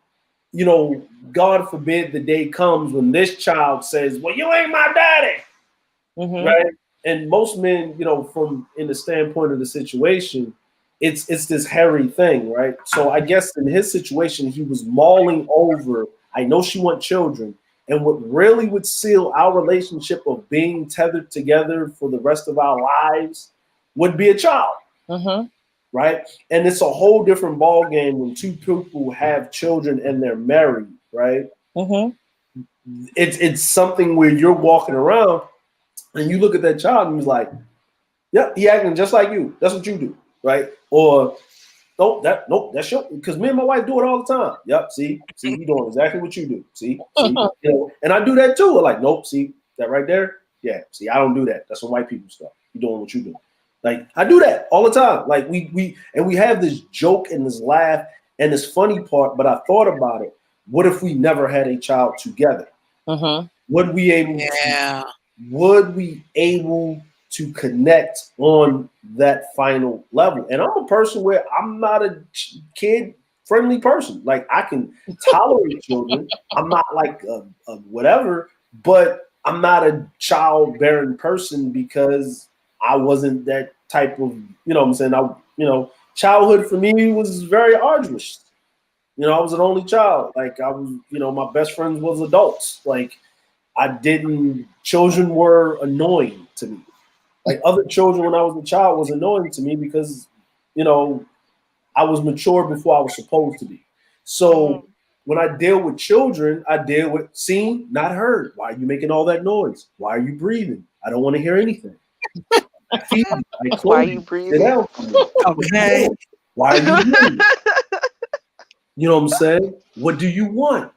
you know, God forbid the day comes when this child says, well, you ain't my daddy. Right. And most men, you know, from in the standpoint of the situation, it's this hairy thing. Right. So I guess in his situation, he was mulling over, I know she wants children. And what really would seal our relationship of being tethered together for the rest of our lives would be a child. Mm-hmm. Right? And it's a whole different ball game when two people have children and they're married, right? Mm-hmm. It's something where you're walking around and you look at that child and he's like, yep, he acting just like you. That's what you do, right? Or nope, that's your, because me and my wife do it all the time. Yep, see, you doing exactly what you do. See, you know, and I do that too. Like, nope, see that right there? Yeah, see, I don't do that. That's some white people stuff. You doing what you do. Like, I do that all the time. Like, we have this joke and this laugh and this funny part, but I thought about it. What if we never had a child together? Mm-hmm. Would we able to connect on that final level? And I'm a person where I'm not a kid-friendly person. Like, I can tolerate children. I'm not like a whatever, but I'm not a childbearing person because I wasn't that type of, you know what I'm saying? Childhood for me was very arduous. You know, I was an only child. Like, I was, my best friends was adults. Like, children were annoying to me. Like, other children when I was a child was annoying to me because, I was mature before I was supposed to be. So when I deal with children, I deal with seen, not heard. Why are you making all that noise? Why are you breathing? I don't want to hear anything. Why are you breathing? Okay. Why are you breathing? You know what I'm saying? What do you want?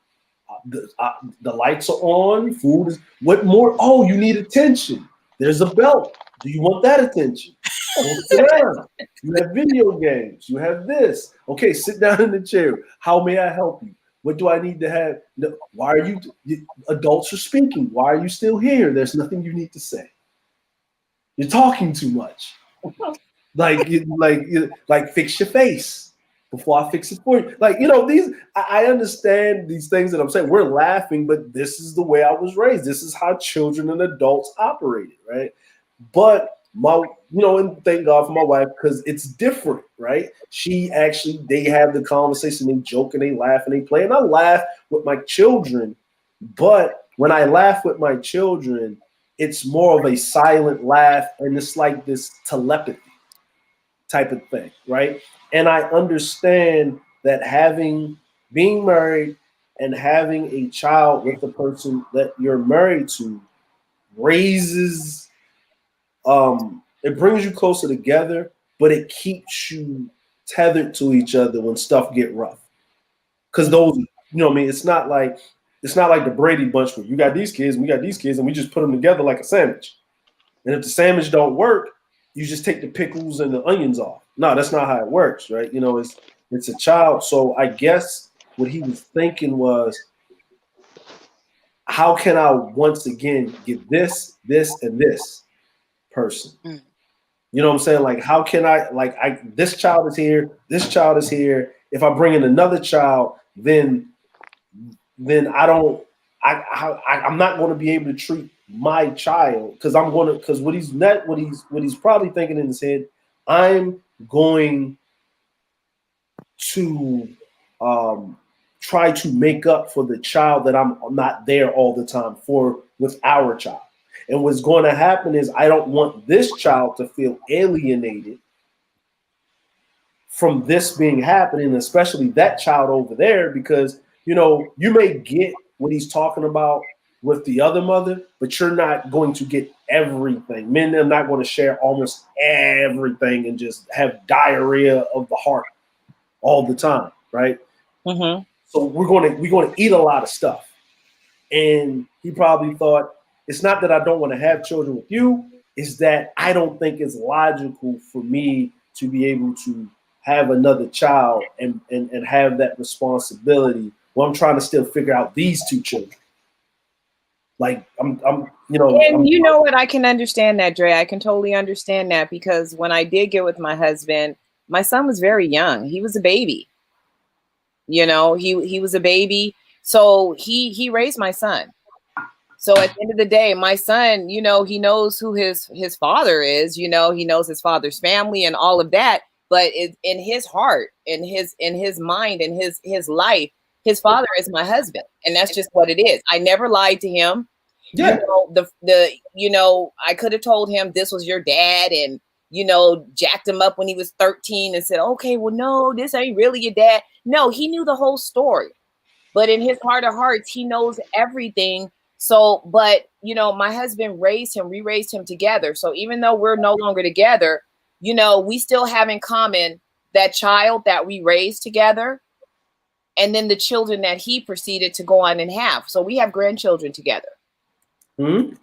The lights are on. Food is. What more? Oh, you need attention. There's a belt. Do you want that attention? Don't sit down. You have video games. You have this. Okay, sit down in the chair. How may I help you? What do I need to have? Why are you? Adults are speaking. Why are you still here? There's nothing you need to say. You're talking too much. Like fix your face before I fix it for you. Like, these, I understand these things that I'm saying. We're laughing, but this is the way I was raised. This is how children and adults operated, right? But and thank God for my wife, because it's different, right? They have the conversation, they joke and they laugh and they play. And I laugh with my children, but when I laugh with my children, it's more of a silent laugh, and it's like this telepathy type of thing, right? And I understand that being married and having a child with the person that you're married to raises, it brings you closer together, but it keeps you tethered to each other when stuff get rough. Because those, what I mean, it's not like the Brady Bunch where you got these kids and we got these kids and we just put them together like a sandwich. And if the sandwich don't work, you just take the pickles and the onions off. No, that's not how it works, right? It's a child. So I guess what he was thinking was, how can I once again give this, and this person? You know what I'm saying? Like, how can this child is here, this child is here. If I bring in another child, then I'm not going to be able to treat my child, because what he's probably thinking in his head, I'm going to try to make up for the child that I'm not there all the time for with our child. And what's going to happen is, I don't want this child to feel alienated from this being happening, especially that child over there, because you may get what he's talking about with the other mother, but you're not going to get everything. Men are not going to share almost everything and just have diarrhea of the heart all the time, right? Mm-hmm. So we're going to eat a lot of stuff. And he probably thought, it's not that I don't want to have children with you, it's that I don't think it's logical for me to be able to have another child and have that responsibility while I'm trying to still figure out these two children. Like, and you know what? I can understand that, Dre. I can totally understand that, because when I did get with my husband, my son was very young. He was a baby. He was a baby. So he raised my son. So at the end of the day, my son, he knows who his father is. He knows his father's family and all of that. But in his heart, in his mind, in his life, his father is my husband, and that's just what it is. I never lied to him. Yeah. I could have told him this was your dad and, jacked him up when he was 13 and said, okay, well, no, this ain't really your dad. No, he knew the whole story. But in his heart of hearts, he knows everything. So, but, my husband we raised him together. So even though we're no longer together, we still have in common that child that we raised together, and then the children that he proceeded to go on and have. So we have grandchildren together. Mm-hmm.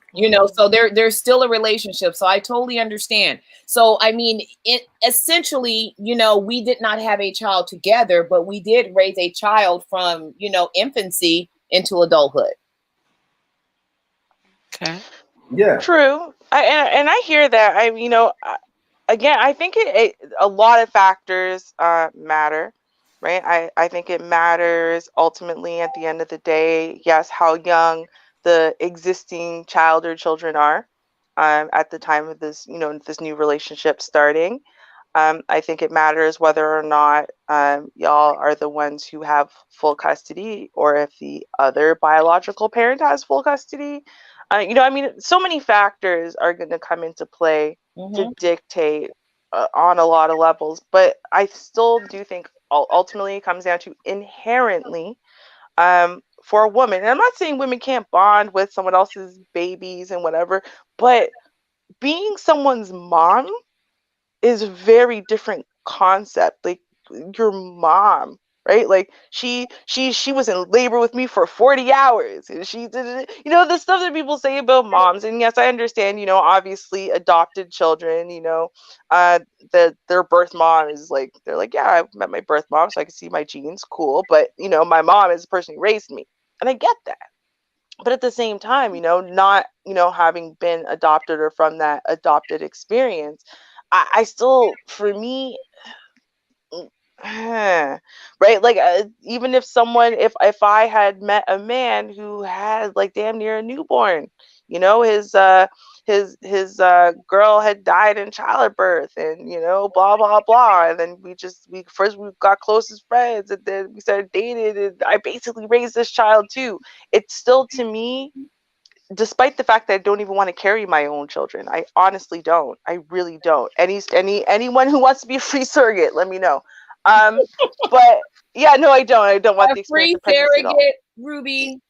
So there's still a relationship. So I totally understand. So, I mean, essentially, we did not have a child together, but we did raise a child from, infancy into adulthood. Okay. Yeah. True. I hear that. Again, I think a lot of factors matter, right? I think it matters ultimately at the end of the day, yes, how young the existing child or children are at the time of this, this new relationship starting. I think it matters whether or not y'all are the ones who have full custody, or if the other biological parent has full custody. So many factors are going to come into play to dictate on a lot of levels. But I still do think ultimately it comes down to inherently for a woman. And I'm not saying women can't bond with someone else's babies and whatever, but being someone's mom is a very different concept. Like, your mom, right? Like she was in labor with me for 40 hours, and she did, the stuff that people say about moms. And yes, I understand, obviously adopted children, their birth mom is like, they're like, yeah, I met my birth mom so I can see my genes, cool, but my mom is the person who raised me, and I get that. But at the same time, not, having been adopted or from that adopted experience, I still, for me, right? Like, even if I had met a man who had like damn near a newborn, his girl had died in childbirth, and blah blah blah, and then we got close as friends, and then we started dating, and I basically raised this child too. It's still, to me, despite the fact that I don't even want to carry my own children, I honestly don't. I really don't. Anyone who wants to be a free surrogate, let me know. But yeah, no, I don't. I don't want the experience of pregnancy at all. Surrogate, Ruby.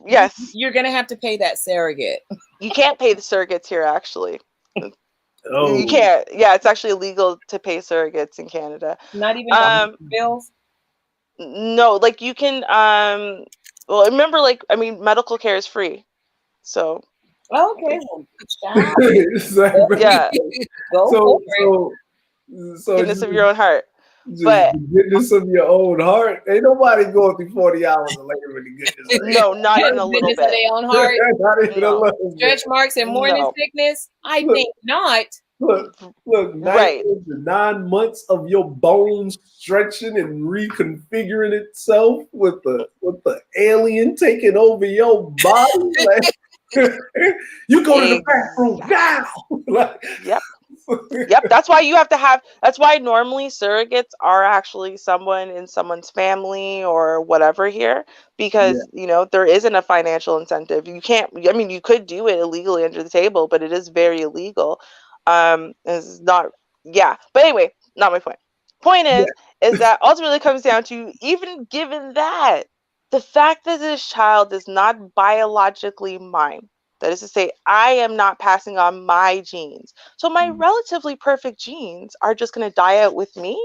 Yes, you're gonna have to pay that surrogate. You can't pay the surrogates here, actually. Oh. You can't. Yeah, it's actually illegal to pay surrogates in Canada. Not even bills. No, like you can. Well, remember, medical care is free, so. Okay. Exactly. Yeah. So goodness of your own heart. But the goodness of your own heart. Ain't nobody going through 40 hours of labor with the goodness. No, not even a little bit. Of their own heart. Not even a little Stretch marks and morning sickness. I think not. Look, right. 9 months of your bones stretching and reconfiguring itself with the alien taking over your body. You go to the bathroom now. Yep. Yep. That's why normally surrogates are actually someone in someone's family or whatever here, because there isn't a financial incentive. You can't. I mean, you could do it illegally under the table, but it is very illegal. It's not. Yeah. But anyway, not my point. Point is that ultimately it comes down to, even given that, the fact that this child is not biologically mine. That is to say, I am not passing on my genes. So my relatively perfect genes are just going to die out with me.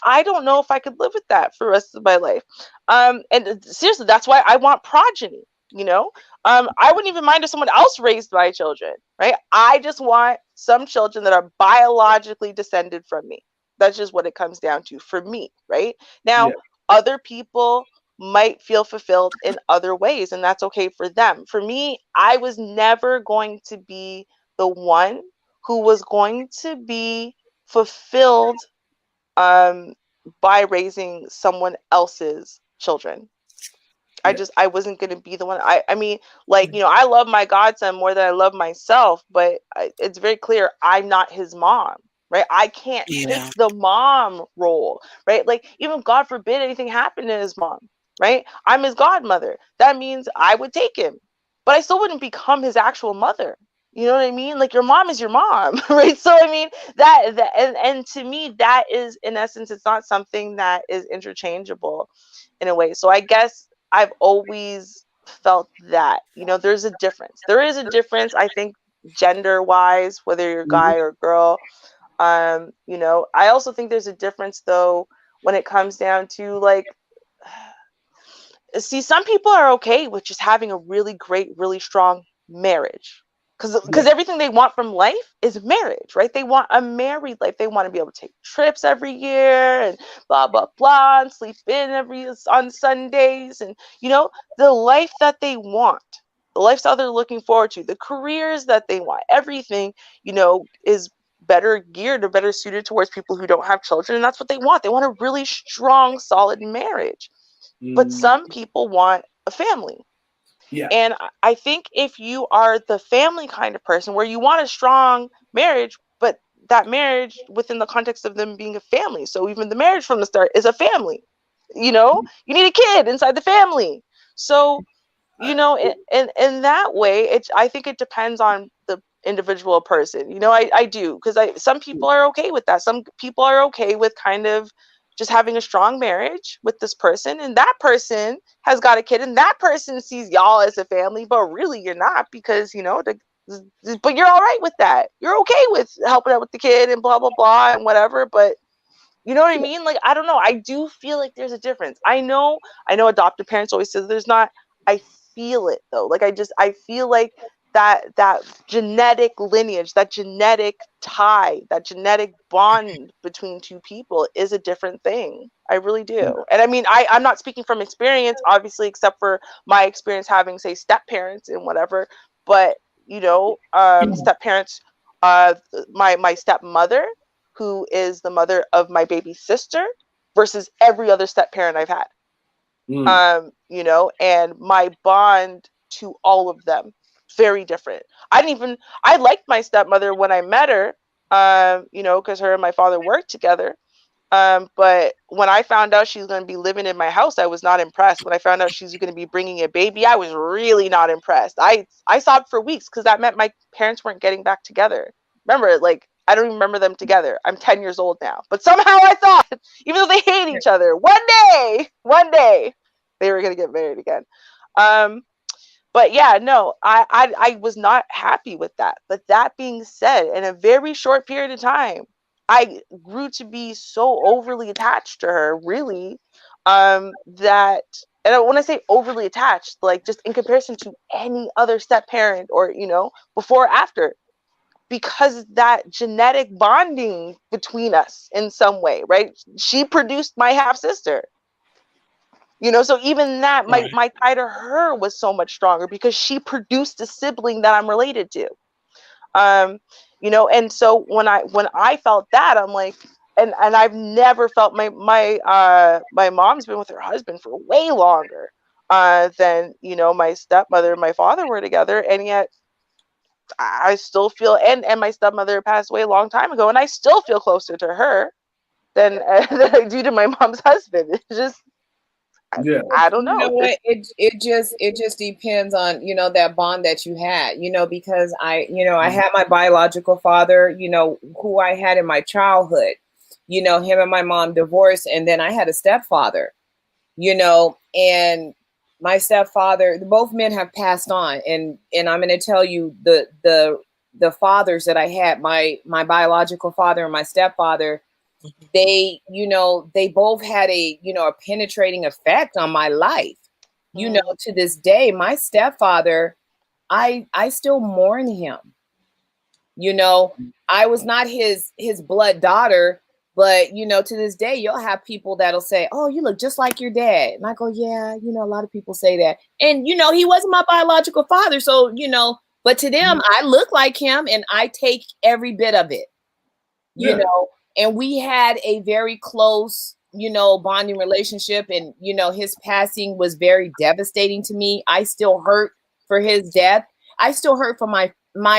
I don't know if I could live with that for the rest of my life. And seriously, that's why I want progeny. I wouldn't even mind if someone else raised my children, right? I just want some children that are biologically descended from me. That's just what it comes down to for me, right? Now, other people might feel fulfilled in other ways, and that's okay for them. For me, I was never going to be the one who was going to be fulfilled by raising someone else's children. I wasn't going to be the one. I mean, I love my godson more than I love myself, but it's very clear I'm not his mom. Right? I can't take the mom role, right? Like, even God forbid anything happened to his mom. right? I'm his godmother. That means I would take him, but I still wouldn't become his actual mother. You know what I mean? Like, your mom is your mom, right? So I mean, and to me, that is, in essence, it's not something that is interchangeable in a way. So I guess I've always felt that, there's a difference. There is a difference, I think, gender wise, whether you're a guy or a girl. I also think there's a difference, though, when it comes down to, like, see, some people are okay with just having a really great, really strong marriage, because everything they want from life is marriage, right? They want a married life. They want to be able to take trips every year and blah blah blah, and sleep in on Sundays, and the life that they want, the lifestyle they're looking forward to, the careers that they want, everything is better geared or better suited towards people who don't have children, and that's what they want. They want a really strong, solid marriage. But some people want a family. Yeah. And I think if you are the family kind of person where you want a strong marriage, but that marriage within the context of them being a family. So even the marriage from the start is a family. You need a kid inside the family. So, in that way, I think it depends on the individual person. I do, because some people are okay with that. Some people are okay with kind of just having a strong marriage with this person, and that person has got a kid, and that person sees y'all as a family, but really you're not, because but you're all right with that. You're okay with helping out with the kid and blah blah blah and whatever, but you know what I mean? Like, I don't know. I do feel like there's a difference. I know adoptive parents always say there's not. I feel it, though. Like, I feel like that genetic lineage, that genetic tie, that genetic bond between two people is a different thing. I really do. And I mean, I'm not speaking from experience, obviously, except for my experience having, say, step parents and whatever. But step parents, my stepmother, who is the mother of my baby sister, versus every other step parent I've had. And my bond to all of them, very different. I liked my stepmother when I met her, because her and my father worked together. But when I found out she was going to be living in my house, I was not impressed. When I found out she was going to be bringing a baby, I was really not impressed. I sobbed for weeks, because that meant my parents weren't getting back together. Remember, like, I don't even remember them together. I'm 10 years old now, but somehow I thought, even though they hate each other, one day they were going to get married again. But yeah, no, I was not happy with that. But that being said, in a very short period of time, I grew to be so overly attached to her, really, that, and when I say overly attached, like, just in comparison to any other step parent, or, before or after, because that genetic bonding between us in some way, right? She produced my half sister. So even that, my tie to her was so much stronger, because she produced a sibling that I'm related to. And so when I felt that, I'm like, and I've never felt my mom's been with her husband for way longer than my stepmother and my father were together, and yet I still feel, and my stepmother passed away a long time ago, and I still feel closer to her than I do to my mom's husband. It's just, I don't know. You know what? It just depends on, that bond that you had, because I had my biological father, who I had in my childhood, him and my mom divorced, and then I had a stepfather, and my stepfather, both men have passed on, and I'm going to tell you the fathers that I had, my biological father and my stepfather, they both had a penetrating effect on my life. To this day, my stepfather, I still mourn him. I was not his blood daughter, but to this day, you'll have people that'll say, "Oh, you look just like your dad," and I go, "Yeah, a lot of people say that," and he wasn't my biological father, so but to them, I look like him, and I take every bit of it, And we had a very close, bonding relationship, and his passing was very devastating to me. I still hurt for his death. I still hurt for my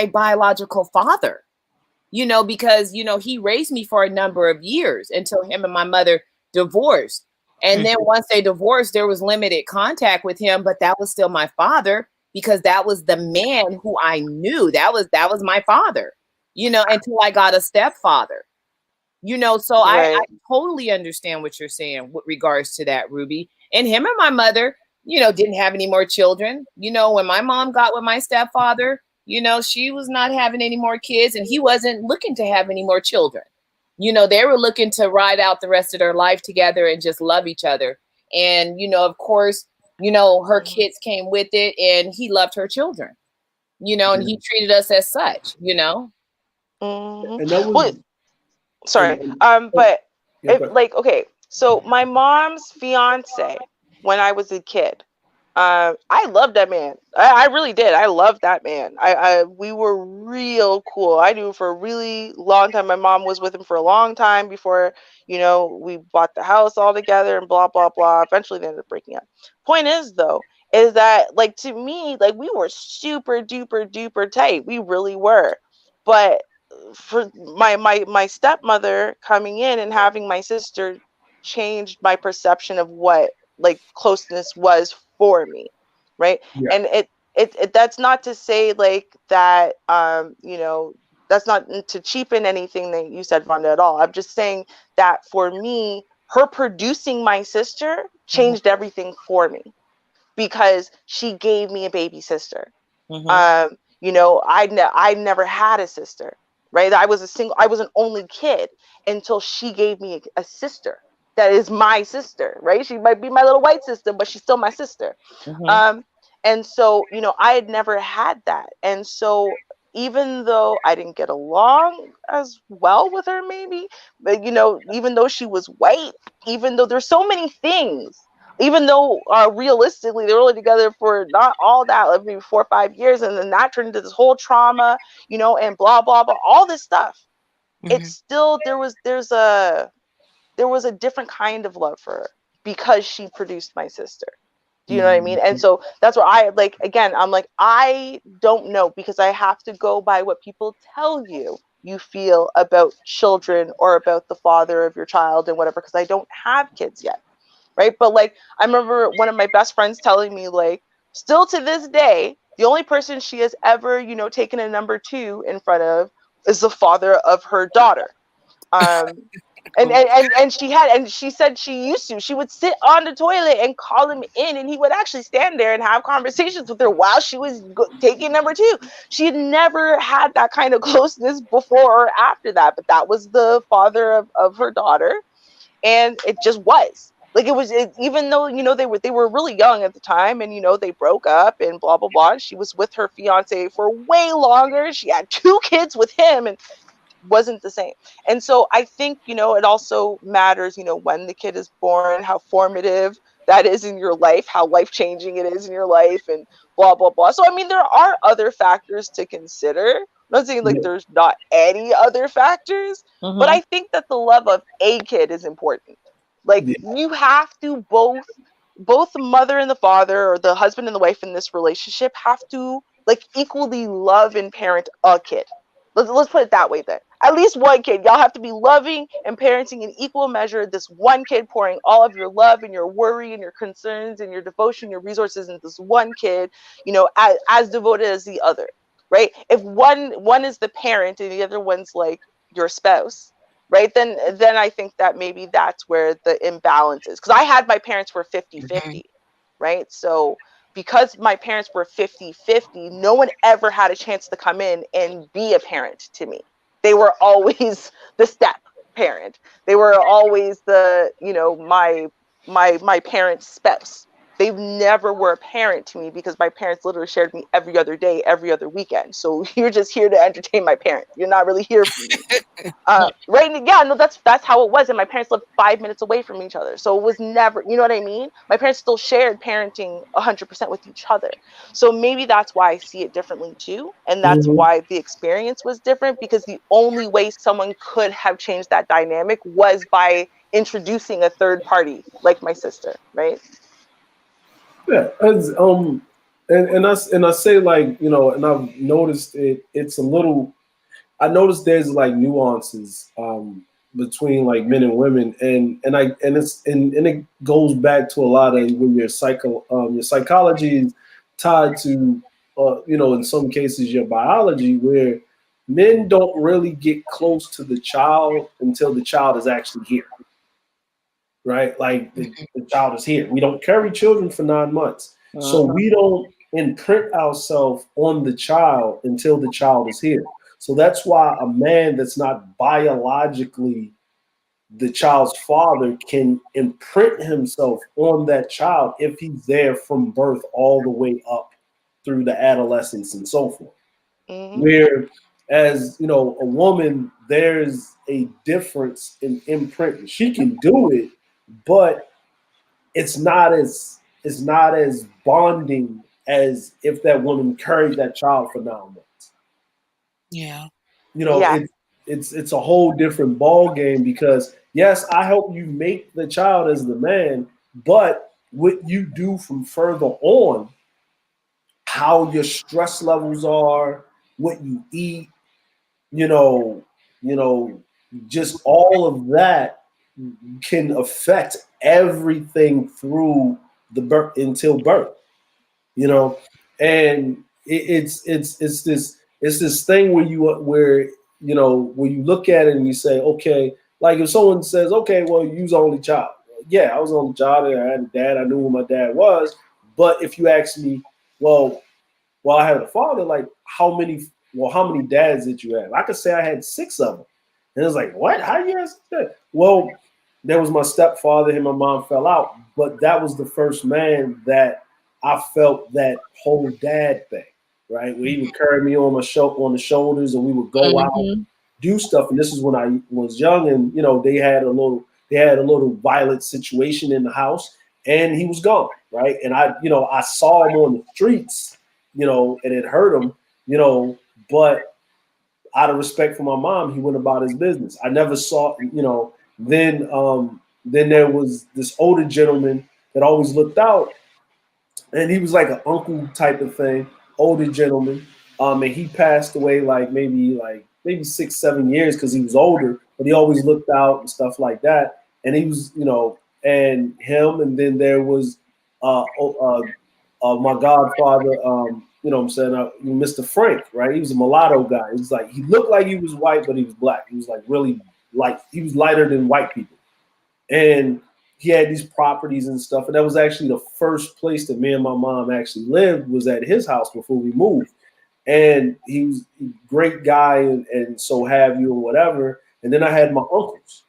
biological father, because he raised me for a number of years until him and my mother divorced. And then once they divorced, there was limited contact with him, but that was still my father because that was the man who I knew. That was my father, until I got a stepfather. So I totally understand what you're saying with regards to that, Ruby. And him and my mother, didn't have any more children. When my mom got with my stepfather, she was not having any more kids and he wasn't looking to have any more children. They were looking to ride out the rest of their life together and just love each other. And, of course, her kids came with it and he loved her children, and he treated us as such, Mm-hmm. And that was sorry. Okay, so my mom's fiance, when I was a kid, I loved that man. I really did. I loved that man. We were real cool. I knew for a really long time. My mom was with him for a long time before, we bought the house all together and blah, blah, blah. Eventually they ended up breaking up. Point is though, is that like, to me, like we were super duper duper tight. We really were. But for my stepmother coming in and having my sister changed my perception of what like closeness was for me, right? Yeah. And it that's not to say like that that's not to cheapen anything that you said, Vonda, at all. I'm just saying that for me, her producing my sister changed everything for me because she gave me a baby sister. I never had a sister, right? I was an only kid until she gave me a sister that is my sister, right? She might be my little white sister, but she's still my sister. And so, I had never had that. And so even though I didn't get along as well with her, maybe, but even though she was white, even though there's so many things, even though realistically they were only together for not all that, like maybe 4 or 5 years, and then that turned into this whole trauma, and blah blah blah, all this stuff. It's still there was a different kind of love for her because she produced my sister. Do you know what I mean? And so that's what I like. Again, I'm like, I don't know, because I have to go by what people tell you feel about children or about the father of your child and whatever, because I don't have kids yet. Right. But like, I remember one of my best friends telling me, like, still to this day, the only person she has ever, taken a number 2 in front of is the father of her daughter. And she said she would sit on the toilet and call him in, and he would actually stand there and have conversations with her while she was taking number 2. She had never had that kind of closeness before or after that, but that was the father of her daughter. And it just was like, even though, they were really young at the time, and, they broke up and blah, blah, blah. She was with her fiance for way longer. She had 2 kids with him, and wasn't the same. And so I think, it also matters, when the kid is born, how formative that is in your life, how life-changing it is in your life, and blah, blah, blah. So, I mean, there are other factors to consider. I'm not saying like there's not any other factors, but I think that the love of a kid is important. Like, you have to both the mother and the father, or the husband and the wife in this relationship, have to like equally love and parent a kid. Let's put it that way then. At least one kid. Y'all have to be loving and parenting in equal measure this one kid, pouring all of your love and your worry and your concerns and your devotion, your resources into this one kid, as devoted as the other, right? If one is the parent and the other one's like your spouse, right? Then I think that maybe that's where the imbalance is. Because I had my parents were 50-50, right? So because my parents were 50-50, no one ever had a chance to come in and be a parent to me. They were always the step parent. They were always the, my parents' spouse. They never were a parent to me, because my parents literally shared me every other day, every other weekend. So you're just here to entertain my parents. You're not really here for me. Right? Yeah, no, that's how it was. And my parents lived 5 minutes away from each other. So it was never, you know what I mean? My parents still shared parenting 100% with each other. So maybe that's why I see it differently too. And that's why the experience was different, because the only way someone could have changed that dynamic was by introducing a third party like my sister, right? Yeah, and I say, like, and I've noticed it's a little. I noticed there's like nuances between like men and women, and it goes back to a lot of when your psychology is tied to in some cases your biology, where men don't really get close to the child until the child is actually here, right? Like the child is here. We don't carry children for 9 months, so we don't imprint ourselves on the child until the child is here. So that's why a man that's not biologically the child's father can imprint himself on that child if he's there from birth all the way up through the adolescence and so forth. Where, as you know, a woman, there's a difference in imprint. She can do it, but it's not as bonding as if that woman carried that child for 9 months. Yeah. You know, it's a whole different ball game, because yes, I help you make the child as the man, but what you do from further on, how your stress levels are, what you eat, you know, just all of that can affect everything through the birth until birth, and it's this thing where you look at it and you say, okay, like if someone says, okay, well, you was the only child. Yeah, I was the only child, and I had a dad. I knew who my dad was. But if you ask me, well, I had a father, like how many dads did you have? I could say I had 6 of them. And it's like, what? How do you have that? Well, there was my stepfather, him and my mom fell out, but that was the first man that I felt that whole dad thing, right? Where he would carry me on the shoulders, and we would go out, do stuff. And this is when I was young, and they had a little violent situation in the house, and he was gone, right? And I saw him on the streets, and it hurt him, but out of respect for my mom, he went about his business. I never saw, then there was this older gentleman that always looked out, and he was like an uncle type of thing, older gentleman. And he passed away maybe 6-7 years because he was older, but he always looked out and stuff like that. And he was, and him, and then there was my godfather, Mr. Frank, right? He was a mulatto guy. He was he looked like he was white, but he was black. He was really light. He was lighter than white people. And he had these properties and stuff. And that was actually the first place that me and my mom actually lived, was at his house before we moved. And he was a great guy, and so have you, or whatever. And then I had my uncles,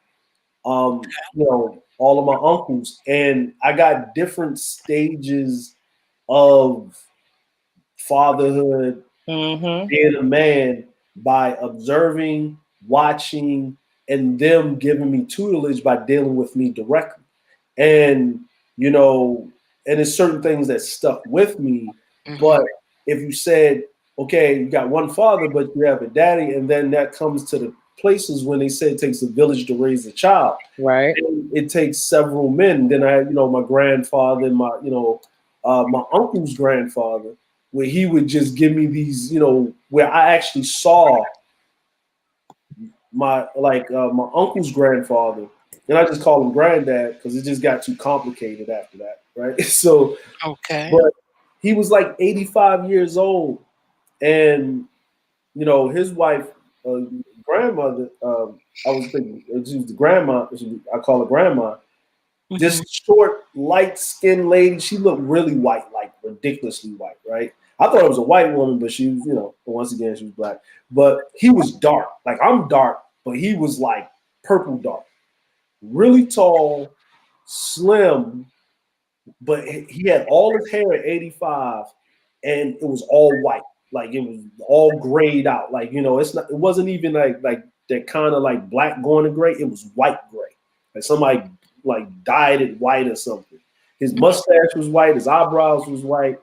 all of my uncles. And I got different stages of fatherhood, being a man, by observing, watching, and them giving me tutelage by dealing with me directly. And and it's certain things that stuck with me. But if you said, okay, you got one father, but you have a daddy, and then that comes to the places when they say it takes a village to raise a child, right? And it takes several men. Then I had, my grandfather, and my uncle's grandfather, where he would just give me these, where I actually saw my uncle's grandfather, and I just call him granddad because it just got too complicated after that, right? So, okay, but he was 85 years old, and his wife, grandmother, I was thinking she was the grandma. I call her grandma. This short, light-skinned lady. She looked really white, ridiculously white, right? I thought it was a white woman, but she was, once again, she was black. But he was dark. I'm dark, but he was purple dark. Really tall, slim, but he had all his hair at 85, and it was all white. It was all grayed out. It wasn't even like that kind of black going to gray. It was white gray. Somebody dyed it white or something. His mustache was white, his eyebrows was white,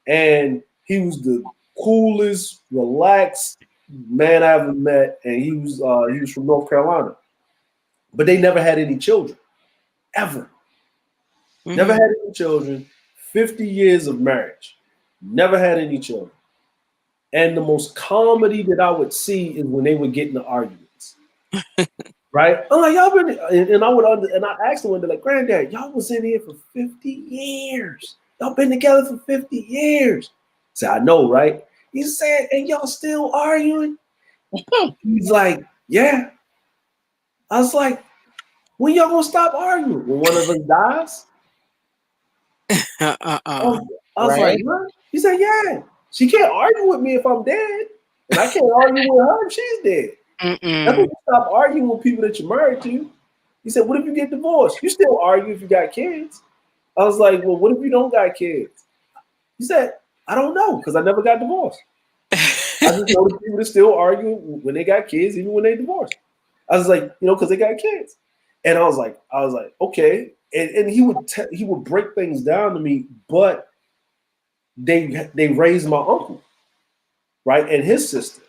and he was the coolest, relaxed man I ever met. And he was from North Carolina, but they never had any children, ever. Never had any children. 50 years of marriage, never had any children. And the most comedy that I would see is when they would get into arguments. Right? I'm like, y'all been, and I asked him one day, like, Granddad, y'all was in here for 50 years. Y'all been together for 50 years. I said, I know, right? He said, and y'all still arguing? He's like, yeah. I was like, when y'all gonna stop arguing? When one of us dies? I was like, what? He said, yeah. She can't argue with me if I'm dead. And I can't argue with her if she's dead. That's when you stop arguing with people that you're married to. He said, what if you get divorced? You still argue if you got kids. I was like, well, what if you don't got kids? He said, I don't know, because I never got divorced. I just know the people that still argue when they got kids, even when they divorced. I was like, because they got kids. And I was like, okay. And he would break things down to me, but they raised my uncle, right, and his sister.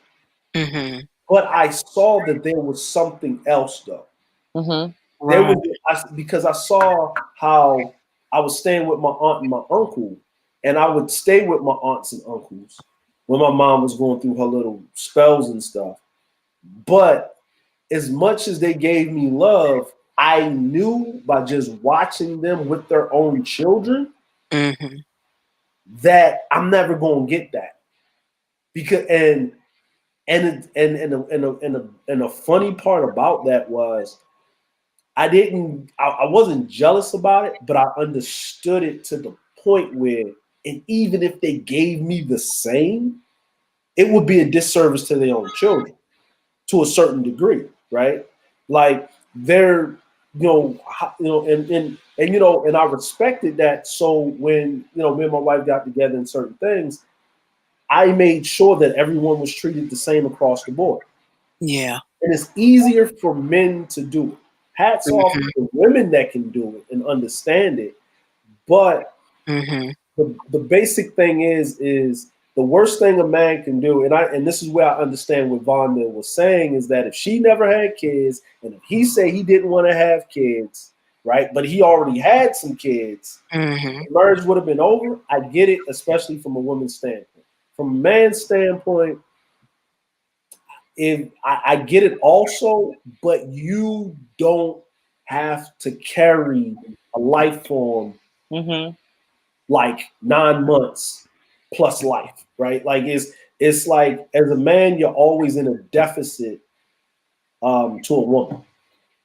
But I saw that there was something else, though. There was, because I saw how I was staying with my aunt and my uncle, and I would stay with my aunts and uncles when my mom was going through her little spells and stuff. But as much as they gave me love, I knew by just watching them with their own children that I'm never going to get that. Because and a funny part about that was I wasn't jealous about it, but I understood it to the point where, and even if they gave me the same, it would be a disservice to their own children to a certain degree, right? Like they're, and I respected that. So when, me and my wife got together in certain things, I made sure that everyone was treated the same across the board. Yeah. And it's easier for men to do it. Hats off to the women that can do it and understand it. But the basic thing is the worst thing a man can do, and this is where I understand what Vonda was saying, is that if she never had kids, and if he said he didn't want to have kids, right, but he already had some kids, the marriage would have been over. I get it, especially from a woman's standpoint. From a man's standpoint, if I get it also, but you don't have to carry a life form like 9 months plus life, right? Like it's like as a man, you're always in a deficit to a woman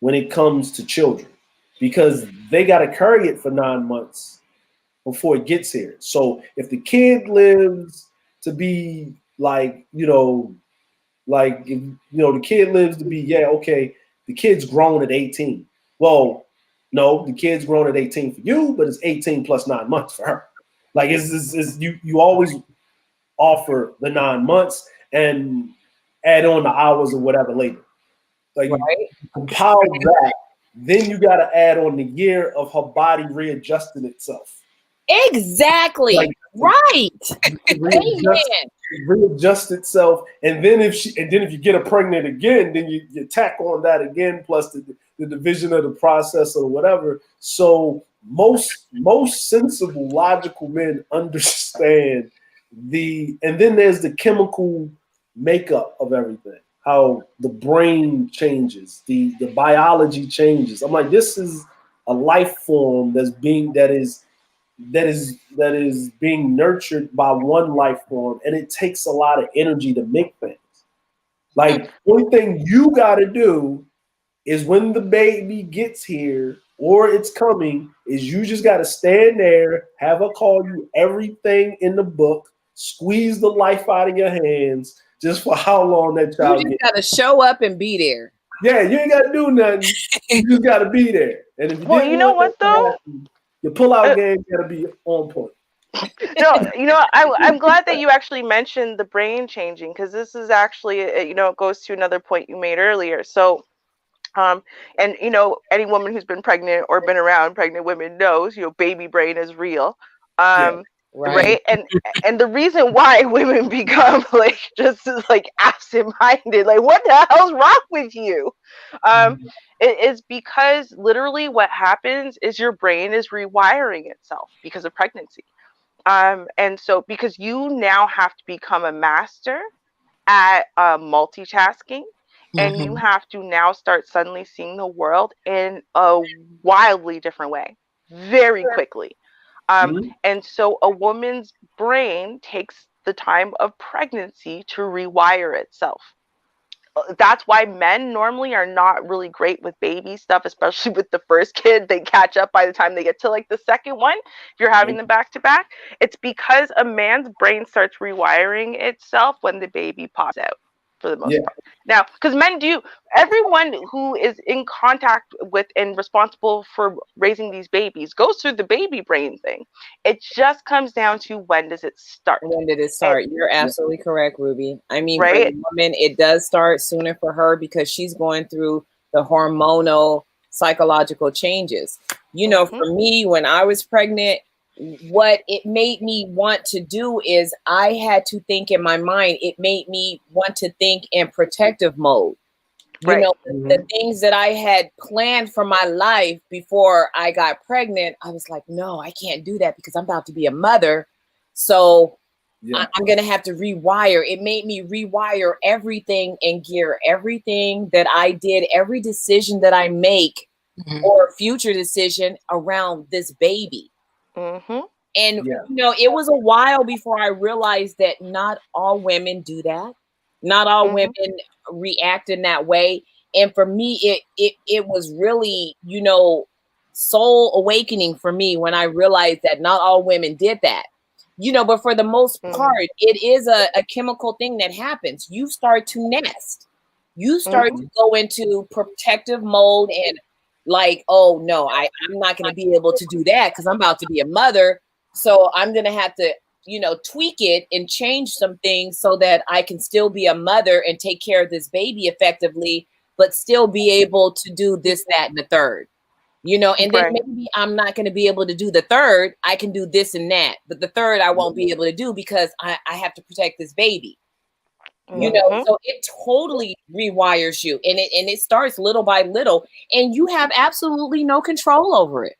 when it comes to children, because they got to carry it for 9 months before it gets here. So if the kid lives to be like, like if the kid lives to be, okay, the kid's grown at 18. Well, no, the kid's grown at 18 for you, but it's 18 plus 9 months for her. Like it's you always offer the 9 months and add on the hours or whatever later. Like you compile that, then you got to add on the year of her body readjusting itself. Exactly. Like, readjust itself, and then if you get her pregnant again, then you tack on that again, plus the division of the process or whatever. So most sensible, logical men understand and then there's the chemical makeup of everything, how the brain changes, the biology changes. I'm like, this is a life form that is being nurtured by one life form, and it takes a lot of energy to make things. Like, the only thing you got to do is when the baby gets here or it's coming, is you just got to stand there, have her call you everything in the book, squeeze the life out of your hands, just for how long that child gets. You just got to show up and be there. Yeah, you ain't got to do nothing. You just got to be there. And if you you know what though? Your pull-out game got to be on point. I'm glad that you actually mentioned the brain changing, because this is actually, it goes to another point you made earlier. So, and any woman who's been pregnant or been around pregnant women knows, baby brain is real. Right. And the reason why women become just absent-minded, what the hell's wrong with you? It is because literally what happens is your brain is rewiring itself because of pregnancy. And so because you now have to become a master at multitasking and you Mm-hmm. have to now start suddenly seeing the world in a wildly different way very quickly. Mhm. And so a woman's brain takes the time of pregnancy to rewire itself. That's why men normally are not really great with baby stuff, especially with the first kid. They catch up by the time they get to like the second one. If you're having them back to back, it's because a man's brain starts rewiring itself when the baby pops out, for the most Yeah. part. Now, because men do, everyone who is in contact with and responsible for raising these babies goes through the baby brain thing. It just comes down to when does it start? When did it start? You're absolutely correct, Ruby. I mean, for Right? the woman, it does start sooner for her because she's going through the hormonal psychological changes. You know, Mhm. for me, when I was pregnant, what it made me want to do is I had to think in my mind, it made me want to think in protective mode. You Right. know, the things that I had planned for my life before I got pregnant, I was like, no, I can't do that because I'm about to be a mother. So Yeah. I'm going to have to rewire. It made me rewire everything and gear everything that I did, every decision that I make Mm-hmm. or future decision around this baby. Mhm. And, Yeah. you know, it was a while before I realized that not all women do that. Not all Mhm. women react in that way. And for me, it was really, you know, soul awakening for me when I realized that not all women did that. You know, but for the most Mhm. part, it is a chemical thing that happens. You start to nest. You start Mhm. to go into protective mode and like, oh no, I'm not going to be able to do that because I'm about to be a mother. So I'm going to have to, you know, tweak it and change some things so that I can still be a mother and take care of this baby effectively, but still be able to do this, that, and the third. You know, and then Right. maybe I'm not going to be able to do the third. I can do this and that, but the third I won't be able to do because I have to protect this baby. You know, Mhm. so it totally rewires you, and it starts little by little, and you have absolutely no control over it.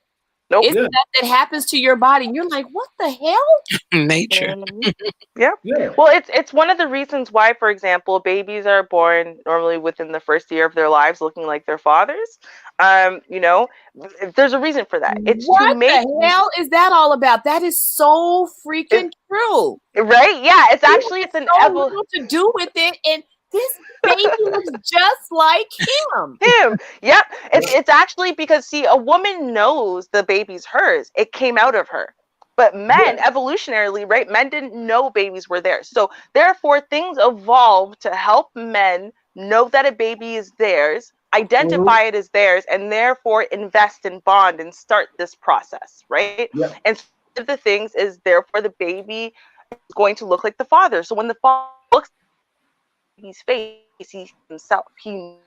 Nope. It's Yeah. stuff that happens to your body, and you're like, what the hell? Nature. Mhm. Yeah. Yeah. Well, it's one of the reasons why, for example, babies are born normally within the first year of their lives looking like their fathers. You know, there's a reason for that. It's to What make the hell is that all about? That is so it, freaking true. right. Yeah, it's He actually has it's an so little to do with it, and this baby looks just like him. him. Yep. Yeah. It's actually because see, a woman knows the baby's hers. It came out of her. But men, Yeah. evolutionarily, right? Men didn't know babies were theirs. So therefore, things evolved to help men know that a baby is theirs, Mhm. identify it as theirs, and therefore invest and bond and start this process, right? Yeah. And so one of the things is therefore the baby is going to look like the father. So when the father looks at his face, he sees himself. He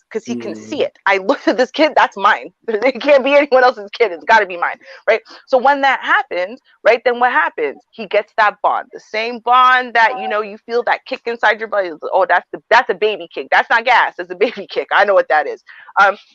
because he can see Mhm. it. I looked at this kid, that's mine. It can't be anyone else's kid. It's got to be mine, right? So when that happens, right, then what happens? He gets that bond, the same bond that you feel that kick inside your body. Oh, that's a baby kick. That's not gas. That's a baby kick. I know what that is.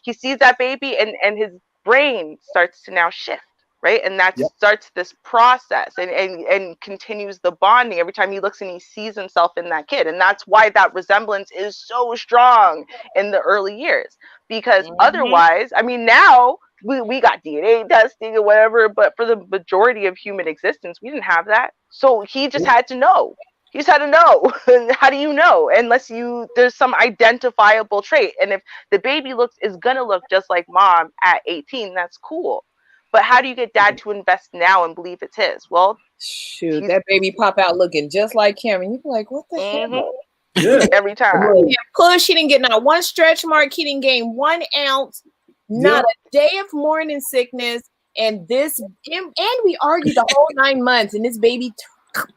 He sees that baby, and his brain starts to now shift. Right, and that Yeah. starts this process and continues the bonding every time he looks and he sees himself in that kid, and that's why that resemblance is so strong in the early years, because Mhm. otherwise, I mean, now we got DNA testing or whatever, but for the majority of human existence, we didn't have that. So he just had to know. He just had to know. How do you know? Unless there's some identifiable trait. And if the baby is gonna look just like mom at 18, that's cool. But how do you get dad to invest now and believe it's his? Well, Shoot, he's that baby pop out looking just like Cameron. You be like, what the mhm, hell? Yeah. every I'm time. He like, didn't push. He didn't get not one stretch mark. He didn't gain 1 ounce. yeah. Not a day of morning sickness. And we argued the whole 9 months. And this baby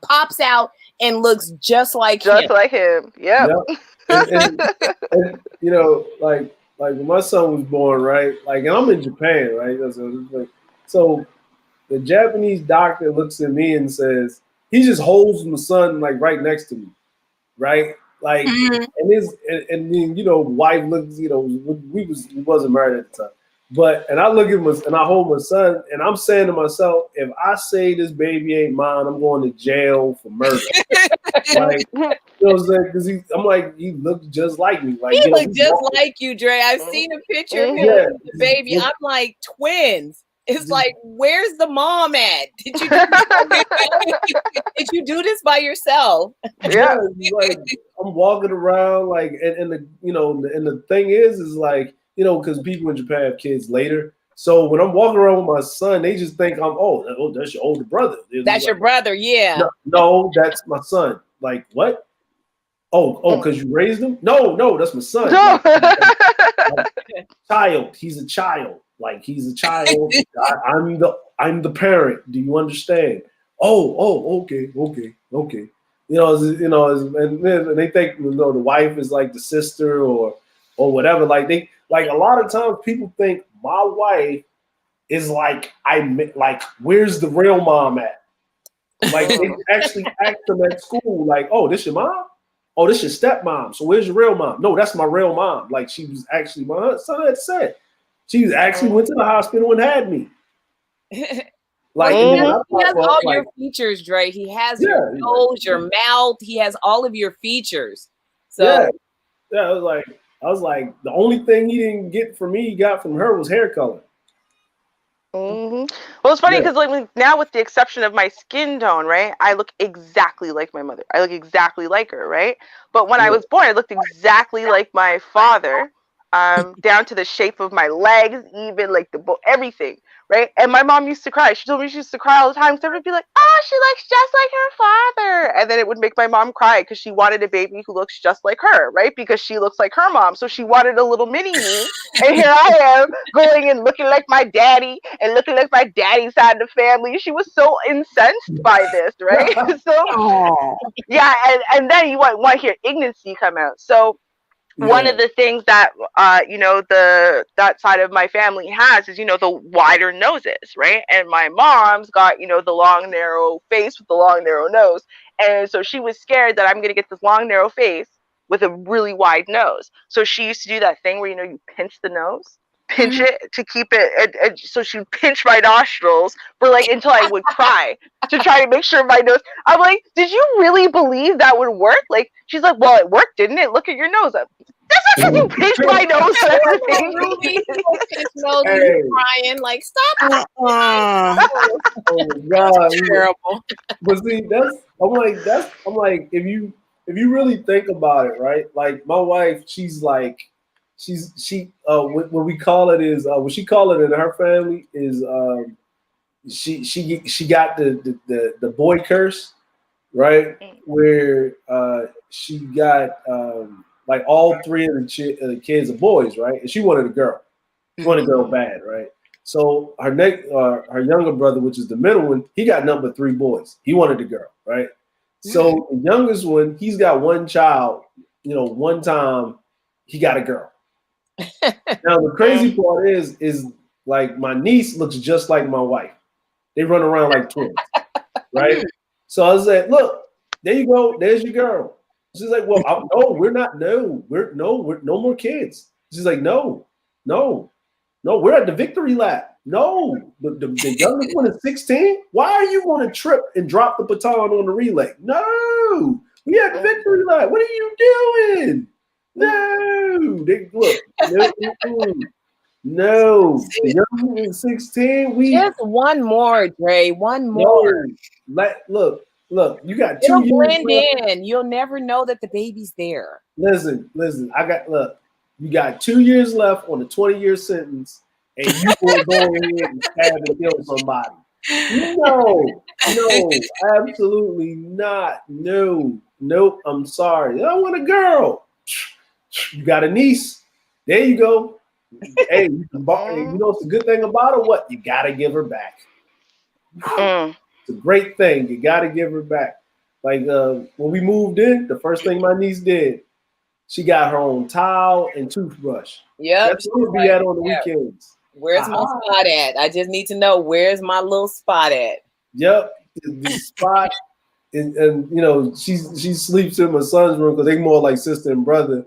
pops out and looks just like him. Just like him. Yep. Yeah. And like when my son was born, right? Like, and I'm in Japan, right? So the Japanese doctor looks at me and says, he just holds my son like right next to me, right? Like, Mhm. and then wife looks, we wasn't married at the time, But I look at and I hold my son, and I'm saying to myself, if I say this baby ain't mine, I'm going to jail for murder. Like, you know what I'm saying? Because I'm like, he looks just like me. Like, he looked just like you, Dre. I've seen a picture of him with the baby. I'm like, twins. It's like, where's the mom at? Did you do this by yourself? Yeah, like I'm walking around like, and the and the thing is like, because people in Japan have kids later. So when I'm walking around with my son, they just think oh, that's your older brother. That's your brother, yeah. No, that's my son. Like, what? Oh, because you raised him? No, that's my son. No. Like, child. He's a child. Like, he's a child. I'm the parent. Do you understand? Oh, okay. And they think the wife is like the sister or whatever. Like a lot of times people think my wife is like where's the real mom at? Like, they actually ask them at school, like, oh, this your mom? Oh, this your stepmom. So where's your real mom? No, that's my real mom. Like, she was actually, my son had said, she actually went to the hospital and had me. Like, he has all your features, Dre. He has your nose, your mouth. He has all of your features. So I was like, the only thing he didn't get from me, he got from her was hair color. Well, it's funny because like now, with the exception of my skin tone, right, I look exactly like my mother. I look exactly like her, right? But when I was born, I looked exactly like my father, down to the shape of my legs, even like everything, right? And my mom used to cry. She told me she used to cry all the time. So everyone would be like, "Oh, she looks just like her father," and then it would make my mom cry because she wanted a baby who looks just like her, right? Because she looks like her mom, so she wanted a little mini me. And here I am going and looking like my daddy and looking like my daddy's side of the family. She was so incensed by this, right? So yeah, and then you want to hear ignorancy come out. So one of the things that that side of my family has is the wider noses, right? And my mom's got the long narrow face with the long narrow nose, and so she was scared that I'm gonna get this long narrow face with a really wide nose. So she used to do that thing where you pinch the nose, pinch it to keep it. So she'd pinch my nostrils for until I would cry to try to make sure my nose. I'm like, did you really believe that would work? Like, she's like, well, it worked, didn't it? Look at your nose. That's not because you pinched my nose and everything. Hey. Crying, like, stop. Oh God, that's terrible. But see, I'm like, if you really think about it, right? Like, my wife, she's what we call it is what she call it in her family is she got the boy curse, right? Where she got like all three of the kids are boys, right? And she wanted a girl. She wanted a girl bad, right? So her younger brother, which is the middle one, he got number 3 boys. He wanted a girl, right? So the youngest one, he's got one child. One time he got a girl. Now the crazy part is like my niece looks just like my wife. They run around like twins, right? So I was like, look, there you go. There's your girl. She's like, well, no, we're not. No, we're no more kids. She's like, no, we're at the victory lap. No, the youngest one is 16. Why are you going to trip and drop the baton on the relay? No, we at the victory lap. What are you doing? No, no. The youngest one is 16. Just one more, Dre. One more. Look, you got 2 years. It'll blend in. You'll never know that the baby's there. Listen. You got 2 years left on a 20-year sentence, and you will go ahead and stab and kill somebody. No, absolutely not. Nope. I'm sorry. I want a girl. You got a niece. There you go. Hey, it's a good thing about her. What? You gotta give her back. It's a great thing. You got to give her back. Like when we moved in, the first thing my niece did, she got her own towel and toothbrush. Yeah, that's where we'll be at on the weekends. Where's my spot at? I just need to know, where's my little spot at? Yep, the spot. And she sleeps in my son's room because they're more like sister and brother.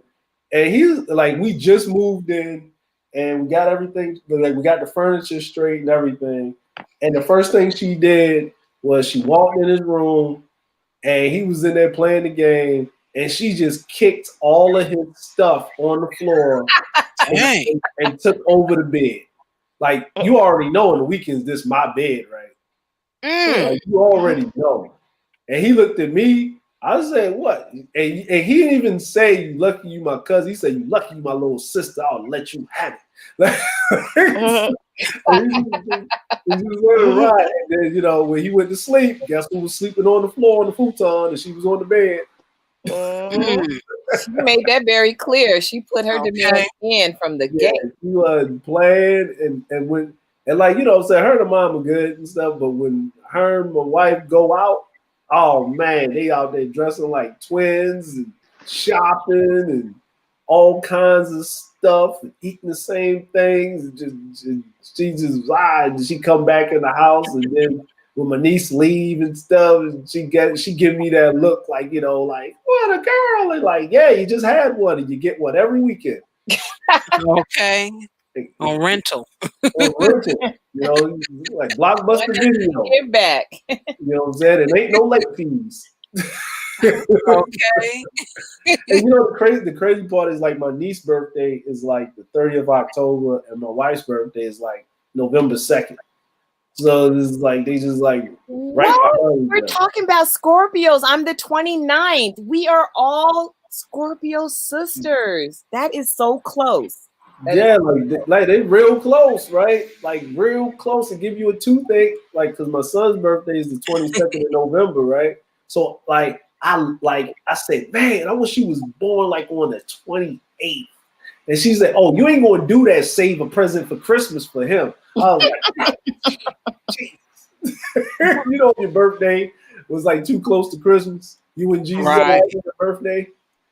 And he's like, we just moved in, and we got everything. Like we got the furniture straight and everything. And the first thing she did was she walked in his room, and he was in there playing the game, and she just kicked all of his stuff on the floor and took over the bed. Like, you already know on the weekends, this my bed, right? Like, you already know. And he looked at me. I said, what? And he didn't even say, you lucky you my cousin. He said, you lucky you my little sister. I'll let you have it. He just let it ride. And then, you know, when he went to sleep, guess who was sleeping on the floor on the futon and she was on the bed? She made that very clear. She put her demand in from the gate. She was playing and when and like, you know, so her and her mom are good and stuff, but when her and my wife go out, oh man, they out there dressing like twins and shopping and all kinds of stuff and eating the same things. She come back in the house, and then when my niece leave and stuff, and she give me that look like, you know, like, what a girl, and like, yeah, you just had one and you get one every weekend. Okay. On rental. On rental. You know, like Blockbuster Video. Get back. You know what I'm saying? And ain't no late fees. Okay. And you know the crazy part is, like, my niece's birthday is like the 30th of October, and my wife's birthday is like November 2nd. So it's like they just like We're talking about Scorpios. I'm the 29th. We are all Scorpio sisters. That is so close. Like they real close, right? Like real close, to give you a toothache, like, because my son's birthday is the 22nd of November, right? So like I said, man, I wish she was born like on the 28th. And she's like, oh, you ain't gonna do that, save a present for Christmas for him. I was like, Jesus. You know, your birthday was like too close to Christmas. You and Jesus on your birthday.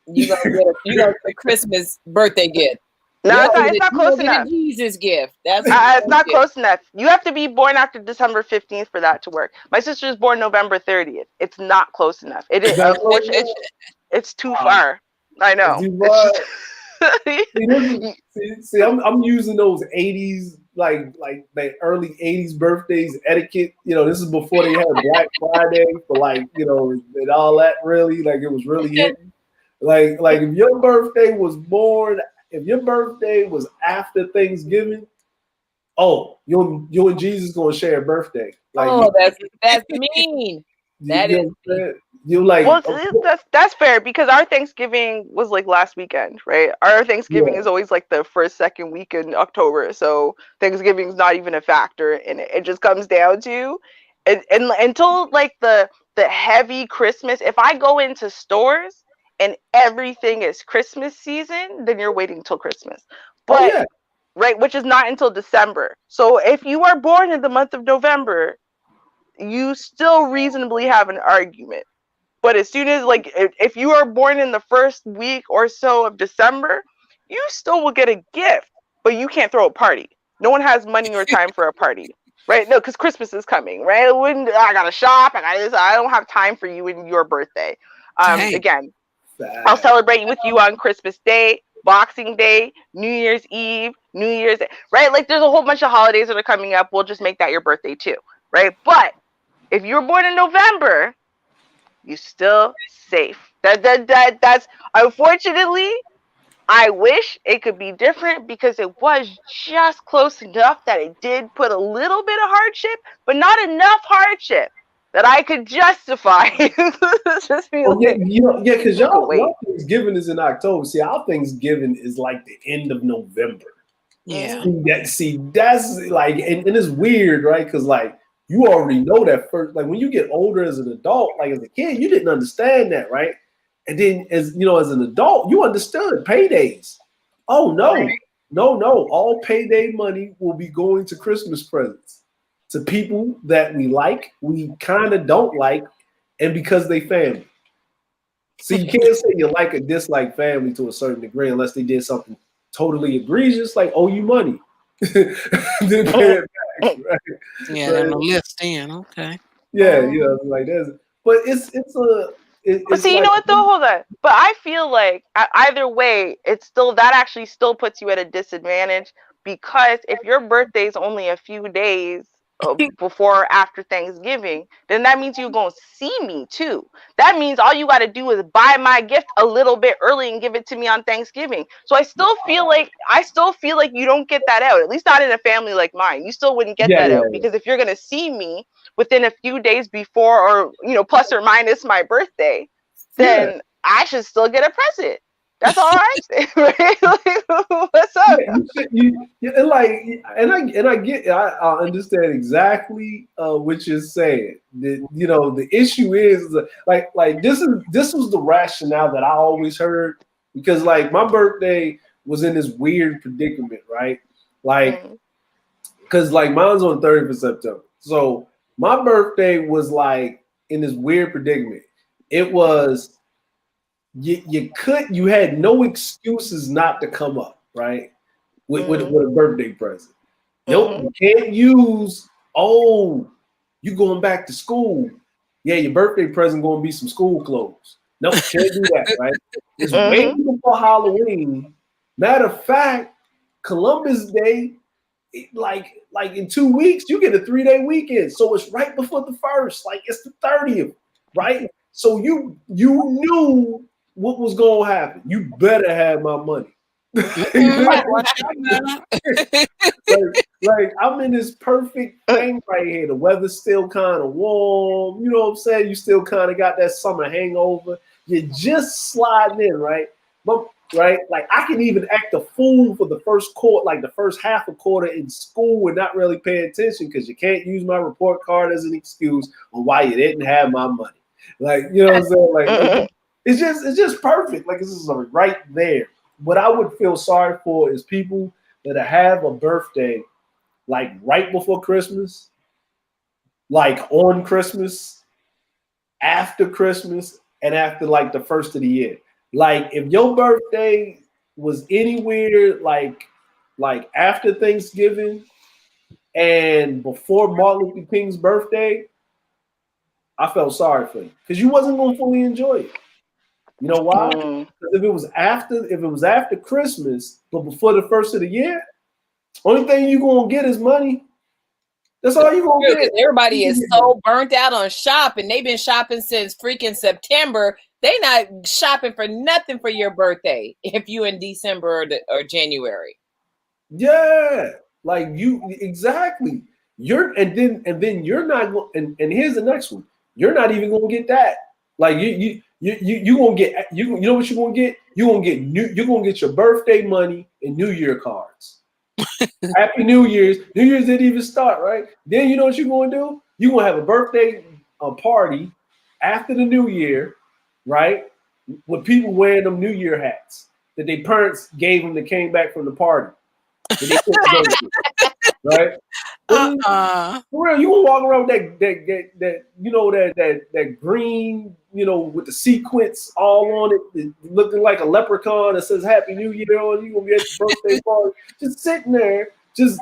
You gonna get a Christmas birthday gift. No, it's not close enough. A Jesus gift. That's it's not close enough. You have to be born after December 15th for that to work. My sister is born November 30th. It's not close enough. It is. Unfortunately, it's too far. I know. See, I'm using those 80s, like the early 80s birthdays etiquette. You know, this is before they had Black Friday for, like, you know, and all that, really. Like, it was really hitting. Like if your birthday was after Thanksgiving, oh, you and Jesus gonna share a birthday. Like, oh, that's mean. You like, well, that's fair, because our Thanksgiving was like last weekend, right? Our Thanksgiving is always like the first, second week in October, so Thanksgiving is not even a factor in it. It just comes down to, and until like the heavy Christmas. If I go into stores and everything is Christmas season, then you're waiting till Christmas. But right, which is not until December. So if you are born in the month of November, you still reasonably have an argument. But as soon as, like, if you are born in the first week or so of December, you still will get a gift, but you can't throw a party. No one has money or time for a party, right? No, because Christmas is coming, right? I gotta shop. I got this. I don't have time for you and your birthday. Again, I'll celebrate with you on Christmas Day, Boxing Day, New Year's Eve, New Year's Day, right? Like, there's a whole bunch of holidays that are coming up. We'll just make that your birthday too, right? But if you were born in November, you're still safe. That's unfortunately, I wish it could be different, because it was just close enough that it did put a little bit of hardship, but not enough hardship that I could justify. Just be because y'all Thanksgiving is in October. See, our Thanksgiving is like the end of November. Yeah. See, that's like, and it's weird, right? Because, like, you already know that first, like, when you get older as an adult, like as a kid, you didn't understand that, right? And then as an adult, you understood paydays. Oh no, all payday money will be going to Christmas presents, to people that we like, we kind of don't like, and because they family. See, you can't say you like or dislike family to a certain degree unless they did something totally egregious, like owe you money. Then pay it back, right? Yeah, they're on the list then. Okay. Yeah, like this. But it's but see, like, you know what though? Hold on. But I feel like either way, it's still, that actually still puts you at a disadvantage, because if your birthday is only a few days before or after Thanksgiving, then that means you're going to see me too. That means all you got to do is buy my gift a little bit early and give it to me on Thanksgiving. So I still feel like you don't get that out, at least not in a family like mine. You still wouldn't get that out because if you're going to see me within a few days before, or, you know, plus or minus my birthday, then I should still get a present. That's all I say, right? Like, what's up? I understand exactly what you're saying. The issue is like this was the rationale that I always heard, because like my birthday was in this weird predicament, right? Like, because like mine's on 30th of September, so my birthday was like in this weird predicament. It was. You had no excuses not to come up, right? With a birthday present. Nope, you can't use, you going back to school. Yeah, your birthday present gonna be some school clothes. Nope, can't do that, right? It's way before Halloween. Matter of fact, Columbus Day, like in 2 weeks, you get a 3-day weekend. So it's right before the 1st, like it's the 30th, right? So you knew what was gonna happen. You better have my money. like I'm in this perfect thing right here. The weather's still kind of warm. You know what I'm saying? You still kind of got that summer hangover. You're just sliding in, right? But right, like I can even act a fool for the first quarter, like the first half a quarter in school, and not really pay attention because you can't use my report card as an excuse on why you didn't have my money. Like, you know what I'm saying? Like it's just perfect. Like, this is right there. What I would feel sorry for is people that have a birthday like right before Christmas, like on Christmas, after Christmas, and after like the first of the year. Like, if your birthday was anywhere like after Thanksgiving and before Martin Luther King's birthday, I felt sorry for you because you wasn't going to fully enjoy it. You know why? Because if it was after Christmas, but before the first of the year, only thing you're gonna get is money. That's all you're gonna get. Everybody is so burnt out on shopping. They've been shopping since freaking September. They not shopping for nothing for your birthday if you in December or January. Yeah, like you exactly. And then you're not going. And here's the next one. You're not even gonna get that. Like you gonna get you know what you're gonna get? You're gonna get your birthday money and New Year cards. Happy New Year's. New Year's didn't even start, right? Then you know what you're gonna do? You're gonna have a birthday party after the New Year, right? With people wearing them New Year hats that their parents gave them that came back from the party. Right? For real, you gonna walk around with that you know that green, you know, with the sequins all on it, looking like a leprechaun that says Happy New Year on. You gonna be at your birthday party, just sitting there, just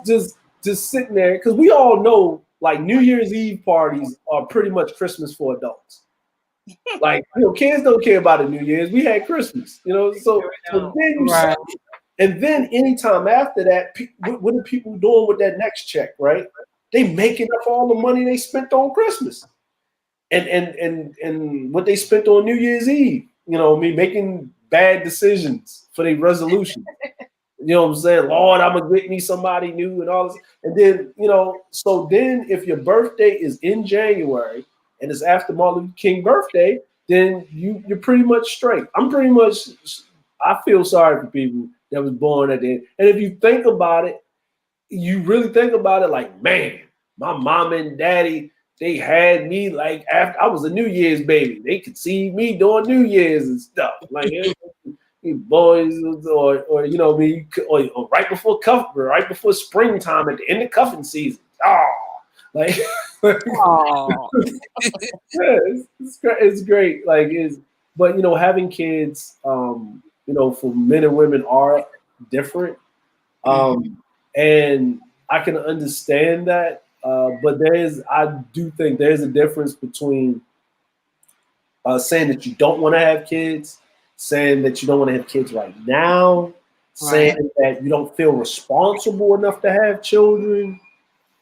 sitting there, because we all know like New Year's Eve parties are pretty much Christmas for adults. Like, you know, kids don't care about the New Year's. We had Christmas, you know. So then you and then anytime after that, what are people doing with that next check, right? They making up all the money they spent on Christmas and what they spent on New Year's Eve. You know, making bad decisions for their resolution. You know what I'm saying? Lord, I'm gonna get me somebody new and all this. And then, you know, so then if your birthday is in January and it's after Martin Luther King birthday, then you're pretty much straight. I feel sorry for people that was born at the end. And if you think about it, you really think about it, like, man, my mom and daddy, they had me like after I was a New Year's baby. They could see me doing New Year's and stuff. Like boys, or you know, or right before springtime at the end of cuffing season. Like it's great. Like but you know, having kids, you know, for men and women are different. And I can understand that. But I do think there's a difference between saying that you don't want to have kids, saying that you don't want to have kids right now, saying that you don't feel responsible enough to have children,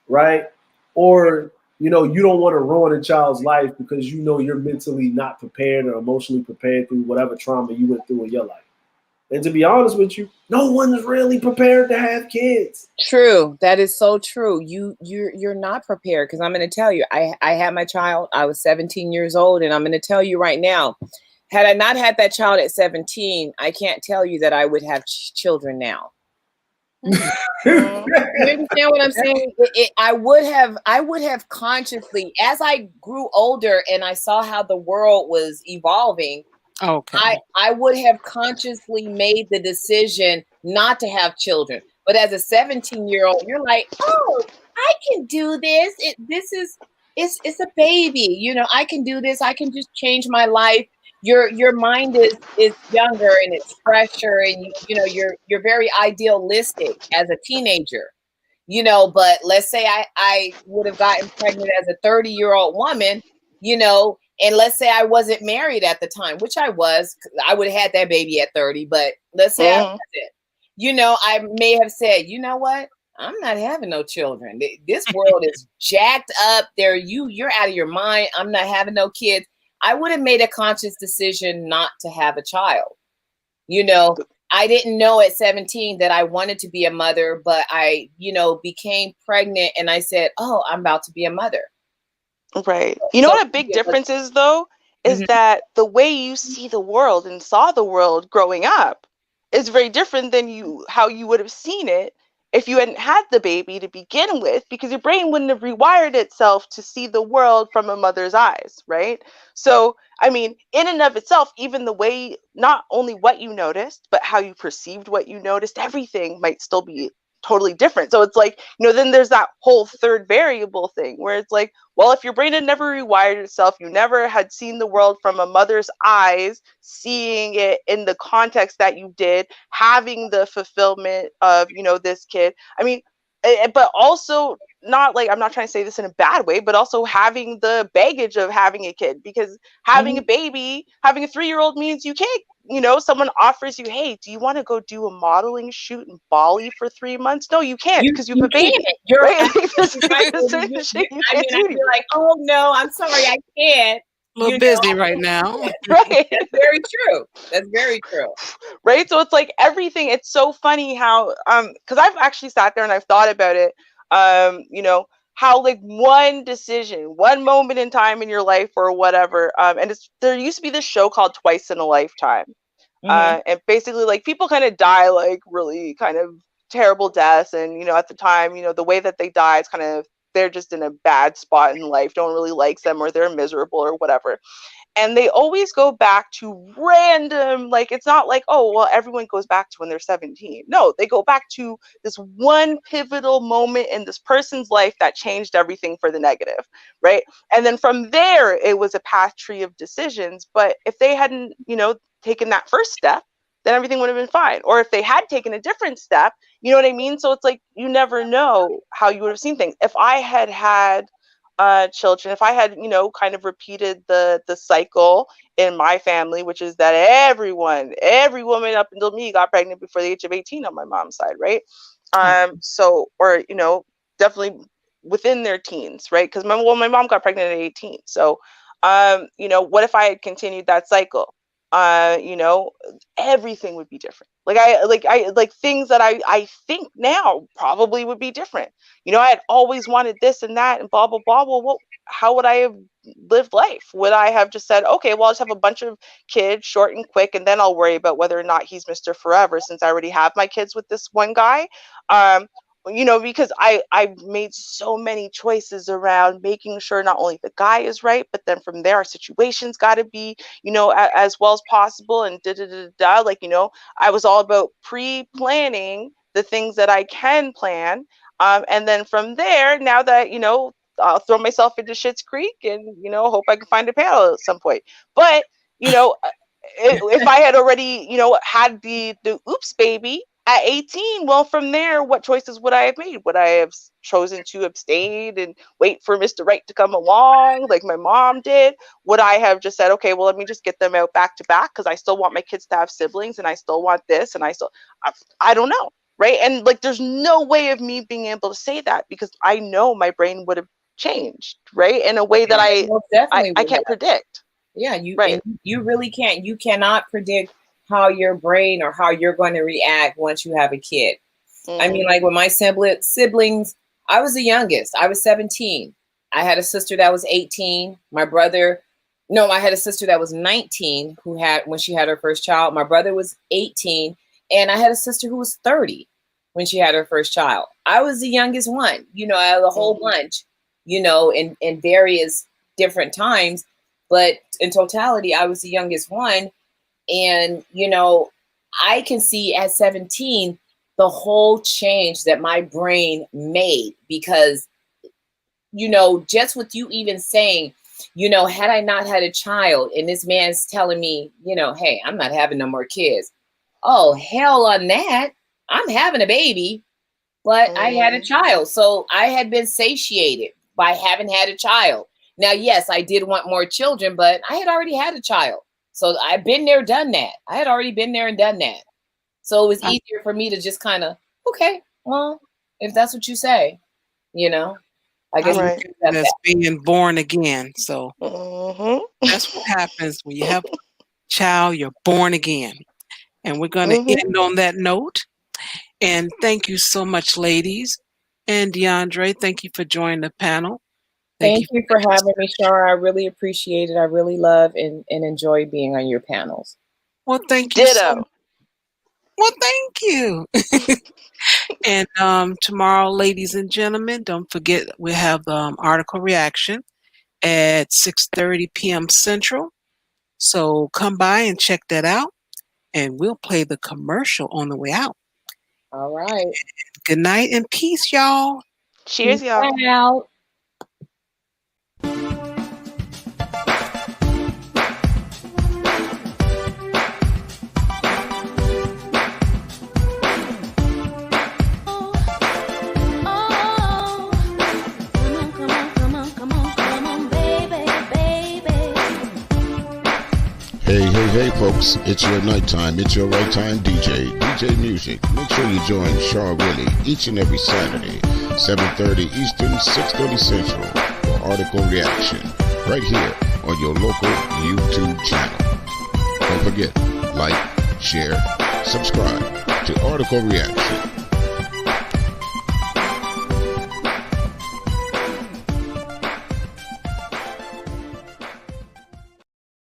right? Or, you don't want to ruin a child's life because you're mentally not prepared or emotionally prepared through whatever trauma you went through in your life. And to be honest with you, no one's really prepared to have kids. True. That is so true. You're not prepared, because I'm going to tell you, I had my child. I was 17 years old, and I'm going to tell you right now, had I not had that child at 17, I can't tell you that I would have children now. You understand what I'm saying? I would have consciously, as I grew older and I saw how the world was evolving, I would have consciously made the decision not to have children. But as a 17-year-old, you're like, oh, I can do this. It's a baby. I can do this. I can just change my life. Your mind is younger and it's fresher, and you're very idealistic as a teenager. But let's say I would have gotten pregnant as a 30-year-old woman, and let's say I wasn't married at the time, which I was. I would have had that baby at 30, but let's say I wasn't. I may have said, you know what? I'm not having no children. This world is jacked up. You're out of your mind. I'm not having no kids. I would have made a conscious decision not to have a child. I didn't know at 17 that I wanted to be a mother, but I, became pregnant and I said, oh, I'm about to be a mother. Right. You know what a big difference is, though, is that the way you see the world and saw the world growing up is very different than how you would have seen it if you hadn't had the baby to begin with, because your brain wouldn't have rewired itself to see the world from a mother's eyes, right? So, I mean, in and of itself, even the way, not only what you noticed, but how you perceived what you noticed, everything might still be totally different. So it's like, then there's that whole third variable thing where it's like, well, if your brain had never rewired itself, you never had seen the world from a mother's eyes, seeing it in the context that you did, having the fulfillment of, this kid. I mean, but also not like, I'm not trying to say this in a bad way, but also having the baggage of having a kid, because having a baby, having a 3-year-old means you can't, someone offers you, hey, do you want to go do a modeling shoot in Bali for 3 months? No, you can't, because you have a baby. You're right? right. I feel like, oh no, I'm sorry, I can't. A little busy right now. Right. That's very true. That's very true. Right. So it's like everything. It's so funny how, because I've actually sat there and I've thought about it, how like one decision, one moment in time in your life or whatever. And there used to be this show called Twice in a Lifetime. And basically like people kind of die like really kind of terrible deaths. And, at the time, the way that they die, it's kind of, they're just in a bad spot in life, don't really like them, or they're miserable or whatever. And they always go back to random, like, it's not like, oh, well, everyone goes back to when they're 17. No, they go back to this one pivotal moment in this person's life that changed everything for the negative, right? And then from there, it was a path tree of decisions. But if they hadn't, taken that first step, then everything would have been fine. Or if they had taken a different step, you know what I mean? So it's like, you never know how you would have seen things. If I had children, if I had, kind of repeated the cycle in my family, which is that every woman up until me got pregnant before the age of 18 on my mom's side, right? So, or, definitely within their teens, right? Because my mom got pregnant at 18. So, what if I had continued that cycle? Everything would be different. Like things that I think now probably would be different. I had always wanted this and that and blah, blah, blah. Well, how would I have lived life? Would I have just said, okay, well, I'll just have a bunch of kids, short and quick, and then I'll worry about whether or not he's Mr. Forever, since I already have my kids with this one guy? Because I've made so many choices around making sure not only the guy is right, but then from there, our situation's got to be, as well as possible. And like, I was all about pre-planning the things that I can plan. And then from there, now that, I'll throw myself into Schitt's Creek and, hope I can find a panel at some point. But, if I had already, had the oops baby at 18, well, from there, what choices would I have made? Would I have chosen to abstain and wait for Mr. Right to come along like my mom did? Would I have just said, okay, well, let me just get them out back to back because I still want my kids to have siblings and I still want this and I don't know, right? And like, there's no way of me being able to say that because I know my brain would have changed, right? In a way that I can't predict. Yeah, right. You really can't. You cannot predict how your brain or how you're going to react once you have a kid. I mean, like with my siblings, I was the youngest. I was 17. I had a sister that was 18. I had a sister that was 19 when she had her first child. My brother was 18. And I had a sister who was 30 when she had her first child. I was the youngest one, out of a whole bunch, in various different times. But in totality, I was the youngest one. And, I can see at 17, the whole change that my brain made because, just with you even saying, had I not had a child and this man's telling me, hey, I'm not having no more kids. Oh, hell on that. I'm having a baby, but I had a child. So I had been satiated by having had a child. Now, yes, I did want more children, but I had already had a child. So I've been there, done that. I had already been there and done that. So it was easier for me to just kind of, okay, well, if that's what you say, I guess that's being born again. So that's what happens when you have a child, you're born again. And we're going to end on that note. And thank you so much, ladies. And DeAndre, thank you for joining the panel. Thank you for having me, Char. I really appreciate it. I really love and enjoy being on your panels. Well, thank you. Well, thank you. And tomorrow, ladies and gentlemen, don't forget we have article reaction at 6:30 p.m. Central. So come by and check that out. And we'll play the commercial on the way out. All right. Good night and peace, y'all. Cheers, y'all. Out. Hey folks, it's your nighttime, it's your right time DJ Music. Make sure you join Char Willie each and every Saturday, 7:30 Eastern, 6:30 Central for article reaction, right here on your local YouTube channel. Don't forget, like, share, subscribe to Article Reaction.